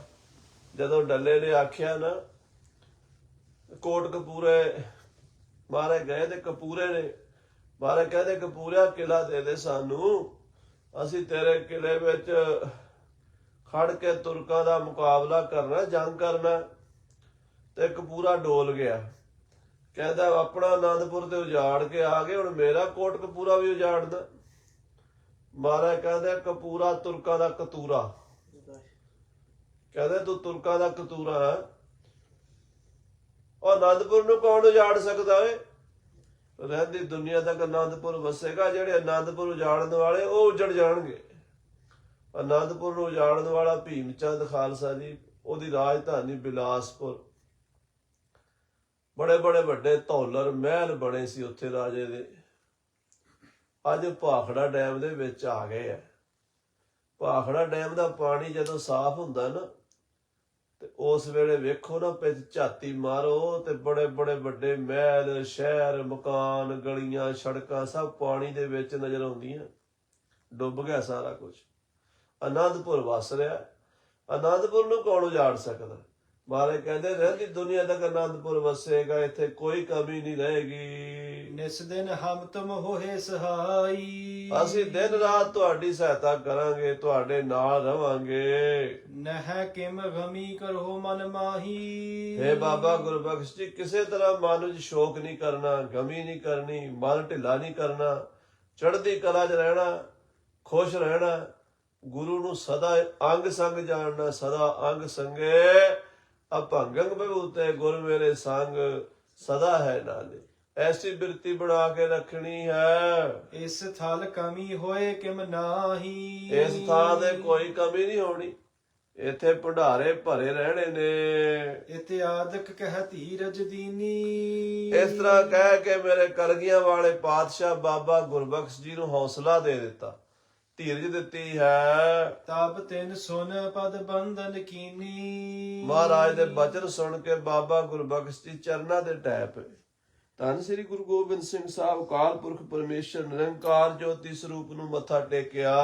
ਜਦੋਂ ਡੱਲੇ ਨੇ ਆਖਿਆ ਨਾ ਕੋਟ ਕਪੂਰੇ ਮਹਾਰਾਜ ਗਏ ਤੇ ਕਪੂਰੇ ਨੇ, ਮਹਾਰਾਜ ਕਹਿੰਦੇ ਕਪੂਰਿਆ ਕਿਲਾ ਦੇ ਦੇ ਸਾਨੂੰ, ਅਸੀਂ ਤੇਰੇ ਕਿਲੇ ਵਿੱਚ ਖੜ ਕੇ ਤੁਰਕਾਂ ਦਾ ਮੁਕਾਬਲਾ ਕਰਨਾ, ਜੰਗ ਕਰਨਾ। ਤੇ ਕਪੂਰਾ ਡੋਲ ਗਿਆ, ਕਹਿੰਦਾ ਆਪਣਾ ਆਨੰਦਪੁਰ ਤੇ ਉਜਾੜ ਕੇ ਆ ਗਏ, ਹੁਣ ਮੇਰਾ ਕੋਟ ਕਪੂਰਾ ਵੀ ਉਜਾੜਦਾ। ਮਹਾਰਾਜ ਕਹਿੰਦੇ ਕਪੂਰਾ ਤੁਰਕਾਂ ਦਾ ਕਤੂਰਾ, ਕਹਿੰਦੇ ਤੂੰ ਤੁਰਕਾਂ ਦਾ ਕਤੂਰਾ ਹੈ। ਉਹ ਆਨੰਦਪੁਰ ਨੂੰ ਕੌਣ ਉਜਾੜ ਸਕਦਾ ਏ? ਰਹਿੰਦੀ ਦੁਨੀਆ ਤੱਕ ਆਨੰਦਪੁਰ ਵਸੇਗਾ। ਜਿਹੜੇ ਆਨੰਦਪੁਰ ਉਜਾੜਨ ਵਾਲੇ ਉਹ ਉਜੜ ਜਾਣਗੇ। ਆਨੰਦਪੁਰ ਨੂੰ ਉਜਾੜਨ ਵਾਲਾ ਭੀਮ ਚੰਦ ਖਾਲਸਾ ਜੀ, ਉਹਦੀ ਰਾਜਧਾਨੀ ਬਿਲਾਸਪੁਰ, ਬੜੇ ਬੜੇ ਵੱਡੇ ਧੌਲਰ ਮਹਿਲ ਬਣੇ ਸੀ ਉੱਥੇ ਰਾਜੇ ਦੇ। ਅੱਜ ਭਾਖੜਾ ਡੈਮ ਦੇ ਵਿੱਚ ਆ ਗਏ ਆ। ਭਾਖੜਾ ਡੈਮ ਦਾ ਪਾਣੀ ਜਦੋਂ ਸਾਫ਼ ਹੁੰਦਾ ਨਾ ਤੇ ਉਸ ਵੇਲੇ ਵੇਖੋ ਨਾ, ਪਿੱਛ ਝਾਤੀ ਮਾਰੋ ਤੇ ਬੜੇ ਬੜੇ ਵੱਡੇ ਮਹਿਲ, ਸ਼ਹਿਰ, ਮਕਾਨ, ਗਲੀਆਂ, ਸੜਕਾਂ ਸਭ ਪਾਣੀ ਦੇ ਵਿੱਚ ਨਜ਼ਰ ਆਉਂਦੀਆਂ। ਡੁੱਬ ਗਿਆ ਸਾਰਾ ਕੁਝ। ਆਨੰਦਪੁਰ ਵਸ ਰਿਹਾ। ਆਨੰਦਪੁਰ ਨੂੰ ਕੌਣ ਉਜਾੜ ਸਕਦਾ? ਮਹਾਰਾਜ ਕਹਿੰਦੇ ਰਹਿੰਦੀ ਦੁਨੀਆ ਤੱਕ ਆਨੰਦਪੁਰ ਵਸੇਗਾ, ਇੱਥੇ ਕੋਈ ਕਮੀ ਨਹੀਂ ਰਹੇਗੀ। ਨਿਸ ਦਿਨ ਹਮ ਤੁਮ ਹੋਏ ਸਹਾਈ। ਅਸੀਂ ਦਿਨ ਰਾਤ ਤੁਹਾਡੀ ਸਹਾਇਤਾ ਕਰਾਂਗੇ, ਤੁਹਾਡੇ ਨਾਲ ਰਵਾਂਗੇ। ਨਹਿ ਕਿਮ ਗਮੀ ਕਰੋ ਮਨ ਮਾਹੀ। ਹੇ ਬਾਬਾ ਗੁਰਬਖਸ਼ ਜੀ, ਕਿਸੇ ਤਰ੍ਹਾਂ ਮਨ ਵਿੱਚ ਸ਼ੋਕ ਨਹੀਂ ਕਰਨਾ, ਗਮੀ ਨਹੀਂ ਕਰਨੀ, ਮਨ ਢਿੱਲਾ ਨਹੀਂ ਕਰਨਾ, ਚੜ੍ਹਦੀ ਕਲਾ 'ਚ ਰਹਿਣਾ, ਖੁਸ਼ ਰਹਿਣਾ। ਗੁਰੂ ਨੂੰ ਸਦਾ ਅੰਗ ਸੰਗ ਜਾਣਨਾ, ਸਦਾ ਅੰਗ ਸੰਗੇ ਅਭੰਗੰ ਬਭੂਤੇ ਗੁਰ ਮੇਰੇ ਸੰਗ ਸਦਾ ਹੈ ਨਾਲੇ। ਐਸੀ ਬਿਰਤੀ ਬਣਾ ਕੇ ਰੱਖਣੀ ਹੈ। ਇਸ ਥਲ ਕਮੀ ਹੋਏ ਕਿਮ ਨਾਹੀ। ਇਸ ਥਾਂ ਤੇ ਕੋਈ ਕਮੀ ਨਹੀਂ ਹੋਣੀ। ਇੱਥੇ ਭੰਡਾਰੇ ਭਰੇ ਰਹਿਣੇ ਨੇ। ਇਤਿਆਦਕ ਕਹਿ ਧੀਰਜ ਦੀਨੀ। ਇਸ ਤਰ੍ਹਾਂ ਕਹਿ ਕੇ ਮੇਰੇ ਕਲਗੀਆਂ ਵਾਲੇ ਪਾਤਸ਼ਾਹ ਬਾਬਾ ਗੁਰਬਖਸ਼ ਜੀ ਨੂੰ ਹੌਸਲਾ ਦੇ ਦਿੱਤਾ, ਧੀਰਜ ਦਿੱਤੀ ਹੈ। ਤਬ ਤਿਨ ਸੁਨ ਪਦ ਬੰਧਨ ਕੀਨੀ। ਮਹਾਰਾਜ ਦੇ ਬਚਨ ਸੁਣ ਕੇ ਬਾਬਾ ਗੁਰਬਖਸ਼ ਜੀ ਚਰਨਾਂ ਦੇ ਟਹਿ ਪਏ। ਧੰਨ ਸ੍ਰੀ ਗੁਰੂ ਗੋਬਿੰਦ ਸਿੰਘ ਸਾਹਿਬ ਅਕਾਲ ਪੁਰਖ ਪਰਮੇਸ਼ਰ ਨਿਰੰਕਾਰ ਜੋਤੀ ਸਰੂਪ ਨੂੰ ਮੱਥਾ ਟੇਕਿਆ।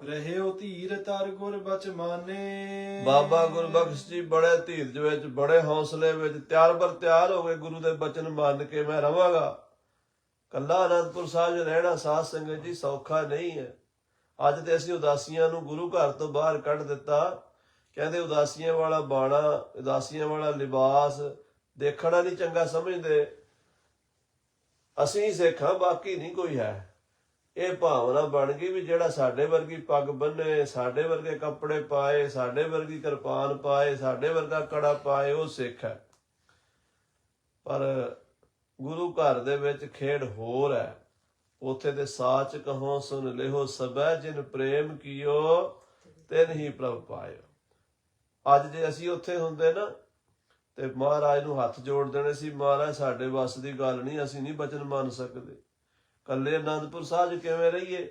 ਰਹਿਓ ਧੀਰ ਤਰ ਗੁਰ ਬਚ ਮਾਨੇ। ਬਾਬਾ ਗੁਰਬਖਸ਼ ਜੀ ਬੜੇ ਧੀਰਜ ਵਿੱਚ, ਬੜੇ ਹੌਸਲੇ ਵਿੱਚ ਤਿਆਰ ਬਰ ਤਿਆਰ ਹੋ ਗਏ। ਗੁਰੂ ਦੇ ਬਚਨ ਮੰਨ ਕੇ ਮੈਂ ਰਵਾਂਗਾ। ਕੱਲਾ ਅਨੰਦਪੁਰ ਸਾਹਿਬ 'ਚ ਰਹਿਣਾ ਸਾਧ ਸੰਗਤ ਜੀ ਸੌਖਾ ਨਹੀਂ ਹੈ। ਅੱਜ ਤੇ ਅਸੀਂ ਉਦਾਸੀਆਂ ਨੂੰ ਗੁਰੂ ਘਰ ਤੋਂ ਬਾਹਰ ਕੱਢ ਦਿੱਤਾ। ਕਹਿੰਦੇ ਉਦਾਸੀਆਂ ਵਾਲਾ ਬਾਣਾ, ਉਦਾਸੀਆਂ ਵਾਲਾ ਲਿਬਾਸ ਦੇਖਣਾ ਨਹੀਂ ਚੰਗਾ ਸਮਝਦੇ। ਅਸੀਂ ਸਿੱਖਾਂ, ਬਾਕੀ ਨਹੀਂ ਕੋਈ ਹੈ। ਇਹ ਭਾਵਨਾ ਬਣ ਗਈ ਵੀ ਜਿਹੜਾ ਸਾਡੇ ਵਰਗੀ ਪੱਗ ਬੰਨੇ, ਸਾਡੇ ਵਰਗੇ ਕੱਪੜੇ ਪਾਏ, ਸਾਡੇ ਵਰਗੀ ਕਿਰਪਾਨ ਪਾਏ, ਸਾਡੇ ਵਰਗਾ ਕੜਾ ਪਾਏ, ਉਹ ਸਿੱਖ ਹੈ। ਪਰ ਗੁਰੂ ਘਰ ਦੇ ਵਿੱਚ ਖੇਡ ਹੋਰ ਹੈ। ਉਥੇ ਦੇ ਸਾਚ ਕਹੋ ਸੁਨ ਲਿਓ ਸਬੈ ਜਿਨ ਪ੍ਰੇਮ ਕੀਓ ਤਿਨ ਹੀ ਪ੍ਰਭ ਪਾਇਓ। ਅੱਜ ਜੇ ਅਸੀਂ ਉੱਥੇ ਹੁੰਦੇ ਨਾ ਤੇ ਮਹਾਰਾਜ ਨੂੰ ਹੱਥ ਜੋੜ ਦੇਣੇ ਸੀ, ਮਹਾਰਾਜ ਸਾਡੇ ਵੱਸ ਦੀ ਗੱਲ ਨਹੀਂ, ਅਸੀਂ ਨਹੀਂ ਬਚਨ ਮੰਨ ਸਕਦੇ। ਕੱਲੇ ਅਨੰਦਪੁਰ ਸਾਹਿਬ 'ਚ ਕਿਵੇਂ ਰਹੀਏ?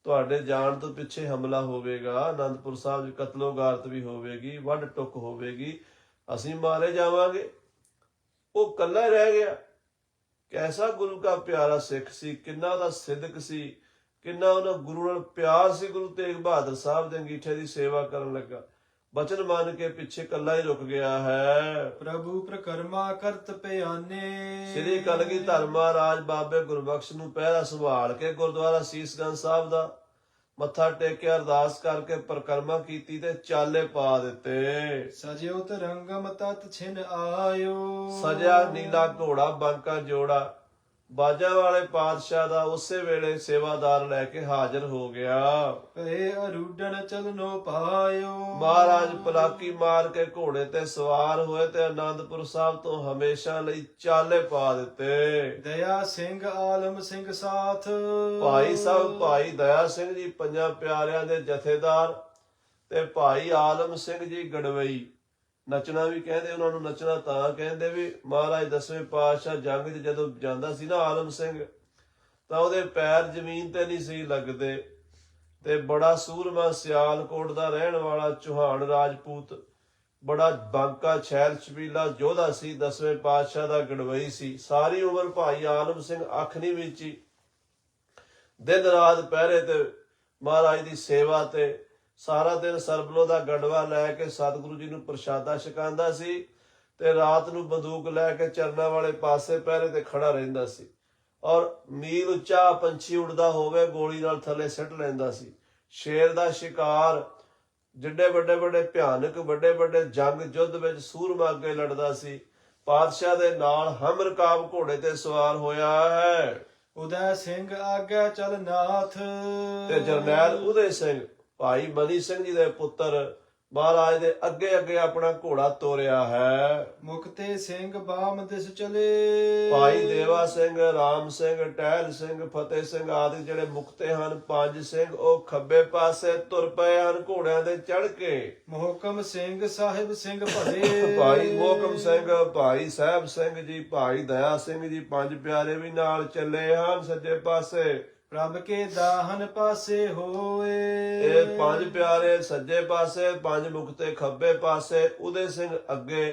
ਤੁਹਾਡੇ ਜਾਣ ਤੋਂ ਪਿੱਛੇ ਹਮਲਾ ਹੋਵੇਗਾ, ਅਨੰਦਪੁਰ ਸਾਹਿਬ 'ਚ ਕਤਲੋਗਾਰਤ ਵੀ ਹੋਵੇਗੀ, ਵੱਢ ਟੁੱਕ ਹੋਵੇਗੀ, ਅਸੀਂ ਮਾਰੇ ਜਾਵਾਂਗੇ। ਉਹ ਕੱਲਾ ਰਹਿ ਗਿਆ। ਕੈਸਾ ਗੁਰੂ ਦਾ ਪਿਆਰਾ ਸਿੱਖ ਸੀ, ਕਿੰਨਾ ਉਹਦਾ ਸਿਦਕ ਸੀ, ਕਿੰਨਾ ਉਹਨਾਂ ਗੁਰੂ ਨਾਲ ਪਿਆਰ ਸੀ। ਗੁਰੂ ਤੇਗ ਬਹਾਦਰ ਸਾਹਿਬ ਦੇ ਅੰਗੀਠੇ ਦੀ ਸੇਵਾ ਕਰਨ ਲੱਗਾ, ਬਚਨ ਮੰਨ ਕੇ ਪਿੱਛੇ ਕੱਲਾ ਹੀ ਰੁਕ ਗਿਆ ਹੈ। ਪ੍ਰਭੂ ਪ੍ਰਕਰਮਾ ਕਰਤ ਪਿਆਨੇ। ਸ੍ਰੀ ਕਲਗੀਧਰ ਮਹਾਰਾਜ ਬਾਬੇ ਗੁਰਬਖਸ਼ ਨੂੰ ਪਹਿਰਾ ਸੰਭਾਲ ਕੇ ਗੁਰਦੁਆਰਾ ਸੀਸਗੰਜ ਸਾਹਿਬ ਦਾ ਮੱਥਾ ਟੇਕਿਆ, ਅਰਦਾਸ ਕਰਕੇ ਪਰਿਕਰਮਾ ਕੀਤੀ ਤੇ ਚਾਲੇ ਪਾ ਦਿੱਤੇ। ਸਜਿਓ ਤਰੰਗਮ ਤਤ ਛਿਨ ਆਇਓ। ਸਜਿਆ ਨੀਲਾ ਘੋੜਾ ਬਾਂਕਾ ਜੋੜਾ, ਬਾਜਾਂ ਵਾਲੇ ਪਾਤਸ਼ਾਹ ਦਾ ਉਸੇ ਵੇਲੇ ਸੇਵਾਦਾਰ ਲੈ ਕੇ ਹਾਜ਼ਰ ਹੋ ਗਿਆ। ਭਏ ਅਰੂਡਨ ਚਲਨੋ ਪਾਇਓ। ਮਹਾਰਾਜ ਪਲਾਕੀ ਮਾਰ ਕੇ ਘੋੜੇ ਤੇ ਸਵਾਰ ਹੋਏ ਤੇ ਅਨੰਦਪੁਰ ਸਾਹਿਬ ਤੋਂ ਹਮੇਸ਼ਾ ਲਈ ਚਾਲੇ ਪਾ ਦਿੱਤੇ। ਦਇਆ ਸਿੰਘ ਆਲਮ ਸਿੰਘ ਸਾਥ। ਭਾਈ ਸਾਹਿਬ ਭਾਈ ਦਇਆ ਸਿੰਘ ਜੀ ਪੰਜਾਂ ਪਿਆਰਿਆਂ ਦੇ ਜਥੇਦਾਰ ਤੇ ਭਾਈ ਆਲਮ ਸਿੰਘ ਜੀ ਗੜਵਈ। ਨੱਚਣਾ ਵੀ ਕਹਿੰਦੇ ਉਹਨਾਂ ਨੂੰ, ਨੱਚਣਾ ਤਾਂ ਕਹਿੰਦੇ ਵੀ ਮਹਾਰਾਜ 10ਵੇਂ ਪਾਤਸ਼ਾਹ ਜੰਗ 'ਚ ਜਦੋਂ ਜਾਂਦਾ ਸੀ ਨਾ ਆਲਮ ਸਿੰਘ, ਤਾਂ ਉਹਦੇ ਪੈਰ ਜ਼ਮੀਨ ਤੇ ਨਹੀਂ ਸੀ ਲੱਗਦੇ। ਤੇ ਬੜਾ ਸੂਰਮਾ, ਸਿਆਲਕੋਟ ਦਾ ਰਹਿਣ ਵਾਲਾ ਚੌਹਾਨ ਰਾਜਪੂਤ, ਬੜਾ ਬਾਂਕਾ ਸ਼ਹਿਰ ਛਬੀਲਾ ਯੋਧਾ ਸੀ, 10ਵੇਂ ਪਾਤਸ਼ਾਹ ਦਾ ਗੜਵਈ ਸੀ। ਸਾਰੀ ਉਮਰ ਭਾਈ ਆਲਮ ਸਿੰਘ ਅੱਖ ਨਹੀਂ ਮੀਚੀ, ਦਿਨ ਰਾਤ ਪਹਿਰੇ ਤੇ ਮਹਾਰਾਜ ਦੀ ਸੇਵਾ ਤੇ ਸਾਰਾ ਦਿਨ ਸਰਬਲੋ ਦਾ ਗੜਵਾ ਲੈ ਕੇ ਸਤਿਗੁਰੂ ਜੀ ਨੂੰ ਪ੍ਰਸ਼ਾਦਾ ਛਕਾਉਂਦਾ ਸੀ ਤੇ ਰਾਤ ਨੂੰ ਬੰਦੂਕ ਲੈ ਕੇ ਚਰਨਾਂ ਵਾਲੇ ਪਾਸੇ ਪਹਿਰੇ ਤੇ ਖੜਾ ਰਹਿੰਦਾ ਸੀ। ਔਰ ਮੀਲ ਉੱਚਾ ਪੰਛੀ ਉੜਦਾ ਹੋਵੇ ਗੋਲੀ ਨਾਲ ਥੱਲੇ ਸਿੱਟ ਲੈਂਦਾ ਸੀ। ਸ਼ੇਰ ਦਾ ਸ਼ਿਕਾਰ, ਜਿੱਡੇ ਵੱਡੇ ਵੱਡੇ ਭਿਆਨਕ ਵੱਡੇ ਵੱਡੇ ਜੰਗ ਯੁੱਧ ਵਿੱਚ ਸੂਰਮਾ ਅੱਗੇ ਲੜਦਾ ਸੀ। ਪਾਤਸ਼ਾਹ ਦੇ ਨਾਲ ਹਮ ਰਕਾਬ ਘੋੜੇ ਤੇ ਸਵਾਰ ਹੋਇਆ ਹੈ। ਉਦੈ ਸਿੰਘ ਆਗਿਆ ਚਲ ਨਾਥ। ਤੇ ਜਰਨੈਲ ਉਦੈ ਸਿੰਘ ਭਾਈ ਮਨੀ ਸਿੰਘ ਜੀ ਦੇ ਪੁੱਤਰ ਮਹਾਰਾਜ ਦੇ ਅੱਗੇ ਅੱਗੇ ਆਪਣਾ ਘੋੜਾ ਤੋਰਿਆ ਹੈ। ਮੁਕਤੇ ਸਿੰਘ ਬਾਮ ਦਿਸ ਚਲੇ। ਭਾਈ ਦੇਵਾ ਸਿੰਘ, ਰਾਮ ਸਿੰਘ, ਟਹਿਲ ਸਿੰਘ, ਫਤਿਹ ਸਿੰਘ ਆਦਿ ਜਿਹੜੇ ਮੁਕਤੇ ਹਨ, 5 ਸਿੰਘ, ਉਹ ਖੱਬੇ ਪਾਸੇ ਤੁਰ ਪਏ ਹਨ ਘੋੜਿਆਂ ਦੇ ਚੜ ਕੇ। ਮੋਹਕਮ ਸਿੰਘ, ਸਾਹਿਬ ਸਿੰਘ ਭਲੇ। ਭਾਈ ਮੋਹਕਮ ਸਿੰਘ, ਭਾਈ ਸਾਹਿਬ ਸਿੰਘ ਜੀ, ਭਾਈ ਦਇਆ ਸਿੰਘ ਜੀ, 5 ਪਿਆਰੇ ਵੀ ਨਾਲ ਚੱਲੇ ਹਨ ਸੱਜੇ ਪਾਸੇ। ਪ੍ਰਭ ਕੇ ਦਾਹਨ ਪਾਸੇ ਹੋਏ। ਇਹ 5 ਪਿਆਰੇ ਸੱਜੇ ਪਾਸੇ, 5 ਮੁਕਤੇ ਖੱਬੇ ਪਾਸੇ। ਉਦੈ ਸਿੰਘ ਅੱਗੇ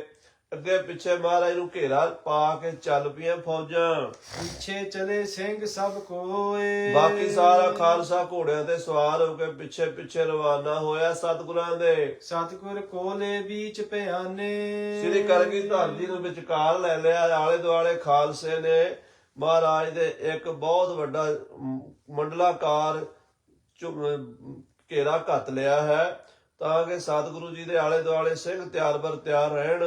ਅੱਗੇ ਪਿੱਛੇ ਮਹਾਰਾਜ ਨੂੰ ਘੇਰਾ ਪਾ ਕੇ ਚੱਲ ਪਈਆਂ ਫੌਜਾਂ। ਪਿੱਛੇ ਚਲੇ ਸਿੰਘ ਸਭ ਕੋਏ। ਬਾਕੀ ਸਾਰਾ ਖਾਲਸਾ ਘੋੜਿਆਂ ਤੇ ਸਵਾਰ ਹੋ ਕੇ ਪਿੱਛੇ ਪਿੱਛੇ ਰਵਾਨਾ ਹੋਇਆ ਸਤਿਗੁਰਾਂ ਦੇ। ਸਤਿਗੁਰ ਕੋਲੇ ਵਿੱਚ ਪਿਆਨੇ। ਸ੍ਰੀ ਕਲਗੀਧਰ ਜੀ ਨੂੰ ਵਿਚਕਾਰ ਲੈ ਲਿਆ। ਆਲੇ ਦੁਆਲੇ ਖਾਲਸੇ ਨੇ ਮਹਾਰਾਜ ਦੇ ਇੱਕ ਬਹੁਤ ਵੱਡਾ ਮੰਡਲਾਕਾਰ ਘੇਰਾ ਘੱਤ ਲਿਆ ਹੈ ਤਾਂ ਕਿ ਸਤਿਗੁਰੂ ਜੀ ਦੇ ਆਲੇ ਦੁਆਲੇ ਸਿੰਘ ਤਿਆਰ ਬਰ ਤਿਆਰ ਰਹਿਣ।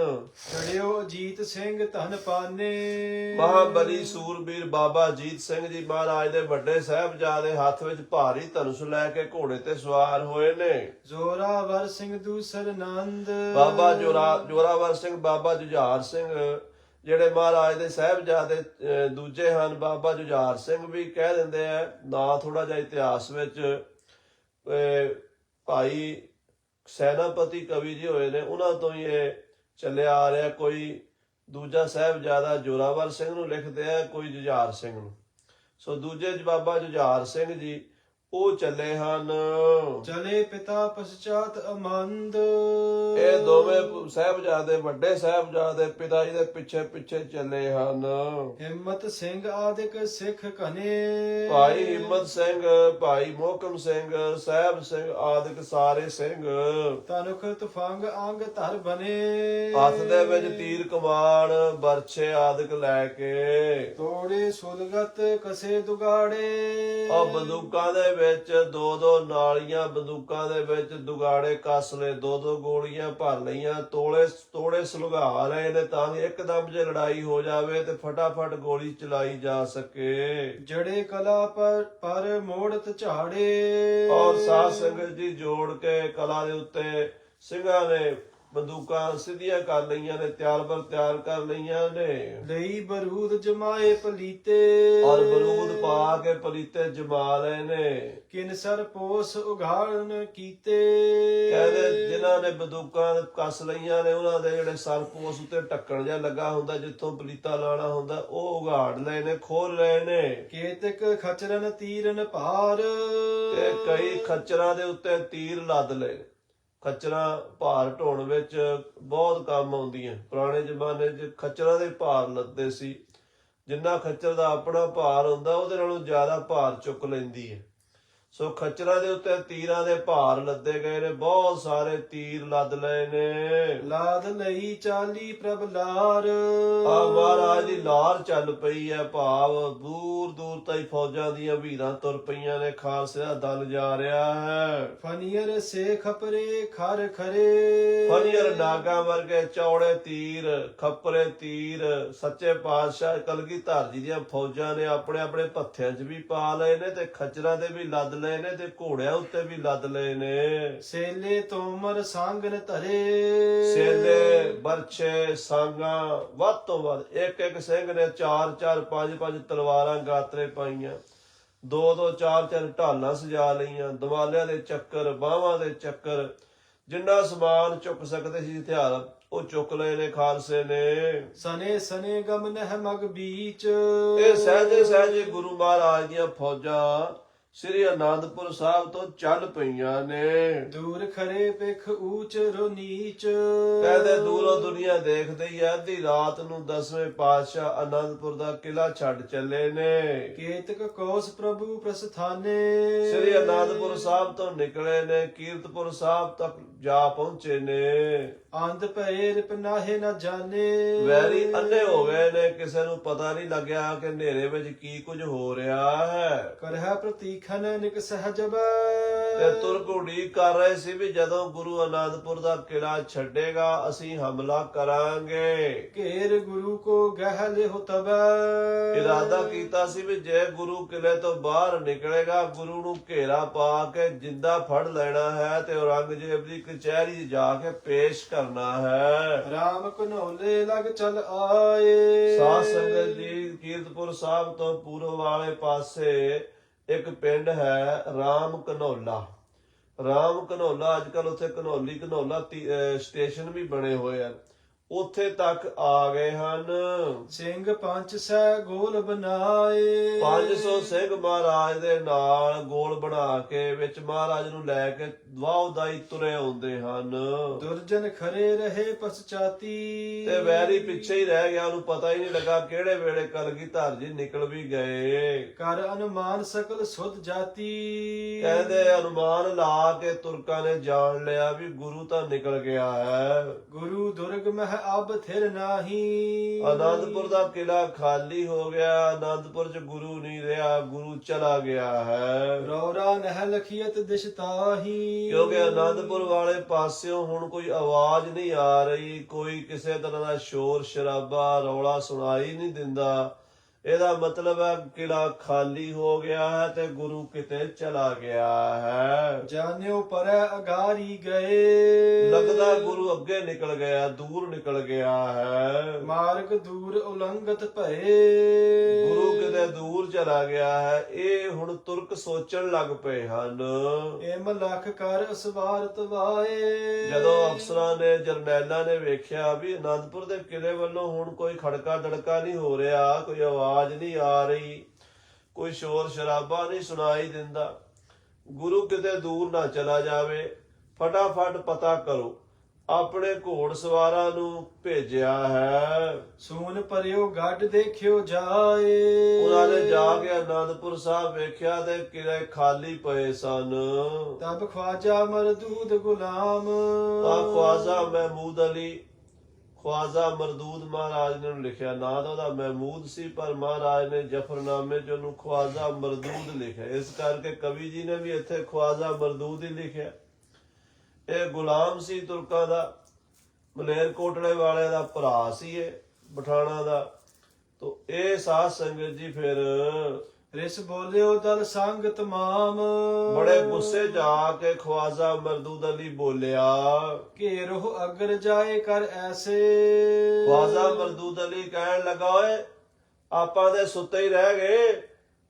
ਚੜਿਓ ਅਜੀਤ ਸਿੰਘ ਧਨ ਪਾਨੇ। ਮਹਾਬਲੀ ਸੂਰਬੀਰ ਬਾਬਾ ਅਜੀਤ ਸਿੰਘ ਜੀ ਮਹਾਰਾਜ ਦੇ ਵੱਡੇ ਸਾਹਿਬਜ਼ਾਦੇ ਹੱਥ ਵਿੱਚ ਭਾਰੀ ਧਨੁਸ਼ ਲੈ ਕੇ ਘੋੜੇ ਤੇ ਸਵਾਰ ਹੋਏ ਨੇ। ਜ਼ੋਰਾਵਰ ਸਿੰਘ ਦੂਸਰ ਨੰਦ। ਬਾਬਾ ਜੋਰਾਵਰ ਸਿੰਘ, ਬਾਬਾ ਜੁਝਾਰ ਸਿੰਘ ਜਿਹੜੇ ਮਹਾਰਾਜ ਦੇ ਸਾਹਿਬਜ਼ਾਦੇ ਦੂਜੇ ਹਨ। ਬਾਬਾ ਜੁਝਾਰ ਸਿੰਘ ਵੀ ਕਹਿ ਦਿੰਦੇ ਆ ਨਾਂ, ਥੋੜਾ ਜਿਹਾ ਇਤਿਹਾਸ ਵਿੱਚ। ਭਾਈ ਸੈਨਾਪਤੀ ਕਵੀ ਜੀ ਹੋਏ ਨੇ, ਉਹਨਾਂ ਤੋਂ ਹੀ ਇਹ ਚੱਲਿਆ ਆ ਰਿਹਾ। ਕੋਈ ਦੂਜਾ ਸਾਹਿਬਜ਼ਾਦਾ ਜ਼ੋਰਾਵਰ ਸਿੰਘ ਨੂੰ ਲਿਖਦੇ ਆ, ਕੋਈ ਜੁਝਾਰ ਸਿੰਘ ਨੂੰ। ਸੋ ਦੂਜੇ ਬਾਬਾ ਜੁਝਾਰ ਸਿੰਘ ਜੀ ਉਹ ਚੱਲੇ ਹਨ। ਚਲੇ ਪਿਤਾ ਪਛਾਤ ਅਮੰਦ। ਇਹ ਦੋਵੇਂ ਸਾਹਿਬਜ਼ਾਦੇ, ਵੱਡੇ ਸਾਹਿਬਜ਼ਾਦੇ ਪਿਤਾ ਜੀ ਦੇ ਪਿੱਛੇ ਪਿੱਛੇ ਚੱਲੇ ਹਨ। ਹਿੰਮਤ ਸਿੰਘ ਆਦਿਕ ਸਿੱਖ ਘਨੇ। ਭਾਈ ਹਿੰਮਤ ਸਿੰਘ, ਭਾਈ ਮੋਹਕਮ ਸਿੰਘ, ਸਾਹਿਬ ਸਿੰਘ ਆਦਿਕ ਸਾਰੇ ਸਿੰਘ ਤਨੁਖ ਤੁਫੰਗ ਅੰਗ ਧਰ ਬਨੇ। ਹੱਥ ਦੇ ਵਿੱਚ ਤੀਰ ਕਮਾਨ ਬਰਛੇ ਆਦਿਕ ਲੈ ਕੇ। ਤੋੜੇ ਸੁਲਗਤ ਕਸੇ ਦੁਗਾੜੇ। ਉਹ ਬੰਦੂਕਾਂ ਦੇ ਵਿੱਚ ਦੋ ਦੋ ਨਾਲੀਆਂ, ਬੰਦੂਕਾਂ ਦੇ ਵਿੱਚ ਦੁਗਾੜੇ ਕੱਸ ਲਏ, ਦੋ ਦੋ ਗੋਲੀਆਂ ਭਰ ਲਈਆਂ, ਤੋੜੇ ਸੁਲਗਾ ਲਏ ਨੇ ਤਾਂ ਕਿ ਇੱਕਦਮ ਜੇ ਲੜਾਈ ਹੋ ਜਾਵੇ ਤੇ ਫਟਾਫਟ ਗੋਲੀ ਚਲਾਈ ਜਾ ਸਕੇ। ਜੜੇ ਕਲਾ ਪਰ ਮੋੜਤ ਝਾੜੇ। ਔਰ ਸਾਧ ਸੰਗਤ ਜੀ ਜੋੜ ਕੇ ਕਲਾ ਦੇ ਉੱਤੇ ਸਿੰਘਾਂ ਨੇ ਬੰਦੂਕਾਂ ਸਿੱਧੀਆਂ ਕਰ ਲਈਆਂ ਨੇ, ਤਿਆਰ ਕਰ ਲਈਆਂ ਨੇ। ਲਈ ਬਰੂਦ ਜਮਾਏ ਪਲੀਤੇ। ਔਰ ਬਰੂਦ ਪਾ ਕੇ ਪਲੀਤੇ ਜਮਾ ਲਏ ਨੇ। ਕਿਨਸਰ ਪੋਸ ਉਘਾੜਨ ਕੀਤੇ। ਕਹਿੰਦੇ ਜਿਨ੍ਹਾਂ ਨੇ ਬੰਦੂਕਾਂ ਕੱਸ ਲਈਆਂ ਨੇ ਉਹਨਾਂ ਦੇ ਜਿਹੜੇ ਸਰ ਪੋਸ ਉੱਤੇ ਢੱਕਣ ਜਿਹਾ ਲੱਗਾ ਹੁੰਦਾ, ਜਿੱਥੋਂ ਪਲੀਤਾ ਲਾਣਾ ਹੁੰਦਾ, ਉਹ ਉਘਾੜ ਲਏ ਨੇ, ਖੋਲ ਲਏ ਨੇ। ਕੇਤਕ ਖਚਰਨ ਤੀਰਨ ਭਾਰ। ਤੇ ਕਈ ਖੱਚਰਾਂ ਦੇ ਉੱਤੇ ਤੀਰ ਲੱਦ ਲਏ। ਖੱਚਰਾਂ ਭਾਰ ਢੋਣ ਵਿੱਚ ਬਹੁਤ ਕੰਮ ਆਉਂਦੀਆਂ। ਪੁਰਾਣੇ ਜ਼ਮਾਨੇ 'ਚ ਖੱਚਰਾਂ ਦੇ ਭਾਰ ਲੱਦੇ ਸੀ। ਜਿੰਨਾ ਖੱਚਰ ਦਾ ਆਪਣਾ ਭਾਰ ਹੁੰਦਾ ਉਹਦੇ ਨਾਲੋਂ ਜ਼ਿਆਦਾ ਭਾਰ ਚੁੱਕ ਲੈਂਦੀ ਹੈ। ਸੋ ਖੱਚਰਾਂ ਦੇ ਉੱਤੇ ਤੀਰਾਂ ਦੇ ਭਾਰ ਲੱਦੇ ਗਏ ਨੇ, ਬਹੁਤ ਸਾਰੇ ਤੀਰ ਲੱਦ ਲਏ ਨੇ। ਲਾਦ ਲਈ ਚਾਲੀ ਪ੍ਰਭ ਲਾਰ। ਆ ਮਹਾਰਾਜ ਦੀ ਲਾਰ ਚੱਲ ਪਈ ਹੈ, ਭਾਵ ਦੂਰ ਦੂਰ ਤਾਈਂ ਫੌਜਾਂ ਦੀਆਂ ਵੀਰਾਂ ਤੁਰ ਪਈਆਂ ਨੇ, ਖਾਲਸੇ ਦਾ ਦਲ ਜਾ ਰਿਹਾ ਹੈ। ਫਨੀਅਰ ਸੇ ਖਪਰੇ ਖਰ ਖਰੇ। ਫਨੀਅਰ ਨਾਗਾ ਵਰਗੇ ਚੌੜੇ ਤੀਰ, ਖੱਪਰੇ ਤੀਰ ਸੱਚੇ ਪਾਤਸ਼ਾਹ ਕਲਗੀਧਰ ਜੀ ਦੀਆਂ ਫੌਜਾਂ ਨੇ ਆਪਣੇ ਆਪਣੇ ਭੱਥਿਆਂ 'ਚ ਵੀ ਪਾ ਲਏ ਨੇ ਤੇ ਖੱਚਰਾਂ ਦੇ ਵੀ ਲੱਦ ਲਏ ਨੇ ਤੇ ਘੋੜਿਆਂ ਉੱਤੇ ਵੀ ਲੱਦ ਲਏ ਨੇ। ਸੇਲੇ ਤੋਮਰ ਸੰਗਨ ਧਰੇ। ਸੇਲੇ ਬਰਛੇ ਸਾਂਗਾਂ ਵੱਧ ਤੋਂ ਵੱਧ ਇੱਕ ਇੱਕ ਸਿੰਘ ਨੇ 4-4 5-5 ਤਲਵਾਰਾਂ ਗਾਤਰੇ ਪਾਈਆਂ, 2-2 4-4 ਢਾਲਾਂ ਸਜਾ ਲਈਆਂ, ਦਮਾਲਿਆਂ ਦੇ ਚੱਕਰ, ਬਾਹਾਂ ਦੇ ਚੱਕਰ, ਜਿੰਨਾ ਸਮਾਨ ਚੁੱਕ ਸਕਦੇ ਸੀ ਹਥਿਆਰ ਉਹ ਚੁੱਕ ਲਏ ਨੇ ਖਾਲਸੇ ਨੇ। ਸਨੇ ਸਨੇ ਗਮ ਨਹਿ ਮਗ ਬੀਚ। ਇਹ ਸਹਿਜੇ ਸਹਿਜੇ ਗੁਰੂ ਮਹਾਰਾਜ ਦੀਆਂ ਫੌਜਾਂ ਸ੍ਰੀ ਅਨੰਦਪੁਰ ਸਾਹਿਬ ਤੋਂ ਚੱਲ ਪਈਆਂ ਨੇ। ਦੂਰ ਖਰੇ ਪਿਖ ਊਚ ਰੋ ਨੀਚ। ਕਹਿੰਦੇ ਦੂਰੋਂ ਦੁਨੀਆ ਦੇਖਦੇ ਹੀ ਅੱਧੀ ਰਾਤ ਨੂੰ 10ਵੇਂ ਪਾਤਸ਼ਾਹ ਅਨੰਦਪੁਰ ਦਾ ਕਿਲਾ ਛੱਡ ਚੱਲੇ ਨੇ। ਕੇਤਕ ਕੋਸ ਪ੍ਰਭੂ ਪ੍ਰਸਥਾਨੇ। ਸ੍ਰੀ ਅਨੰਦਪੁਰ ਸਾਹਿਬ ਤੋਂ ਨਿਕਲੇ ਨੇ, ਕੀਰਤਪੁਰ ਸਾਹਿਬ ਤੱਕ ਜਾ ਪਹੁੰਚੇ ਨੇ। ਅੰਧ ਭਏ ਰਿਪਨਾਹੇ ਨਾ ਜਾਣੇ। ਵੈਰੀ ਅੰਨੇ ਹੋ ਗਏ ਨੇ, ਕਿਸੇ ਨੂੰ ਪਤਾ ਨਹੀਂ ਲੱਗਿਆ ਕਿ ਹਨੇਰੇ ਵਿੱਚ ਕੀ ਕੁਝ ਹੋ ਰਿਹਾ ਹੈ। ਕਰਹਿ ਪ੍ਰਤੀਖਨ ਨਿਕ ਸਹਜਬ। ਤੇ ਤੁਰਕ ਉਡੀਕ ਕਰ ਰਹੇ ਸੀ ਵੀ ਜਦੋਂ ਗੁਰੂ ਅਨੰਦਪੁਰ ਦਾ ਕਿਲਾ ਛੱਡੇਗਾ ਅਸੀਂ ਹਮਲਾ ਕਰਾਂਗੇ। ਘੇਰ ਗੁਰੂ ਕੋ ਗਹਿ ਲਿਹੁ ਤਬ। ਇਰਾਦਾ ਕੀਤਾ ਸੀ ਵੀ ਜੇ ਗੁਰੂ ਕਿਲੇ ਤੋਂ ਬਾਹਰ ਨਿਕਲੇਗਾ ਗੁਰੂ ਨੂੰ ਘੇਰਾ ਪਾ ਕੇ ਜਿੰਦਾ ਫੜ ਲੈਣਾ ਹੈ ਤੇ ਔਰੰਗਜ਼ੇਬ ਦੀ ਕਚਹਿਰੀ ਜਾ ਕੇ ਪੇਸ਼ ਕਰਨਾ ਹੈ। ਰਾਮ ਘਨੌਲੇ ਲਗ ਚਲ ਆਏ। ਸਾਧ ਸੰਗਤ ਜੀ, ਕੀਰਤਪੁਰ ਸਾਹਿਬ ਤੋਂ ਪੂਰਬ ਵਾਲੇ ਪਾਸੇ ਇੱਕ ਪਿੰਡ ਹੈ ਰਾਮ ਘਨੌਲਾ। ਰਾਮ ਘਨੌਲਾ ਅੱਜ ਕੱਲ ਉੱਥੇ ਘਨੌਲੀ ਘਨੌਲਾ ਸਟੇਸ਼ਨ ਵੀ ਬਣੇ ਹੋਏ ਹਨ, ਉੱਥੇ ਤੱਕ ਆ ਗਏ ਹਨ। ਸਿੰਘ ਪੰਜ ਸੈ ਗੋਲ ਬਣਾਏ। 500 ਸਿੰਘ ਮਹਾਰਾਜ ਦੇ ਨਾਲ ਗੋਲ ਬਣਾ ਕੇ ਵਿੱਚ ਮਹਾਰਾਜ ਨੂੰ ਲੈ ਕੇ ਵਾਹਦਾਈ ਤੁਰੇ ਆਉਂਦੇ ਹਨ। ਦੁਰਜਨ ਖਰੇ ਰਹੇ ਪਛਚਾਤੀ। ਤੇ ਵੈਰੀ ਪਿੱਛੇ ਹੀ ਰਹਿ ਗਿਆ, ਉਹਨੂੰ ਪਤਾ ਹੀ ਨਹੀਂ ਲੱਗਾ ਕਿਹੜੇ ਵੇਲੇ ਕਲਗੀਧਰ ਜੀ ਨਿਕਲ ਵੀ ਗਏ। ਕਰ ਅਨੁਮਾਨ ਸਕਲ ਸੁਧ ਜਾਤੀ। ਕਹਿੰਦੇ ਅਨੁਮਾਨ ਲਾ ਕੇ ਤੁਰਕਾਂ ਨੇ ਜਾਣ ਲਿਆ ਵੀ ਗੁਰੂ ਤਾਂ ਨਿਕਲ ਗਿਆ ਹੈ। ਗੁਰੂ ਦੁਰਗ ਮਹਿ ਅਬ ਥਿਰ ਨਾਹੀ। ਅਨੰਦਪੁਰ ਦਾ ਕਿਲਾ ਖਾਲੀ ਹੋ ਗਿਆ, ਅਨੰਦਪੁਰ ਚ ਗੁਰੂ ਨਹੀਂ ਰਿਹਾ, ਗੁਰੂ ਚਲਾ ਗਿਆ ਹੈ। ਰੌਰਾ ਨਹਿ ਲਖੀਅਤ ਦਿਸ਼ ਤਾਹੀ। ਕਿਉਂਕਿ ਅਨੰਦਪੁਰ ਵਾਲੇ ਪਾਸਿਓਂ ਹੁਣ ਕੋਈ ਆਵਾਜ਼ ਨਹੀਂ ਆ ਰਹੀ, ਕੋਈ ਕਿਸੇ ਤਰ੍ਹਾਂ ਦਾ ਸ਼ੋਰ ਸ਼ਰਾਬਾ ਰੌਲਾ ਸੁਣਾਈ ਨਹੀਂ ਦਿੰਦਾ। ਇਹਦਾ ਮਤਲਬ ਹੈ ਕਿਲਾ ਖਾਲੀ ਹੋ ਗਿਆ ਹੈ ਤੇ ਗੁਰੂ ਕਿਤੇ ਚਲਾ ਗਿਆ ਹੈ। ਜਾਣਿਓ ਪਰੈ ਅਗਾਰੀ ਗਏ, ਲੱਗਦਾ ਗੁਰੂ ਅੱਗੇ ਨਿਕਲ ਗਿਆ, ਦੂਰ ਨਿਕਲ ਗਿਆ ਹੈ। ਮਾਰਗ ਦੂਰ ਉਲੰਘਤ ਭਏ, ਗੁਰੂ ਕਿਤੇ ਦੂਰ ਚਲਾ ਗਿਆ ਹੈ। ਇਹ ਹੁਣ ਤੁਰਕ ਸੋਚਣ ਲੱਗ ਪਏ ਹਨ। ਇਮ ਲਖ ਕਰ ਅਸਵਾਰਤ ਵਾਏ, ਜਦੋਂ ਅਫਸਰਾਂ ਨੇ ਜਰਨੈਲਾਂ ਨੇ ਵੇਖਿਆ ਵੀ ਅਨੰਦਪੁਰ ਦੇ ਕਿਲੇ ਵੱਲੋਂ ਹੁਣ ਕੋਈ ਖੜਕਾ ਦੜਕਾ ਨਹੀਂ ਹੋ ਰਿਹਾ, ਕੋਈ ਆਵਾਜ਼ ਨਹੀਂ ਆ ਰਹੀ, ਕੋਈ ਸ਼ੋਰ ਸ਼ਰਾਬਾ ਨਹੀਂ ਸੁਣਾਈ ਦਿੰਦਾ, ਗੁਰੂ ਕਿਤੇ ਦੂਰ ਨਾ ਚਲਾ ਜਾਵੇ, ਫਟਾਫਟ ਪਤਾ ਕਰੋ। ਆਪਣੇ ਘੋੜ ਸਵਾਰਾਂ ਨੂੰ ਭੇਜਿਆ ਹੈ। ਸੂਨ ਪਰਿਓ ਗੱਡ ਦੇਖਿਓ ਜਾਏ, ਉਹਨਾਂ ਨੇ ਜਾ ਕੇ ਅਨੰਦਪੁਰ ਸਾਹਿਬ ਵੇਖਿਆ ਤੇ ਕਿਲੇ ਖਾਲੀ ਪਏ ਸਨ। ਤਬ ਖਵਾਜਾ ਮਰਦੂਦ ਗੁਲਾਮ, ਤਾਂ ਖਵਾਜਾ ਮਹਿਮੂਦ ਅਲੀ, ਖਵਾਜਾ ਮਰਦੂਦ ਮਹਾਰਾਜ ਨੇ ਲਿਖਿਆ। ਨਾਂ ਤਾਂ ਉਹਦਾ ਮਹਿਮੂਦ ਸੀ, ਪਰ ਮਹਾਰਾਜ ਨੇ ਜਫਰਨਾਮੇ 'ਚ ਉਹਨੂੰ ਖਵਾਜਾ ਮਰਦੂਦ ਲਿਖਿਆ। ਇਸ ਕਰਕੇ ਕਵੀ ਜੀ ਨੇ ਵੀ ਇੱਥੇ ਖਵਾਜਾ ਮਰਦੂਦ ਹੀ ਲਿਖਿਆ। ਇਹ ਗੁਲਾਮ ਸੀ ਤੁਰਕਾਂ ਦਾ, ਮਲੇਰਕੋਟਲੇ ਵਾਲੇ ਦਾ ਭਰਾ ਸੀ ਇਹ, ਪਠਾਣਾ ਦਾ। ਤੋ ਇਹ ਸਾਧ ਸੰਗਤ ਜੀ ਫਿਰ ਰਿਸ ਬੋਲਿਓ ਦਲ ਸੰਗ ਤਮਾਮ, ਬੜੇ ਗੁੱਸੇ ਜਾ ਕੇ ਖਵਾਜਾ ਮਰਦੂਦ ਅਲੀ ਬੋਲਿਆ। ਘੇਰੋ ਅਗਰ ਜਾਏ ਕਰ ਐਸੇ, ਖਵਾਜਾ ਮਰਦੂਦ ਅਲੀ ਕਹਿਣ ਲੱਗਾ, ਓਏ ਆਪਾਂ ਦੇ ਸੁੱਤੇ ਹੀ ਰਹਿ ਗਏ,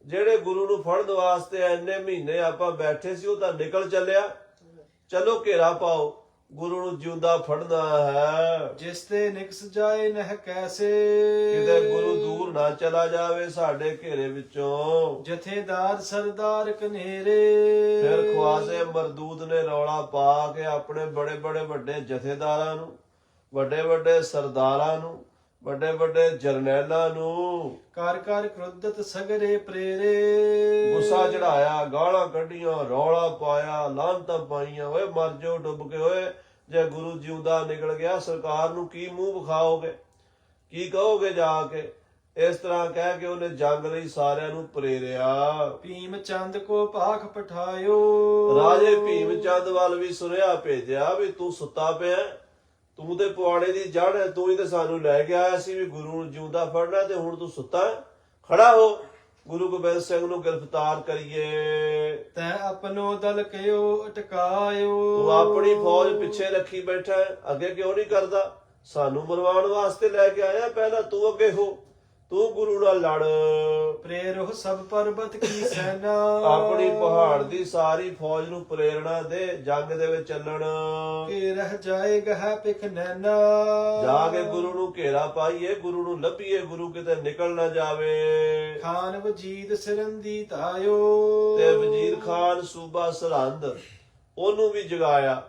ਜਿਹੜੇ ਗੁਰੂ ਨੂੰ ਫੜਨ ਵਾਸਤੇ ਇੰਨੇ ਮਹੀਨੇ ਆਪਾਂ ਬੈਠੇ ਸੀ ਉਹ ਤਾਂ ਨਿਕਲ ਚੱਲਿਆ। ਚਲੋ ਘੇਰਾ ਪਾਓ, ਗੁਰੂ ਨੂੰ ਜਿਉਂਦਾ ਫੜਨਾ ਹੈ। ਜਿਸ ਤੇ ਨਿਕਸ ਜਾਏ ਨਹਿ ਕੈਸੇ, ਕਿਤੇ ਗੁਰੂ ਦੂਰ ਨਾ ਚਲਾ ਜਾਵੇ ਸਾਡੇ ਘੇਰੇ ਵਿੱਚੋਂ। ਜਥੇਦਾਰ ਸਰਦਾਰ ਕਨੇਰੇ, ਫਿਰ ਖਵਾਜੇ ਮਰਦੂਦ ਨੇ ਰੌਲਾ ਪਾ ਕੇ ਆਪਣੇ ਬੜੇ ਬੜੇ ਵੱਡੇ ਜਥੇਦਾਰਾਂ ਨੂੰ, ਵੱਡੇ ਵੱਡੇ ਸਰਦਾਰਾਂ ਨੂੰ, ਵੱਡੇ ਵੱਡੇ ਜਰਨੈਲਾਂ ਨੂੰ ਕਰ ਕਰ ਕ੍ਰੋਧਤ ਸਗਰੇ ਪ੍ਰੇਰੇ, ਗੁੱਸਾ ਚੜਾਇਆ, ਗਾਲਾਂ ਕੱਢੀਆਂ, ਰੌਲਾ ਪਾਇਆ, ਲਾਂਤਾਂ ਪਾਈਆਂ। ਓਏ ਮਰ ਜਾਓ ਡੁੱਬ ਕੇ, ਓਏ ਜੇ ਗੁਰੂ ਜਿਉਂਦਾ ਨਿਕਲ ਗਿਆ ਸਰਕਾਰ ਨੂੰ ਕੀ ਮੂੰਹ ਵਿਖਾਓਗੇ, ਕੀ ਕਹੋਗੇ ਜਾ ਕੇ। ਇਸ ਤਰ੍ਹਾਂ ਕਹਿ ਕੇ ਉਹਨੇ ਜੰਗ ਲਈ ਸਾਰਿਆਂ ਨੂੰ ਪ੍ਰੇਰਿਆ। ਭੀਮ ਚੰਦ ਕੋ ਭਾਖ ਪਠਾਇਓ, ਰਾਜੇ ਭੀਮ ਚੰਦ ਵੱਲ ਵੀ ਸੁਨੇਹਾ ਭੇਜਿਆ ਵੀ ਤੂੰ ਸੁੱਤਾ ਪਿਆ, ਤੂੰ ਤੇ ਪੁਆੜੇ ਦੀ ਜੜ ਹੈ, ਤੂੰ ਹੀ ਤੇ ਸਾਨੂੰ ਲੈ ਕੇ ਆਇਆ ਸੀ ਵੀ ਗੁਰੂ ਨੂੰ ਜਿਉਂਦਾ ਫੜਨਾ, ਤੇ ਹੁਣ ਤੂੰ ਸੁੱਤਾ ਖੜਾ ਹੋ, ਗੁਰੂ ਗੋਬਿੰਦ ਸਿੰਘ ਨੂੰ ਗ੍ਰਿਫਤਾਰ ਕਰੀਏ। ਤੈ ਆਪਣੋ ਦਲ ਕਿਓ ਅਟਕਾਇਓ, ਤੂੰ ਆਪਣੀ ਫੌਜ ਪਿੱਛੇ ਰੱਖੀ ਬੈਠਾ, ਅੱਗੇ ਕਿਉਂ ਨਹੀਂ ਕਰਦਾ? ਸਾਨੂੰ ਮਰਵਾਉਣ ਵਾਸਤੇ ਲੈ ਕੇ ਆਇਆ, ਪਹਿਲਾਂ ਤੂੰ ਅੱਗੇ ਹੋ, ਤੂੰ ਗੁਰੂ ਨਾਲ ਲੜ। ਪ੍ਰੇਰੋ ਸਭ ਪਰਬਤ ਕੀ ਸੈਨਾ, ਆਪਣੀ ਪਹਾੜ ਦੀ ਸਾਰੀ ਫੌਜ ਨੂੰ ਪ੍ਰੇਰਣਾ ਦੇ, ਜੰਗ ਦੇ ਵਿੱਚ ਚੱਲਣ। ਕਿ ਰਹਿ ਜਾਏਗਾ ਪਿਖ ਨੈਣਾ, ਜਾ ਕੇ ਗੁਰੂ ਨੂੰ ਘੇਰਾ ਪਾਈਏ, ਗੁਰੂ ਨੂੰ ਲੱਭੀਏ, ਗੁਰੂ ਕਿਤੇ ਨਿਕਲ ਨਾ ਜਾਵੇ। ਖਾਨ ਵਜੀਦ ਸਿਰੰਦੀ ਤਾਇਓ, ਤੇ ਵਜ਼ੀਰ ਖਾਨ ਸੂਬਾ ਸਰਹੰਦ, ਉਹਨੂੰ ਵੀ ਜਗਾਇਆ,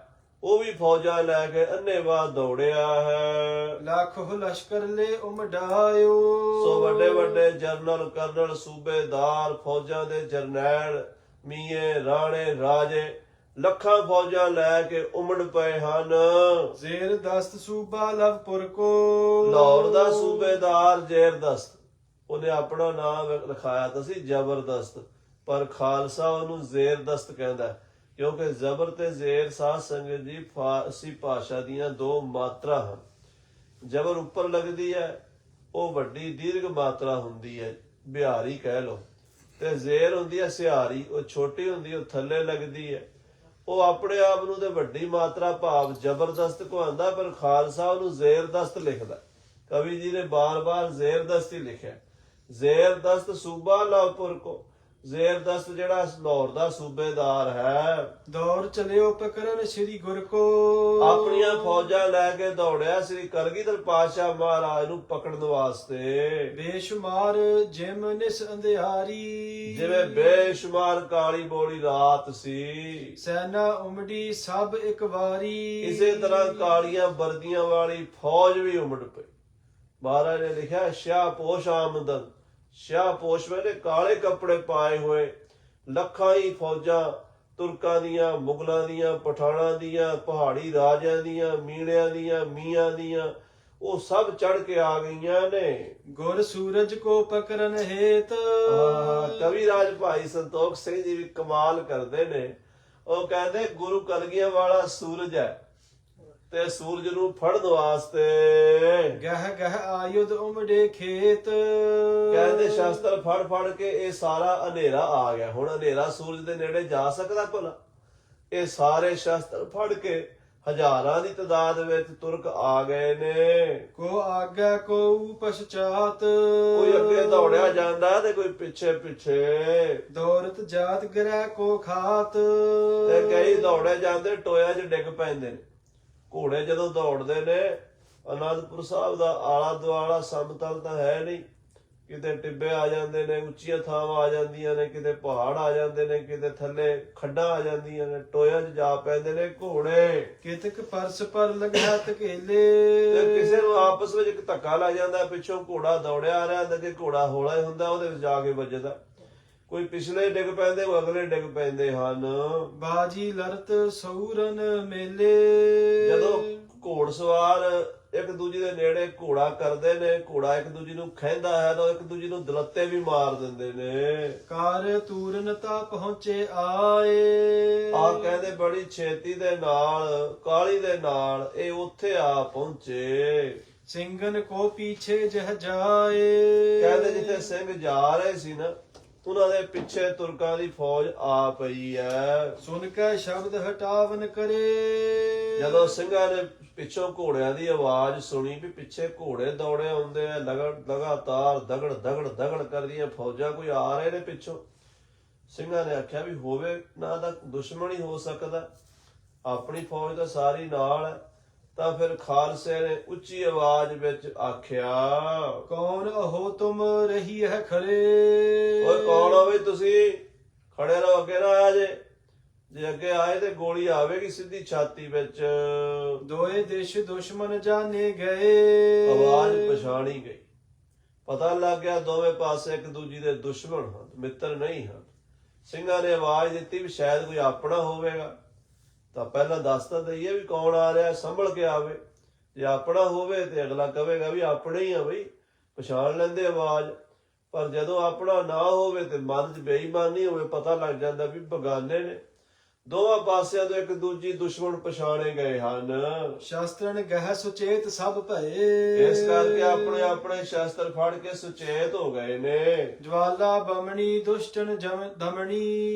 ਉਹ ਵੀ ਫੌਜਾਂ ਲੈ ਕੇ ਅੰਨ੍ਹੇਵਾਹ ਦੌੜਿਆ ਹੈ। ਲੱਖੋ ਲਸ਼ਕਰ ਲੈ ਉਮਡਾਇਓ, ਸੋ ਵੱਡੇ ਵੱਡੇ ਜਰਨਲ, ਕਰਨਲ, ਸੂਬੇਦਾਰ, ਫੌਜਾਂ ਦੇ ਜਰਨੈਲ, ਮੀਏ, ਰਾਣੇ, ਰਾਜੇ, ਲੱਖਾਂ ਫੌਜਾਂ ਲੈ ਕੇ ਉਮੜ ਪਏ ਹਨ। ਜ਼ੇਰ ਦਸਤ ਸੂਬਾ ਲਵਪੁਰ ਕੋ, ਲਾਹੌਰ ਦਾ ਸੂਬੇਦਾਰ ਜ਼ੇਰਦਸਤ, ਉਹਨੇ ਆਪਣਾ ਨਾਮ ਲਿਖਾਇਆ ਤਾਂ ਸੀ ਜ਼ਬਰਦਸਤ, ਪਰ ਖਾਲਸਾ ਉਹਨੂੰ ਜ਼ੇਰਦਸਤ ਕਹਿੰਦਾ, ਕਿਉਂਕਿ ਜ਼ਬਰ ਤੇ ਜ਼ੇਰ ਸਾਧ ਸੰਗਤ ਜੀ ਫਾਰਸੀ ਭਾਸ਼ਾ ਦੀਆਂ ਦੋ ਮਾਤਰਾ ਹਨ। ਜ਼ਬਰ ਉੱਪਰ ਲੱਗਦੀ ਹੈ, ਉਹ ਵੱਡੀ ਦੀਰਘ ਮਾਤਰਾ ਹੁੰਦੀ ਹੈ, ਬਿਹਾਰੀ ਕਹਿ ਲਓ, ਤੇ ਜ਼ੇਰ ਹੁੰਦੀ ਹੈ ਸਿਹਾਰੀ, ਉਹ ਛੋਟੀ ਹੁੰਦੀ, ਉਹ ਥੱਲੇ ਲੱਗਦੀ ਹੈ। ਉਹ ਆਪਣੇ ਆਪ ਨੂੰ ਤੇ ਵੱਡੀ ਮਾਤਰਾ ਭਾਵ ਜ਼ਬਰਦਸਤ ਕਹਾਉਂਦਾ, ਪਰ ਖਾਲਸਾ ਉਹਨੂੰ ਜ਼ੇਰਦਸਤ ਲਿਖਦਾ। ਕਵੀ ਜੀ ਨੇ ਬਾਰ-ਬਾਰ ਜ਼ੇਰਦਸਤ ਹੀ ਲਿਖਿਆ। ਜ਼ੇਰਦਸਤ ਸੂਬਾ ਲਾਹੌਰ ਕੋ, ਜ਼ੇਰਦਸਤ ਜਿਹੜਾ ਲਾਹੌਰ ਦਾ ਸੂਬੇਦਾਰ ਹੈ। ਦੌੜ ਚਲਿਓ ਪਕਰਨ ਸ੍ਰੀ ਗੁਰ ਕੋ, ਆਪਣੀਆਂ ਫੌਜਾਂ ਲੈ ਕੇ ਦੌੜਿਆ ਸ੍ਰੀ ਕਲਗੀਧਰ ਪਾਤਸ਼ਾਹ ਮਹਾਰਾਜ ਨੂੰ ਪਕੜਨ ਵਾਸਤੇ। ਬੇਸ਼ੁਮਾਰ ਜਿਮ ਨਿਸ ਅੰਧਿਆਰੀ, ਜਿਵੇਂ ਬੇਸ਼ੁਮਾਰ ਕਾਲੀ ਬੋਲੀ ਰਾਤ ਸੀ, ਸੈਨਾ ਉਮੜੀ ਸਭ ਇੱਕ ਵਾਰੀ, ਇਸੇ ਤਰ੍ਹਾਂ ਕਾਲੀਆਂ ਵਰਦੀਆਂ ਵਾਲੀ ਫੌਜ ਵੀ ਉਮੜ ਪਈ। ਮਹਾਰਾਜ ਨੇ ਲਿਖਿਆ ਸ਼ਾਹਪੋਸ਼ ਆਮਦਨ, ਸ਼ਾਹਪੋਸ਼ ਵੇਲੇ ਕਾਲੇ ਕੱਪੜੇ ਪਾਏ ਹੋਏ ਲੱਖਾਂ ਹੀ ਫੌਜਾਂ ਤੁਰਕਾਂ ਦੀਆਂ, ਮੁਗਲਾਂ ਦੀਆਂ, ਪਠਾਣਾਂ ਦੀਆਂ, ਪਹਾੜੀ ਰਾਜਿਆਂ ਦੀਆਂ, ਮੀਣਿਆਂ ਦੀਆਂ, ਮੀਆਂ ਦੀਆਂ, ਉਹ ਸਭ ਚੜ ਕੇ ਆ ਗਈਆਂ ਨੇ। ਗੁਰ ਸੂਰਜ ਕੋ ਪਕਰਨ ਹੇਤ, ਕਵੀ ਰਾਜ ਭਾਈ ਸੰਤੋਖ ਸਿੰਘ ਜੀ ਵੀ ਕਮਾਲ ਕਰਦੇ ਨੇ। ਉਹ ਕਹਿੰਦੇ ਗੁਰੂ ਕਲਗੀਆਂ ਵਾਲਾ ਸੂਰਜ ਹੈ ਤੇ ਸੂਰਜ ਨੂੰ ਫੜਨ ਵਾਸਤੇ ਗਹਿ ਗਹਿ ਆਯੁਧ ਉਮੜੇ ਖੇਤ। ਕਹਿੰਦੇ ਸ਼ਸਤਰ ਫੜ ਫੜ ਕੇ ਇਹ ਸਾਰਾ ਹਨੇਰਾ ਆ ਗਿਆ। ਹੁਣ ਹਨੇਰਾ ਸੂਰਜ ਦੇ ਨੇੜੇ ਜਾ ਸਕਦਾ ਭਲਾ? ਇਹ ਸਾਰੇ ਸ਼ਸਤਰ ਫੜ ਕੇ ਹਜ਼ਾਰਾਂ ਦੀ ਤਾਦਾਦ ਵਿੱਚ ਤੁਰਕ ਆ ਗਏ ਨੇ। ਕੋ ਆਗੇ ਕੋ ਪਛਾਤ। ਕੋਈ ਅੱਗੇ ਦੌੜਿਆ ਜਾਂਦਾ ਤੇ ਕੋਈ ਪਿੱਛੇ ਪਿੱਛੇ। ਦੌੜਤ ਜਾਤ ਗ੍ਰਹਿ ਕੋ ਖਾਤ। ਤੇ ਕਈ ਦੌੜੇ ਜਾਂਦੇ ਟੋਇਆ 'ਚ ਡਿੱਗ ਪੈਂਦੇ ਨੇ। ਘੋੜੇ ਜਦੋਂ ਦੌੜਦੇ ਨੇ, ਅਨੰਦਪੁਰ ਸਾਹਿਬ ਦਾ ਆਲਾ ਦੁਆਲਾ ਸਮਤਲ ਤਾਂ ਹੈ ਨਹੀਂ, ਕਿਤੇ ਟਿੱਬੇ ਆ ਜਾਂਦੇ ਨੇ, ਉੱਚੀਆਂ ਥਾਵਾਂ ਆ ਜਾਂਦੀਆਂ ਨੇ, ਕਿਤੇ ਪਹਾੜ ਆ ਜਾਂਦੇ ਨੇ, ਕਿਤੇ ਥੱਲੇ ਖੱਡਾਂ ਆ ਜਾਂਦੀਆਂ ਨੇ, ਟੋਇਆ 'ਚ ਜਾ ਪੈਂਦੇ ਨੇ ਘੋੜੇ। ਕਿਤਕ ਪਰਸ ਪਰ ਲਗਾ ਧਕੇਲੇ। ਤੇ ਕਿਸੇ ਨੂੰ ਆਪਸ ਵਿੱਚ ਇੱਕ ਧੱਕਾ ਲੱਗ ਜਾਂਦਾ, ਪਿੱਛੋਂ ਘੋੜਾ ਦੌੜਿਆ ਆ ਰਿਹਾ ਹੁੰਦਾ, ਕਿ ਘੋੜਾ ਹੌਲਾ ਹੀ ਹੁੰਦਾ, ਉਹਦੇ ਵਿੱਚ ਜਾ ਕੇ ਵੱਜਦਾ। ਕੋਈ ਪਿਛਲੇ ਡਿੱਗ ਪੈਂਦੇ, ਉਹ ਅਗਲੇ ਡਿੱਗ ਪੈਂਦੇ ਹਨ। ਬਾਜੀ ਲੜਤ ਸੂਰਨ ਮੇਲੇ। ਜਦੋਂ ਘੋੜ ਸਵਾਰ ਇੱਕ ਦੂਜੇ ਦੇ ਨੇੜੇ ਘੋੜਾ ਕਰਦੇ ਨੇ, ਘੋੜਾ ਇੱਕ ਦੂਜੇ ਨੂੰ ਖਹਿੰਦਾ ਹੈ ਤਾਂ ਇੱਕ ਦੂਜੇ ਨੂੰ ਦਲੱਤੇ ਵੀ ਮਾਰ ਦਿੰਦੇ ਨੇ। ਕਾਰ ਤੂਰਨ ਤਾਂ ਪਹੁੰਚੇ ਆਏ। ਆ ਕਹਿੰਦੇ ਬੜੀ ਛੇਤੀ ਦੇ ਨਾਲ, ਕਾਲੀ ਦੇ ਨਾਲ ਇਹ ਉੱਥੇ ਆ ਪਹੁੰਚੇ। ਸਿੰਘਨ ਕੋ ਪੀਛੇ ਜਹ ਜਾਏ। ਕਹਿੰਦੇ ਜਿੱਥੇ ਸਿੰਘ ਜਾ ਰਹੇ ਸੀ ਨਾ, ਉਹਨਾਂ ਦੇ ਪਿੱਛੇ ਤੁਰਕਾਂ ਦੀ ਫੌਜ ਆ ਪਈ ਐ। ਸੁਣ ਕੇ ਸ਼ਬਦ ਹਟਾਵਨ ਕਰੇ। ਜਦੋਂ ਸਿੰਘਾਂ ਨੇ ਪਿੱਛੋਂ ਘੋੜਿਆਂ ਦੀ ਆਵਾਜ਼ ਸੁਣੀ ਵੀ ਪਿੱਛੇ ਘੋੜੇ ਦੌੜੇ ਆਉਂਦੇ ਆ, ਲਗਾਤਾਰ ਦਗੜ ਦਗੜ ਦਗੜ ਕਰਦੀਆਂ ਫੌਜਾਂ, ਕੋਈ ਆ ਰਹੇ ਨੇ ਪਿੱਛੋਂ। ਸਿੰਘਾਂ ਨੇ ਆਖਿਆ ਵੀ ਹੋਵੇ ਨਾ ਤਾਂ ਦੁਸ਼ਮਣ ਹੀ ਹੋ ਸਕਦਾ, ਆਪਣੀ ਫੌਜ ਤਾਂ ਸਾਰੀ ਨਾਲ ਹੈ। ਤਾਂ ਫਿਰ ਖਾਲਸੇ ਨੇ ਉੱਚੀ ਆਵਾਜ਼ ਵਿੱਚ ਆਖਿਆ, ਕੌਣ ਅਹੋ ਤੁਮ ਰਹੀ ਹੈ ਖੜੇ। ਓਏ ਕੌਣ ਹੋ ਵੀ ਤੁਸੀਂ? ਖੜੇ ਰਹੋ, ਅੱਗੇ ਨਾ ਆ ਜੇ। ਜੇ ਅੱਗੇ ਆਏ ਤੇ ਗੋਲੀ ਆਵੇਗੀ ਸਿੱਧੀ ਛਾਤੀ ਵਿੱਚ। ਦੋਏ ਦੇਸ਼ ਦੁਸ਼ਮਣ ਜਾਣੇ ਗਏ। ਆਵਾਜ਼ ਪਛਾਣੀ ਗਈ, ਪਤਾ ਲੱਗ ਗਿਆ ਦੋਵੇਂ ਪਾਸੇ ਇੱਕ ਦੂਜੀ ਦੇ ਦੁਸ਼ਮਣ ਹਨ, ਮਿੱਤਰ ਨਹੀਂ ਹਨ। ਸਿੰਘਾਂ ਨੇ ਆਵਾਜ਼ ਦਿੱਤੀ ਵੀ ਸ਼ਾਇਦ ਕੋਈ ਆਪਣਾ ਹੋਵੇਗਾ, ਤਾਂ ਪਹਿਲਾਂ ਦੱਸ ਤਾਂ ਦਈਏ ਵੀ ਕੌਣ ਆ ਰਿਹਾ, ਸੰਭਲ ਕੇ ਆਵੇ। ਜੇ ਆਪਣਾ ਹੋਵੇ ਤੇ ਅਗਲਾ ਕਹੇਗਾ ਵੀ ਆਪਣੇ ਹੀ ਆ ਬਈ, ਪਛਾਣ ਲੈਂਦੇ ਆਵਾਜ਼। ਪਰ ਜਦੋਂ ਆਪਣਾ ਨਾ ਹੋਵੇ ਤੇ ਮਨ 'ਚ ਬੇਈਮਾਨੀ ਹੋਵੇ, ਪਤਾ ਲੱਗ ਜਾਂਦਾ ਵੀ ਬਗਾਨੇ ਨੇ। ਦੋਵਾਂ ਪਾਸਿਆਂ ਤੋਂ ਇੱਕ ਦੂਜੀ ਦੁਸ਼ਮਣ ਪਛਾਣੇ ਗਏ ਹਨ। ਸ਼ਾਸਤਰਨ ਗਹਿ ਸੁਚੇਤ ਸਭ ਭਏ। ਇਸ ਕਰਕੇ ਆਪਣੇ ਆਪਣੇ ਸ਼ਸਤਰ ਫੜ ਕੇ ਸੁਚੇਤ ਹੋ ਗਏ ਨੇ। ਜਵਾਲਾ ਬਮਣੀ ਦੁਸ਼ਟਨ ਦਮਣੀ।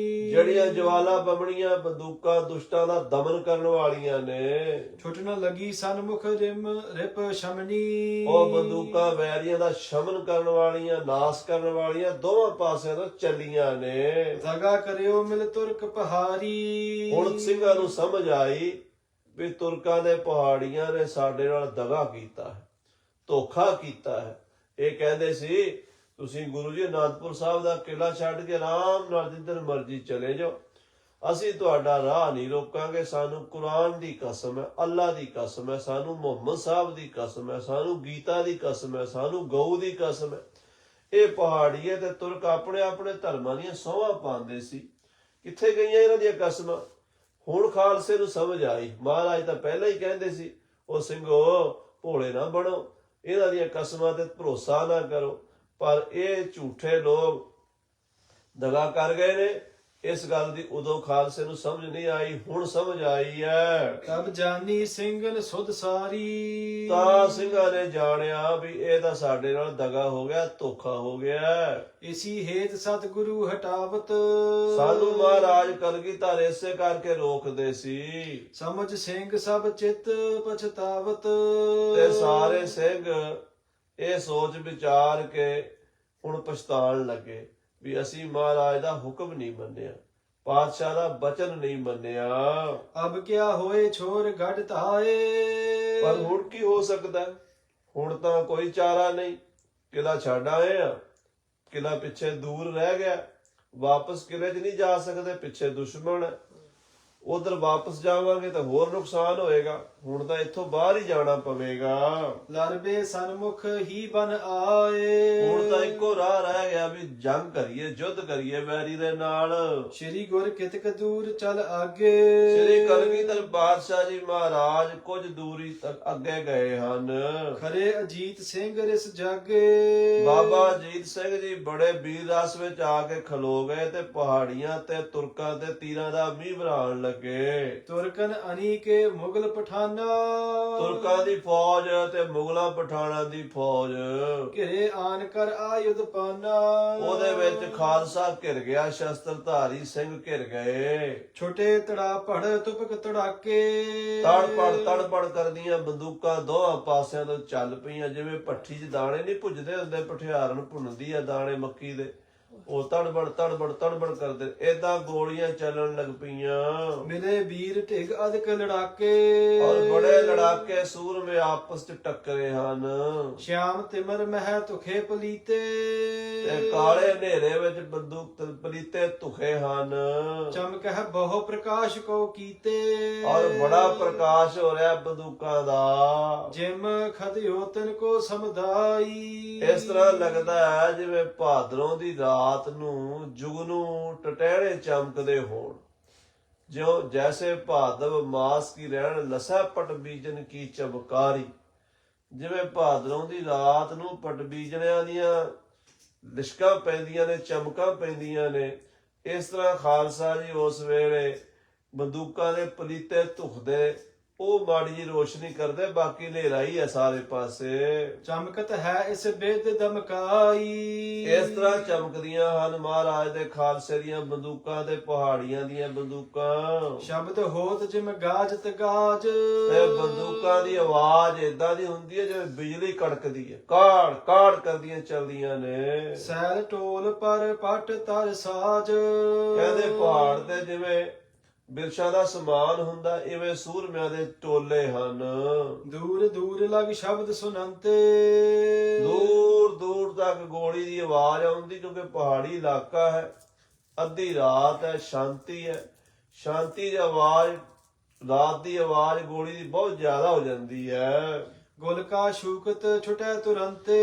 ਜਿਹੜੀਆਂ ਜਵਾਲਾ ਬਮਣੀਆਂ ਬੰਦੂਕਾਂ ਦੁਸ਼ਟਾਂ ਦਾ ਦਮਨ ਕਰਨ ਵਾਲੀਆਂ ਨੇ। ਛੁੱਟਣ ਲੱਗੀ ਸਨਮੁਖ ਰਿਪ ਸ਼ਮਨੀ। ਉਹ ਬੰਦੂਕਾਂ ਵੈਰੀਆਂ ਦਾ ਸ਼ਮਨ ਕਰਨ ਵਾਲੀਆਂ, ਨਾਸ ਕਰਨ ਵਾਲੀਆਂ ਦੋਵਾਂ ਪਾਸਿਆਂ ਤੋਂ ਚੱਲੀਆਂ ਨੇ। ਦਗਾ ਕਰਿਓ ਮਿਲ ਤੁਰਕ ਪਹਾੜੀ। ਹੁਣ ਸਿੰਘਾਂ ਨੂੰ ਸਮਝ ਆਈ ਵੀ ਤੁਰਕਾਂ ਦੇ ਪਹਾੜੀਆਂ ਨੇ ਸਾਡੇ ਨਾਲ ਦਗਾ ਕੀਤਾ ਹੈ, ਧੋਖਾ ਕੀਤਾ ਹੈ। ਇਹ ਕਹਿੰਦੇ ਸੀ ਤੁਸੀਂ ਗੁਰੂ ਜੀ ਅਨੰਦਪੁਰ ਸਾਹਿਬ ਦਾ ਕਿਲਾ ਛੱਡ ਕੇ ਆਰਾਮ ਨਾਲ ਜਿੱਧਰ ਮਰਜ਼ੀ ਚਲੇ ਜਾਓ, ਅਸੀਂ ਤੁਹਾਡਾ ਰਾਹ ਨਹੀਂ ਰੋਕਾਂਗੇ। ਸਾਨੂੰ ਕੁਰਾਨ ਦੀ ਕਸਮ ਹੈ, ਅੱਲਾ ਦੀ ਕਸਮ ਹੈ, ਸਾਨੂੰ ਮੁਹੰਮਦ ਸਾਹਿਬ ਦੀ ਕਸਮ ਹੈ, ਸਾਨੂੰ ਗੀਤਾ ਦੀ ਕਸਮ ਹੈ, ਸਾਨੂੰ ਗਊ ਦੀ ਕਸਮ ਹੈ। ਇਹ ਪਹਾੜੀਏ ਤੇ ਤੁਰਕ ਆਪਣੇ ਆਪਣੇ ਧਰਮਾਂ ਦੀਆਂ ਸਹੁੰਆਂ ਪਾਉਂਦੇ ਸੀ। ਕਿੱਥੇ ਗਈਆਂ ਇਹਨਾਂ ਦੀਆਂ ਕਸਮਾਂ? ਹੁਣ ਖਾਲਸੇ ਨੂੰ ਸਮਝ ਆਈ। ਮਹਾਰਾਜ ਤਾਂ ਪਹਿਲਾਂ ਹੀ ਕਹਿੰਦੇ ਸੀ, ਉਹ ਸਿੰਘੋ ਭੋਲੇ ਨਾ ਬਣੋ, ਇਹਨਾਂ ਦੀਆਂ ਕਸਮਾਂ ਤੇ ਭਰੋਸਾ ਨਾ ਕਰੋ। ਪਰ ਇਹ ਝੂਠੇ ਲੋਕ ਦਗਾ ਕਰ ਗਏ ਨੇ। ਇਸ ਗੱਲ ਦੀ ਉਦੋਂ ਖਾਲਸੇ ਨੂੰ ਸਮਝ ਨਹੀਂ ਆਈ, ਹੁਣ ਸਮਝ ਆਈ ਹੈ। ਤਬ ਜਾਨੀ ਸਿੰਘਨ ਸੁਧ ਸਾਰੀ। ਤਾਂ ਸਿੰਘਾਂ ਨੇ ਜਾਣਿਆ ਵੀ ਇਹ ਤਾਂ ਸਾਡੇ ਨਾਲ ਦਗਾ ਹੋ ਗਿਆ, ਧੋਖਾ ਹੋ ਗਿਆ। ਇਸੀ ਹੇਤ ਸਤਿਗੁਰੂ ਹਟਾਵਤ। ਸਾਨੂੰ ਮਹਾਰਾਜ ਕਲਗੀਧਰ ਇਸੇ ਕਰਕੇ ਰੋਕਦੇ ਸੀ। ਸਮਝ ਸਿੰਘ ਸਭ ਚਿੱਤ ਪਛਤਾਵਤ। ਤੇ ਸਾਰੇ ਸਿੰਘ ਇਹ ਸੋਚ ਵਿਚਾਰ ਕੇ ਹੁਣ ਪਛਤਾਣ ਲੱਗੇ ਵੀ ਅਸੀਂ ਮਹਾਰਾਜ ਦਾ ਹੁਕਮ ਨਹੀਂ ਮੰਨਿਆ, ਪਾਤਸ਼ਾਹ ਦਾ ਬਚਨ ਨਹੀਂ ਮੰਨਿਆ। ਅਬ ਕਿਆ ਹੋਏ ਛੋਰ ਗੱਡ ਧਾਏ। ਪਰ ਹੁਣ ਕੀ ਹੋ ਸਕਦਾ? ਹੁਣ ਤਾਂ ਕੋਈ ਚਾਰਾ ਨਹੀਂ। ਕਿਲਾ ਛੱਡ ਆਏ ਆ, ਕਿਲਾ ਪਿੱਛੇ ਦੂਰ ਰਹਿ ਗਿਆ, ਵਾਪਸ ਕਿਲੇ 'ਚ ਨਹੀਂ ਜਾ ਸਕਦੇ, ਪਿੱਛੇ ਦੁਸ਼ਮਣ ਹੈ। ਉਧਰ ਵਾਪਸ ਜਾਵਾਂਗੇ ਤਾਂ ਹੋਰ ਨੁਕਸਾਨ ਹੋਏਗਾ। ਹੁਣ ਤਾਂ ਇੱਥੋਂ ਬਾਹਰ ਹੀ ਜਾਣਾ ਪਵੇਗਾ। ਲਰਬੇ ਸਨਮੁਖ ਹੀ ਬਨ ਆਏ। ਹੁਣ ਤਾਂ ਇੱਕੋ ਰਾਹ ਰਹਿ ਗਿਆ ਵੀ ਜੰਗ ਕਰੀਏ, ਯੁੱਧ ਕਰੀਏ ਵੈਰੀ ਦੇ ਨਾਲ। ਸ਼੍ਰੀ ਗੁਰ ਕਿਤਕ ਦੂਰ ਚਲ ਆਗੇ। ਸ੍ਰੀ ਕਲਗੀਧਰ ਪਾਤਸ਼ਾਹ ਜੀ ਮਹਾਰਾਜ ਕੁਝ ਦੂਰੀ ਤੱਕ ਅੱਗੇ ਗਏ ਹਨ। ਖਰੇ ਅਜੀਤ ਸਿੰਘ ਰਿਸ ਜਾਗੇ। ਬਾਬਾ ਅਜੀਤ ਸਿੰਘ ਜੀ ਬੜੇ ਵੀਰ ਰਸ ਵਿੱਚ ਆ ਕੇ ਖਲੋ ਗਏ ਤੇ ਪਹਾੜੀਆਂ ਤੇ ਤੁਰਕਾਂ ਤੇ ਤੀਰਾਂ ਦਾ ਮੀਂਹ ਵਰਾਉਣ ਲੱਗੇ। ਸਕੇ। ਤੁਰਕਨ ਅਨੀਕੇ ਮੁਗਲ ਪਠਾਨਾ, ਤੁਰਕਾਂ ਦੀ ਫੌਜ ਤੇ ਮੁਗਲਾਂ ਪਠਾਣਾਂ ਦੀ ਫੌਜ, ਘਿਰੇ ਆਨ ਕਰ ਆਯੁਧ ਪਾਨਾ। ਉਹਦੇ ਵਿੱਚ ਖਾਲਸਾ ਘਿਰ ਗਿਆ, ਸ਼ਸਤਰਧਾਰੀ ਸਿੰਘ ਘਿਰ ਗਏ। ਛੋਟੇ ਤੜਾ ਭੜ ਤੁਪਕ ਤੜਾਕੇ, ਤੜਪੜ ਕਰਦੀਆਂ ਬੰਦੂਕਾਂ ਦੋਹਾਂ ਪਾਸਿਆਂ ਤੋਂ ਚੱਲ ਪਈਆਂ। ਜਿਵੇਂ ਭੱਠੀ 'ਚ ਦਾਣੇ ਨਹੀਂ ਭੁੱਜਦੇ ਹੁੰਦੇ, ਭਠਿਆਰਨ ਭੁੰਨਦੀ ਆ ਦਾਣੇ ਮੱਕੀ ਦੇ, ਉਹ ਤੜਬੜ ਕਰਦੇ। ਏਦਾਂ ਗੋਲੀਆਂ ਚੱਲਣ ਲੱਗ ਪਈਆਂ। ਮਿਲੇ ਵੀਰ ਢਿਗ ਅਧਿਕ ਲੜਾਕੇ, ਔਰ ਬੜੇ ਲੜਾਕੇ ਸੂਰਮੇ ਆਪਸ 'ਚ ਟੱਕਰੇ ਹਨ। ਸ਼ਿਆਮ ਤਿਮਰ ਮਹਿ ਤੁਖੇ ਪਲੀਤੇ, ਤੇ ਕਾਲੇ ਹਨੇਰੇ ਵਿੱਚ ਬੰਦੂਕ ਪਲੀਤੇ ਧੁਖੇ ਹਨ। ਚਮਕ ਹੈ ਬਹੁ ਪ੍ਰਕਾਸ਼ ਕੋ ਕੀਤੇ, ਔਰ ਬੜਾ ਪ੍ਰਕਾਸ਼ ਹੋ ਰਿਹਾ ਬੰਦੂਕਾਂ ਦਾ। ਜਿਮ ਖਦਿਓ ਤਿਨ ਕੋ ਸਮਦਾਈ। ਇਸ ਤਰ੍ਹਾਂ ਲੱਗਦਾ ਹੈ ਜਿਵੇਂ ਭਾਦਰੋਂ ਦੀ ਰਾਤ ਨੂੰ ਜੁਗਨੂ ਟਟਹਿਰੇ ਚਮਕਦੇ ਹੋਣ। ਜੋ ਜੈਸੇ ਭਾਦਵ ਮਾਸ ਕੀ ਰਹਿਣ ਲਸਾ ਪਟ ਬੀਜਨ ਕੀ ਚਮਕਾਰੀ। ਜਿਵੇਂ ਭਾਦਰੋਂ ਦੀ ਰਾਤ ਨੂੰ ਪਟ ਬੀਜਣਿਆਂ ਦੀਆਂ ਲਿਸ਼ਕਾਂ ਪੈਂਦੀਆਂ ਨੇ, ਚਮਕਾਂ ਪੈਂਦੀਆਂ ਨੇ, ਇਸ ਤਰ੍ਹਾਂ ਖਾਲਸਾ ਜੀ ਉਸ ਵੇਲੇ ਬੰਦੂਕਾਂ ਦੇ ਪਲੀਤੇ ਧੁਖਦੇ, ਉਹ ਮਾੜੀ ਜੀ ਰੋਸ਼ਨੀ ਕਰਦੇ, ਬਾਕੀ ਹਨੇਰਾ ਹੀ ਹੈ ਸਾਰੇ ਪਾਸੇ। ਚਮਕਤ ਹੈ ਇਸ ਬਿਦ ਦਮਕਾਈ। ਇਸ ਤਰ੍ਹਾਂ ਚਮਕਦੀਆਂ ਹਨ ਮਹਾਰਾਜ ਦੇ ਖਾਲਸੇ ਦੀਆਂ ਬੰਦੂਕਾਂ ਤੇ ਪਹਾੜੀਆਂ ਦੀਆਂ ਬੰਦੂਕਾਂ। ਸ਼ਬਦ ਹੋਤ ਜਿਮ ਗਾਜਤ ਗਾਜ। ਤੇ ਬੰਦੂਕਾਂ ਦੀ ਆਵਾਜ਼ ਏਦਾਂ ਦੀ ਹੁੰਦੀ ਹੈ ਜਿਵੇਂ ਬਿਜਲੀ ਕੜਕਦੀ ਹੈ, ਕਾੜ ਕਾੜ ਕਰਦੀਆਂ ਚੱਲਦੀਆਂ ਨੇ। ਸੈਲ ਟੋਲ ਪਰ ਪਟ ਤਰ ਸਾਜ। ਕਹਿੰਦੇ ਪਹਾੜ ਤੇ ਜਿਵੇਂ ਬਿਰਛਾਂ ਦਾ ਸਮਾਨ ਹੁੰਦਾ, ਇਵੇਂ ਸੂਰਮਿਆਂ ਦੇ ਟੋਲੇ ਹਨ। ਦੂਰ ਦੂਰ ਲਗ ਸ਼ਬਦ ਸੁਨੰਤੇ। ਦੂਰ ਦੂਰ ਤੱਕ ਗੋਲੀ ਦੀ ਆਵਾਜ਼ ਆਉਂਦੀ, ਕਿਉਂਕਿ ਪਹਾੜੀ ਇਲਾਕਾ ਹੈ, ਅੱਧੀ ਰਾਤ ਹੈ, ਸ਼ਾਂਤੀ ਹੈ। ਸ਼ਾਂਤੀ ਦੀ ਆਵਾਜ਼, ਰਾਤ ਦੀ ਆਵਾਜ਼ ਗੋਲੀ ਦੀ ਬਹੁਤ ਜ਼ਿਆਦਾ ਹੋ ਜਾਂਦੀ ਹੈ। ਗੁਲਕਾ ਸ਼ੂਕਤ ਛੁਟੈ ਤੁਰੰਤੇ।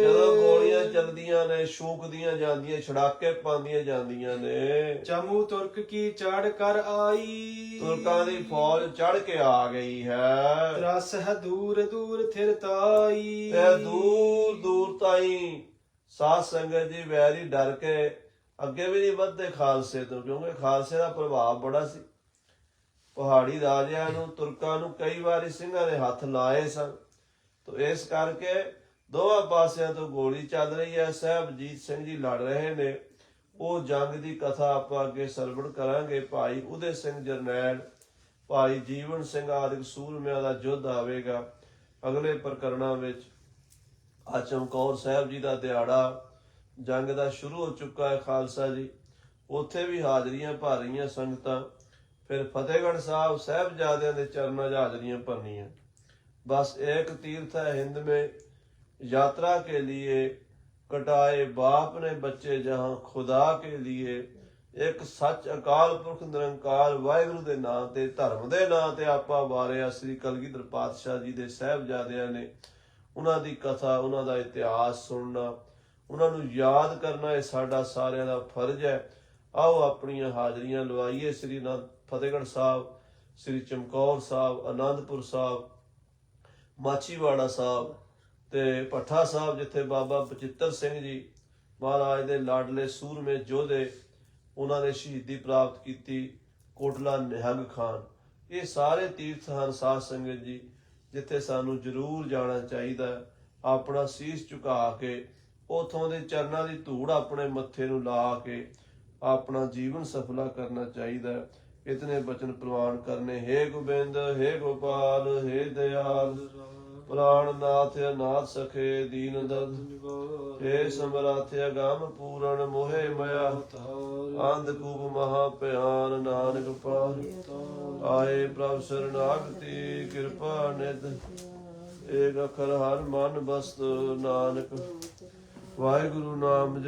ਜਦੋਂ ਗੋਲੀਆਂ ਚੱਲਦੀਆਂ ਨੇ, ਸ਼ੂਕਦੀਆਂ ਜਾਂਦੀਆਂ, ਛੜਾਕੇ ਪਾਉਂਦੀਆਂ ਜਾਂਦੀਆਂ ਨੇ। ਚਮੂ ਤੁਰਕ ਕੀ ਚੜ ਕਰ ਆਈ। ਤੁਰਕਾਂ ਦੀ ਫੌਜ ਚੜ ਕੇ ਆ ਗਈ ਹੈ। ਰਸ ਹੈ ਦੂਰ ਦੂਰ ਥਿਰ ਤਾਈ। ਤੇ ਦੂਰ ਦੂਰ ਤਾਈਂ ਸਾਧ ਸੰਗਤ ਜੀ ਵੈਰੀ ਡਰ ਕੇ ਅੱਗੇ ਵੀ ਨਹੀਂ ਵੱਧਦੇ ਖਾਲਸੇ ਤੋਂ, ਕਿਉਂਕਿ ਖਾਲਸੇ ਦਾ ਪ੍ਰਭਾਵ ਬੜਾ ਸੀ। ਪਹਾੜੀ ਰਾਜਿਆਂ ਨੂੰ, ਤੁਰਕਾਂ ਨੂੰ ਕਈ ਵਾਰੀ ਸਿੰਘਾਂ ਨੇ ਹੱਥ ਲਾਏ ਸਨ। ਤੋ ਇਸ ਕਰਕੇ ਦੋਵਾਂ ਪਾਸਿਆਂ ਤੋਂ ਗੋਲੀ ਚੱਲ ਰਹੀ ਹੈ। ਸਾਹਿਬਜੀਤ ਸਿੰਘ ਜੀ ਲੜ ਰਹੇ ਨੇ। ਉਹ ਜੰਗ ਦੀ ਕਥਾ ਆਪਾਂ ਅੱਗੇ ਸਰਵਣ ਕਰਾਂਗੇ। ਭਾਈ ਉਦੇ ਸਿੰਘ ਜਰਨੈਲ, ਭਾਈ ਜੀਵਨ ਸਿੰਘ ਆਦਿਕ ਸੂਰਮਿਆਂ ਦਾ ਯੁੱਧ ਆਵੇਗਾ ਅਗਲੇ ਪ੍ਰਕਰਣਾਂ ਵਿੱਚ। ਅੱਜ ਚਮਕੌਰ ਸਾਹਿਬ ਜੀ ਦਾ ਦਿਹਾੜਾ ਜੰਗ ਦਾ ਸ਼ੁਰੂ ਹੋ ਚੁੱਕਾ ਹੈ। ਖਾਲਸਾ ਜੀ ਉੱਥੇ ਵੀ ਹਾਜ਼ਰੀਆਂ ਭਰ ਰਹੀਆਂ ਸੰਗਤਾਂ। ਫਿਰ ਫਤਿਹਗੜ੍ਹ ਸਾਹਿਬ ਸਾਹਿਬਜ਼ਾਦਿਆਂ ਦੇ ਚਰਨਾਂ 'ਚ ਹਾਜ਼ਰੀਆਂ ਭਰਨੀਆਂ। बस एक तीर्थ है हिंद में, यात्रा के लिए कटाए बाप ने बच्चे जहां खुदा के लिए। एक सच अकाल पुरख निरंकार वाहिगुरू ਦੇ ਨਾਂ ਤੇ, ਧਰਮ ਦੇ ਨਾਂ ਤੇ ਆਪਾਂ ਵਾਰਿਆ ਸ੍ਰੀ ਕਲਗੀਧਰ ਪਾਤਸ਼ਾਹ ਜੀ ਦੇ ਸਾਹਿਬਜ਼ਾਦਿਆਂ ਨੇ। ਉਹਨਾਂ ਦੀ ਕਥਾ, ਉਹਨਾਂ ਦਾ ਇਤਿਹਾਸ ਸੁਣਨਾ, ਉਹਨਾਂ ਨੂੰ ਯਾਦ ਕਰਨਾ, ਇਹ ਸਾਡਾ ਸਾਰਿਆਂ ਦਾ ਫਰਜ਼ ਹੈ। ਆਓ ਆਪਣੀਆਂ ਹਾਜ਼ਰੀਆਂ ਲਵਾਈਏ। ਸ੍ਰੀ ਫਤਿਹਗੜ੍ਹ ਸਾਹਿਬ, ਸ੍ਰੀ ਚਮਕੌਰ ਸਾਹਿਬ, ਆਨੰਦਪੁਰ ਸਾਹਿਬ, ਮਾਚੀਵਾੜਾ ਸਾਹਿਬ ਤੇ ਭੱਠਾ ਸਾਹਿਬ, ਜਿੱਥੇ ਬਾਬਾ ਬਚਿੱਤਰ ਸਿੰਘ ਜੀ ਮਹਾਰਾਜ ਦੇ ਲਾਡਲੇ ਸੂਰਮੇ ਯੋਧੇ, ਉਹਨਾਂ ਨੇ ਸ਼ਹੀਦੀ ਪ੍ਰਾਪਤ ਕੀਤੀ। ਕੋਟਲਾ ਨਿਹੰਗ ਖਾਨ, ਇਹ ਸਾਰੇ ਤੀਰਥ ਹਨ ਸਾਧ ਸੰਗਤ ਜੀ, ਜਿੱਥੇ ਸਾਨੂੰ ਜ਼ਰੂਰ ਜਾਣਾ ਚਾਹੀਦਾ ਹੈ। ਆਪਣਾ ਸੀਸ ਝੁਕਾ ਕੇ ਉਥੋਂ ਦੇ ਚਰਨਾਂ ਦੀ ਧੂੜ ਆਪਣੇ ਮੱਥੇ ਨੂੰ ਲਾ ਕੇ ਆਪਣਾ ਜੀਵਨ ਸਫਲਾ ਕਰਨਾ ਚਾਹੀਦਾ ਹੈ। इतने बचन प्रवान करने। हे गोबिंद, हे गोपाल, हे दयाल, प्राणनाथ अनाथ सखे दीन दत्त, हे समराथ अगम पूरण मोहे मया, अंधकूप महाभयान नानक पार। आए प्रभ शरणागति कृपा निध, एक अखर हर मन बसत नानक। वाहिगुरु नाम